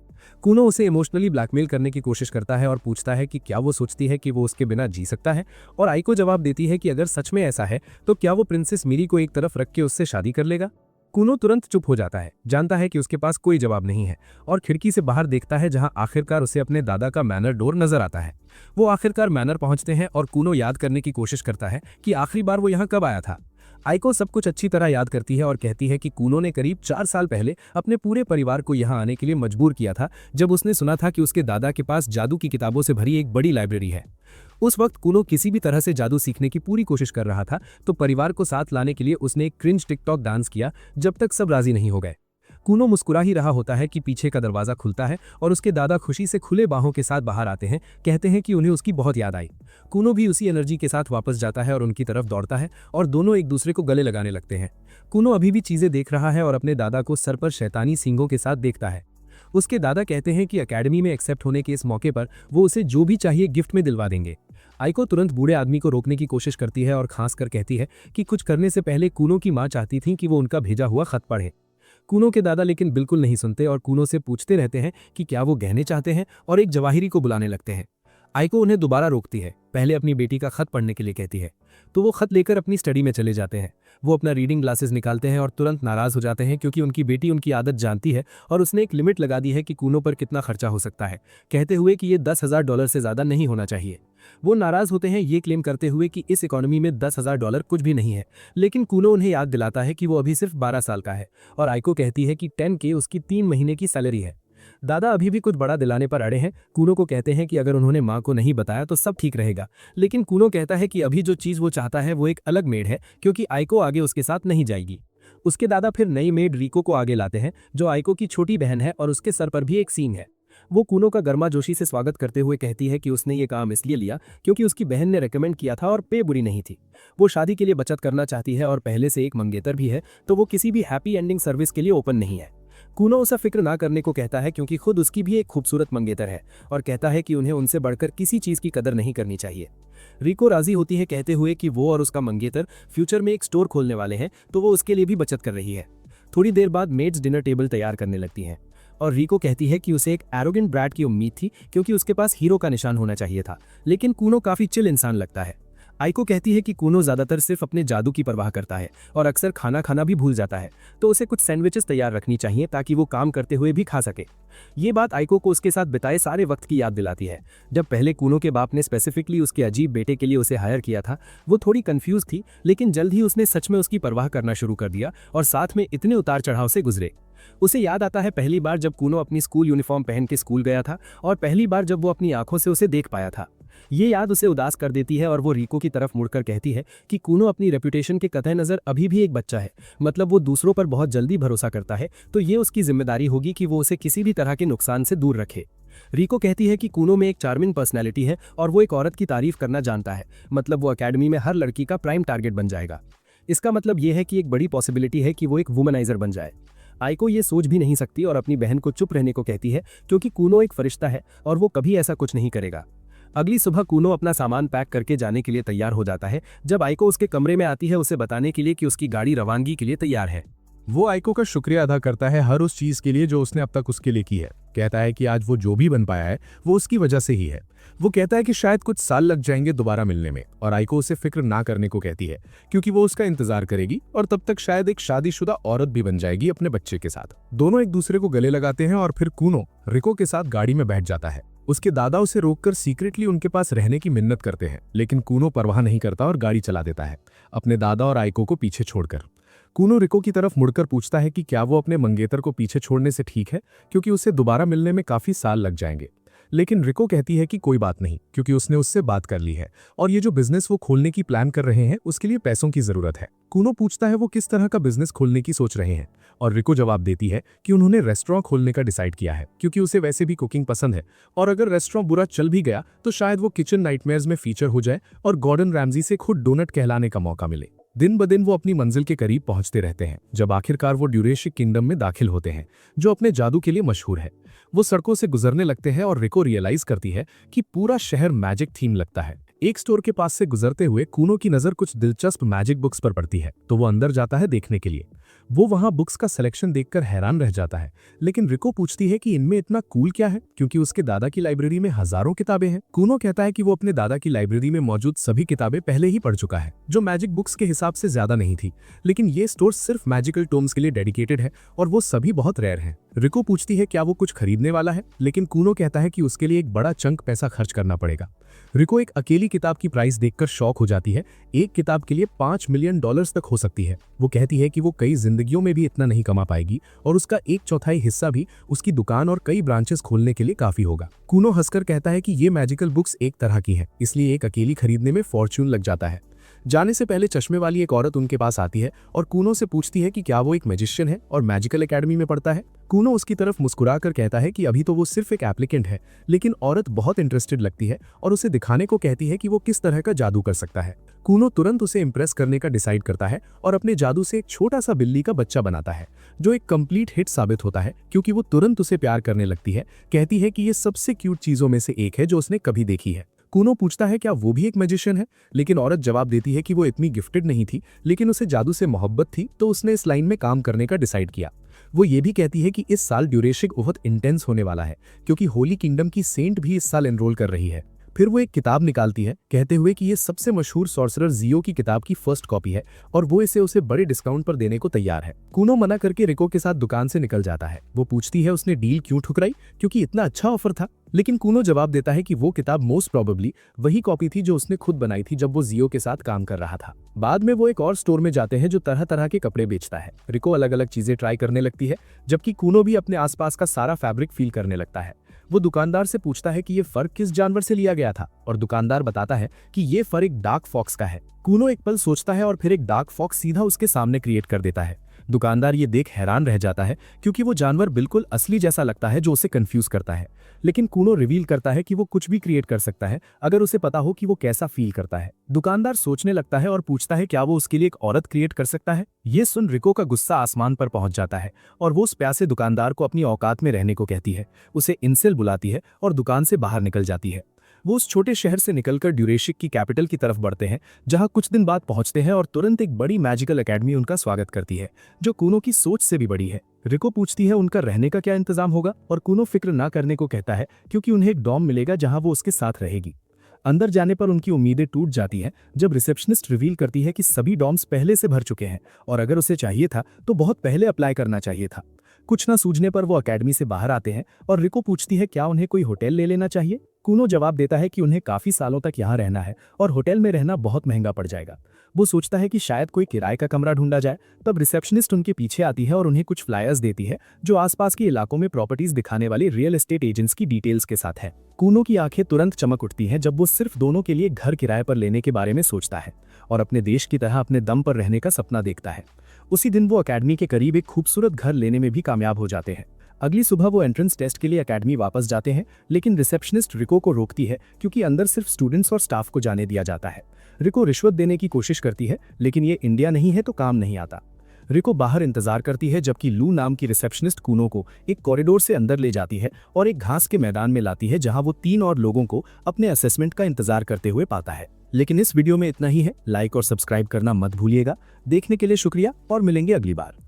कूनो उसे इमोशनली ब्लैकमेल करने की कोशिश करता है और पूछता है कि क्या वो सोचती है कि वो उसके बिना जी सकता है, और आइको जवाब देती है कि अगर सच में ऐसा है तो क्या वो प्रिंसेस मिरी को एक तरफ रख के उससे शादी कर लेगा। कूनो तुरंत चुप हो जाता है, जानता है कि उसके पास कोई जवाब नहीं है, और खिड़की से बाहर देखता है जहां आखिरकार उसे अपने दादा का मैनर डोर नजर आता है। वो आखिरकार मैनर पहुंचते हैं और कूनो याद करने की कोशिश करता है कि आखिरी बार वो यहाँ कब आया था। आइको सब कुछ अच्छी तरह याद करती है और कहती है कि कूनो ने करीब 4 साल पहले अपने पूरे परिवार को यहाँ आने के लिए मजबूर किया था, जब उसने सुना था कि उसके दादा के पास जादू की किताबों से भरी एक बड़ी लाइब्रेरी है। उस वक्त कूनो किसी भी तरह से जादू सीखने की पूरी कोशिश कर रहा था, तो परिवार को साथ लाने के लिए उसने एक क्रिंज टिकटॉक डांस किया जब तक सब राजी नहीं हो गए। कूनो मुस्कुरा ही रहा होता है कि पीछे का दरवाजा खुलता है और उसके दादा खुशी से खुले बाहों के साथ बाहर आते हैं, कहते हैं कि उन्हें उसकी बहुत याद आई। कूनो भी उसी एनर्जी के साथ वापस जाता है और उनकी तरफ दौड़ता है और दोनों एक दूसरे को गले लगाने लगते हैं। कूनो अभी भी चीजें देख रहा है और अपने दादा को सर पर शैतानी सींगों के साथ देखता है। उसके दादा कहते हैं कि अकेडमी में एक्सेप्ट होने के इस मौके पर वो उसे जो भी चाहिए गिफ्ट में दिलवा देंगे। आइको तुरंत बूढ़े आदमी को रोकने की कोशिश करती है और खास कर कहती है कि कुछ करने से पहले कूनो की माँ चाहती थी कि वो उनका भेजा हुआ खत पढ़े। कूनो के दादा लेकिन बिल्कुल नहीं सुनते और कूनो से पूछते रहते हैं कि क्या वो गहने चाहते हैं, और एक जवाहिरी को बुलाने लगते हैं। आइको उन्हें दोबारा रोकती है, पहले अपनी बेटी का खत पढ़ने के लिए कहती है, तो वो खत लेकर अपनी स्टडी में चले जाते हैं। वो अपना रीडिंग ग्लासेस निकालते हैं और तुरंत नाराज हो जाते हैं क्योंकि उनकी बेटी उनकी आदत जानती है और उसने एक लिमिट लगा दी है कि कूनो पर कितना खर्चा हो सकता है, कहते हुए कि ये $10,000 से ज्यादा नहीं होना चाहिए। वो नाराज होते हैं ये क्लेम करते हुए कि इस इकोनॉमी में $10,000 कुछ भी नहीं है, लेकिन कूनो उन्हें याद दिलाता है कि वो अभी सिर्फ 12 साल का है, और आइको कहती है कि 10K उसकी 3 महीने की सैलरी है। दादा अभी भी कुछ बड़ा दिलाने पर अड़े हैं। कूनो को कहते हैं कि अगर उन्होंने माँ को नहीं बताया तो सब ठीक रहेगा, लेकिन कूनो कहता है कि अभी जो चीज़ वो चाहता है वो एक अलग मेड है, क्योंकि आइको आगे उसके साथ नहीं जाएगी। उसके दादा फिर नई मेड रिको को आगे लाते हैं, जो आइको की छोटी बहन है और उसके सर पर भी एक सींग है। वो कूनो का गर्माजोशी से स्वागत करते हुए कहती है कि उसने ये काम इसलिए लिया क्योंकि उसकी बहन ने रेकमेंड किया था और पे बुरी नहीं थी। वो शादी के लिए बचत करना चाहती है और पहले से एक मंगेतर भी है, तो वो किसी भी हैप्पी एंडिंग सर्विस के लिए ओपन नहीं है। कूनो उसे फिक्र ना करने को कहता है क्योंकि खुद उसकी भी एक खूबसूरत मंगेतर है, और कहता है कि उन्हें उनसे बढ़कर किसी चीज़ की कदर नहीं करनी चाहिए। रिको राजी होती है कहते हुए कि वो और उसका मंगेतर फ्यूचर में एक स्टोर खोलने वाले हैं, तो वो उसके लिए भी बचत कर रही है। थोड़ी देर बाद मेड्स डिनर टेबल तैयार करने लगती हैं, और रिको कहती है कि उसे एक एरोगेंट ब्रैड की उम्मीद थी क्योंकि उसके पास हीरो का निशान होना चाहिए था, लेकिन कूनो काफ़ी चिल इंसान लगता है। आइको कहती है कि कूनो ज़्यादातर सिर्फ अपने जादू की परवाह करता है और अक्सर खाना खाना भी भूल जाता है, तो उसे कुछ सैंडविचेस तैयार रखनी चाहिए ताकि वो काम करते हुए भी खा सके। ये बात आइको को उसके साथ बिताए सारे वक्त की याद दिलाती है, जब पहले कूनो के बाप ने स्पेसिफिकली उसके अजीब बेटे के लिए उसे हायर किया था। वो थोड़ी कंफ्यूज थी, लेकिन जल्द ही उसने सच में उसकी परवाह करना शुरू कर दिया और साथ में इतने उतार चढ़ाव से गुजरे। उसे याद आता है पहली बार जब कूनो अपनी स्कूल यूनिफॉर्म पहन के स्कूल गया था, और पहली बार जब वो अपनी आंखों से उसे देख पाया था। ये याद उसे उदास कर देती है और वो रिको की तरफ मुड़कर कहती है कि कूनो अपनी रेपुटेशन के कतई नज़र अभी भी एक बच्चा है, मतलब वो दूसरों पर बहुत जल्दी भरोसा करता है, तो ये उसकी जिम्मेदारी होगी कि वो उसे किसी भी तरह के नुकसान से दूर रखे। रिको कहती है कि कूनो में एक चार्मिंग पर्सनैलिटी है और वो एक औरत की तारीफ करना जानता है, मतलब वो अकेडमी में हर लड़की का प्राइम टारगेट बन जाएगा। इसका मतलब ये है कि एक बड़ी पॉसिबिलिटी है कि वो एक वुमनाइजर बन जाए। आइको ये सोच भी नहीं सकती और अपनी बहन को चुप रहने को कहती है क्योंकि कूनो एक फरिश्ता है और वो कभी ऐसा कुछ नहीं करेगा। अगली सुबह कूनो अपना सामान पैक करके जाने के लिए तैयार हो जाता है जब आइको उसके कमरे में आती है उसे बताने के लिए कि उसकी गाड़ी रवानगी के लिए तैयार है। वो आइको का शुक्रिया अदा करता है हर उस चीज के लिए जो उसने अब तक उसके लिए की है। कहता है कि आज वो जो भी बन पाया है वो उसकी वजह से ही है। वो कहता है कि शायद कुछ साल लग जाएंगे दोबारा मिलने में, और आइको उसे फिक्र ना करने को कहती है क्योंकि वो उसका इंतजार करेगी और तब तक शायद एक शादीशुदा औरत भी बन जाएगी अपने बच्चे के साथ। दोनों एक दूसरे को गले लगाते हैं और फिर कूनो रिको के साथ गाड़ी में बैठ जाता है। उसके दादा उसे रोककर सीक्रेटली उनके पास रहने की मिन्नत करते हैं, लेकिन कूनो परवाह नहीं करता और गाड़ी चला देता है अपने दादा और आइको को पीछे छोड़कर। कूनो रिको की तरफ मुड़कर पूछता है कि क्या वो अपने मंगेतर को पीछे छोड़ने से ठीक है, क्योंकि उसे दोबारा मिलने में काफी साल लग जाएंगे। लेकिन रिको कहती है कि कोई बात नहीं, क्योंकि उसने उससे बात कर ली है और ये जो बिजनेस वो खोलने की प्लान कर रहे हैं उसके लिए पैसों की जरूरत है। कूनो पूछता है वो किस तरह का बिजनेस खोलने की सोच रहे हैं, और रिको जवाब देती है कि उन्होंने रेस्टोरेंट खोलने का डिसाइड किया है क्योंकि उसे वैसे भी कुकिंग पसंद है, और अगर रेस्टोरेंट बुरा चल भी गया तो शायद वो किचन नाइटमेयर्स में फीचर हो जाए और गॉर्डन रैमजी से खुद डोनट कहलाने का मौका मिले। दिन ब दिन वो अपनी मंजिल के करीब पहुंचते रहते हैं जब आखिरकार वो ड्यूरेशिक किंगडम में दाखिल होते हैं जो अपने जादू के लिए मशहूर है। वो सड़कों से गुजरने लगते हैं और रिको रियलाइज करती है कि पूरा शहर मैजिक थीम लगता है। एक स्टोर के पास से गुजरते हुए कूनो की नजर कुछ दिलचस्प मैजिक बुक्स पर पड़ती है तो वो अंदर जाता है देखने के लिए। वो वहां बुक्स का सिलेक्शन देखकर हैरान रह जाता है, लेकिन रिको पूछती है कि इनमें इतना कूल क्या है, क्योंकि उसके दादा की लाइब्रेरी में हजारों किताबें हैं। कूनो कहता है कि वो अपने दादा की लाइब्रेरी में मौजूद सभी किताबें पहले ही पढ़ चुका है, जो मैजिक बुक्स के हिसाब से ज्यादा नहीं थी, लेकिन ये स्टोर सिर्फ मैजिकल टोम्स के लिए डेडिकेटेड है और वो सभी बहुत रेयर हैं। रिको पूछती है क्या वो कुछ खरीदने वाला है, लेकिन कूनो कहता है कि उसके लिए एक बड़ा चंक पैसा खर्च करना पड़ेगा। रिको एक अकेली किताब की प्राइस देखकर शॉक हो जाती है। एक किताब के लिए $5 मिलियन तक हो सकती है। वो कहती है कि वो कई जिंदगियों में भी इतना नहीं कमा पाएगी और उसका 1/4 हिस्सा भी उसकी दुकान और कई ब्रांचेस खोलने के लिए काफी होगा। कूनो हंसकर कहता है कि ये मैजिकल बुक्स एक तरह की हैं, इसलिए एक अकेली खरीदने में फॉर्च्यून लग जाता है। जाने से पहले चश्मे वाली एक औरत उनके पास आती है और कूनो से पूछती है कि क्या वो एक मैजिशियन है और मैजिकल एकेडमी में पढ़ता है। कूनो उसकी तरफ मुस्कुरा कर कहता है कि अभी तो वो सिर्फ एक एप्लीकेंट है, लेकिन औरत बहुत इंटरेस्टेड लगती है और उसे दिखाने को कहती है कि वो किस तरह का जादू कर सकता है। कूनो तुरंत उसे इम्प्रेस करने का डिसाइड करता है और अपने जादू से एक छोटा सा बिल्ली का बच्चा बनाता है, जो एक कंप्लीट हिट साबित होता है क्योंकि वो तुरंत उसे प्यार करने लगती है। कहती है कि ये सबसे क्यूट चीजों में से एक है जो उसने कभी देखी है। कूनो पूछता है क्या वो भी एक मैजिशियन है, लेकिन औरत जवाब देती है कि वो इतनी गिफ्टेड नहीं थी, लेकिन उसे जादू से मोहब्बत थी तो उसने इस लाइन में काम करने का डिसाइड किया। वो ये भी कहती है कि इस साल ड्यूरेशिक बहुत इंटेंस होने वाला है क्योंकि होली किंगडम की सेंट भी इस साल एनरोल कर रही है। फिर वो एक किताब निकालती है कहते हुए कि ये सबसे मशहूर सॉर्सरर जियो की किताब की फर्स्ट कॉपी है और वो इसे उसे बड़े डिस्काउंट पर देने को तैयार है। कूनो मना करके रिको के साथ दुकान से निकल जाता है। वो पूछती है उसने डील क्यों ठुकराई, क्योंकि इतना अच्छा ऑफर था, लेकिन कूनो जवाब देता है कि वो किताब मोस्ट प्रोबेबली वही कॉपी थी जो उसने खुद बनाई थी जब वो जियो के साथ काम कर रहा था। बाद में वो एक और स्टोर में जाते हैं जो तरह तरह के कपड़े बेचता है। रिको अलग अलग चीजें ट्राई करने लगती है जबकि कूनो भी अपने आसपास का सारा फैब्रिक फील करने लगता है। वो दुकानदार से पूछता है कि ये फर किस जानवर से लिया गया था और दुकानदार बताता है कि ये फर एक डार्क फॉक्स का है। कूनो एक पल सोचता है और फिर एक डार्क फॉक्स सीधा उसके सामने क्रिएट कर देता है। दुकानदार ये देख हैरान रह जाता है क्योंकि वो जानवर बिल्कुल असली जैसा लगता है जो उसे कंफ्यूज करता है, लेकिन कूनो रिवील करता है कि वो कुछ भी क्रिएट कर सकता है अगर उसे पता हो कि वो कैसा फील करता है। दुकानदार सोचने लगता है और पूछता है क्या वो उसके लिए एक औरत क्रिएट कर सकता है। ये सुन रिको का गुस्सा आसमान पर पहुंच जाता है और वो उस प्यासे दुकानदार को अपनी औकात में रहने को कहती है, उसे इंसेल बुलाती है और दुकान से बाहर निकल जाती है। वो उस छोटे शहर से निकलकर ड्यूरेशिक की कैपिटल की तरफ बढ़ते हैं, जहां कुछ दिन बाद पहुंचते हैं और तुरंत एक बड़ी मैजिकल एकेडमी उनका स्वागत करती है जो कूनो की सोच से भी बड़ी है। रिको पूछती है उनका रहने का क्या इंतजाम होगा और कूनो फिक्र ना करने को कहता है क्योंकि उन्हें एक डॉर्म मिलेगा जहां वो उसके साथ रहेगी। अंदर जाने पर उनकी उम्मीदें टूट जाती हैं जब रिसेप्शनिस्ट रिवील करती है कि सभी डॉर्म्स पहले से भर चुके हैं और अगर उसे चाहिए था तो बहुत पहले अप्लाई करना चाहिए था। कुछ ना सूझने पर वो अकेडमी से बाहर आते हैं और रिको पूछती है क्या उन्हें कोई होटल ले लेना चाहिए। कूनो जवाब देता है कि उन्हें काफी सालों तक यहाँ रहना है और होटल में रहना बहुत महंगा पड़ जाएगा। वो सोचता है कि शायद कोई किराए का कमरा ढूंढा जाए। तब रिसेप्शनिस्ट उनके पीछे आती है और उन्हें कुछ फ्लायर्स देती है जो आसपास के इलाकों में प्रॉपर्टीज दिखाने वाले रियल एस्टेट एजेंट्स की डिटेल्स के साथ है। कूनो की आंखें तुरंत चमक उठती हैं जब वो सिर्फ दोनों के लिए घर किराए पर लेने के बारे में सोचता है और अपने देश की तरह अपने दम पर रहने का सपना देखता है। उसी दिन वो अकेडमी के करीब एक खूबसूरत घर लेने में भी कामयाब हो जाते हैं। अगली सुबह वो एंट्रेंस टेस्ट के लिए अकेडमी वापस जाते हैं, लेकिन रिसेप्शनिस्ट रिको को रोकती है क्योंकि अंदर सिर्फ स्टूडेंट्स और स्टाफ को जाने दिया जाता है। रिको रिश्वत देने की कोशिश करती है, लेकिन ये इंडिया नहीं है तो काम नहीं आता। रिको बाहर इंतजार करती है जबकि लू नाम की रिसेप्शनिस्ट कूनो को एक कॉरिडोर से अंदर ले जाती है और एक घास के मैदान में लाती है जहां वो 3 और लोगों को अपने असेसमेंट का इंतजार करते हुए पाता है। लेकिन इस वीडियो में इतना ही है। लाइक और सब्सक्राइब करना मत भूलिएगा। देखने के लिए शुक्रिया और मिलेंगे अगली बार।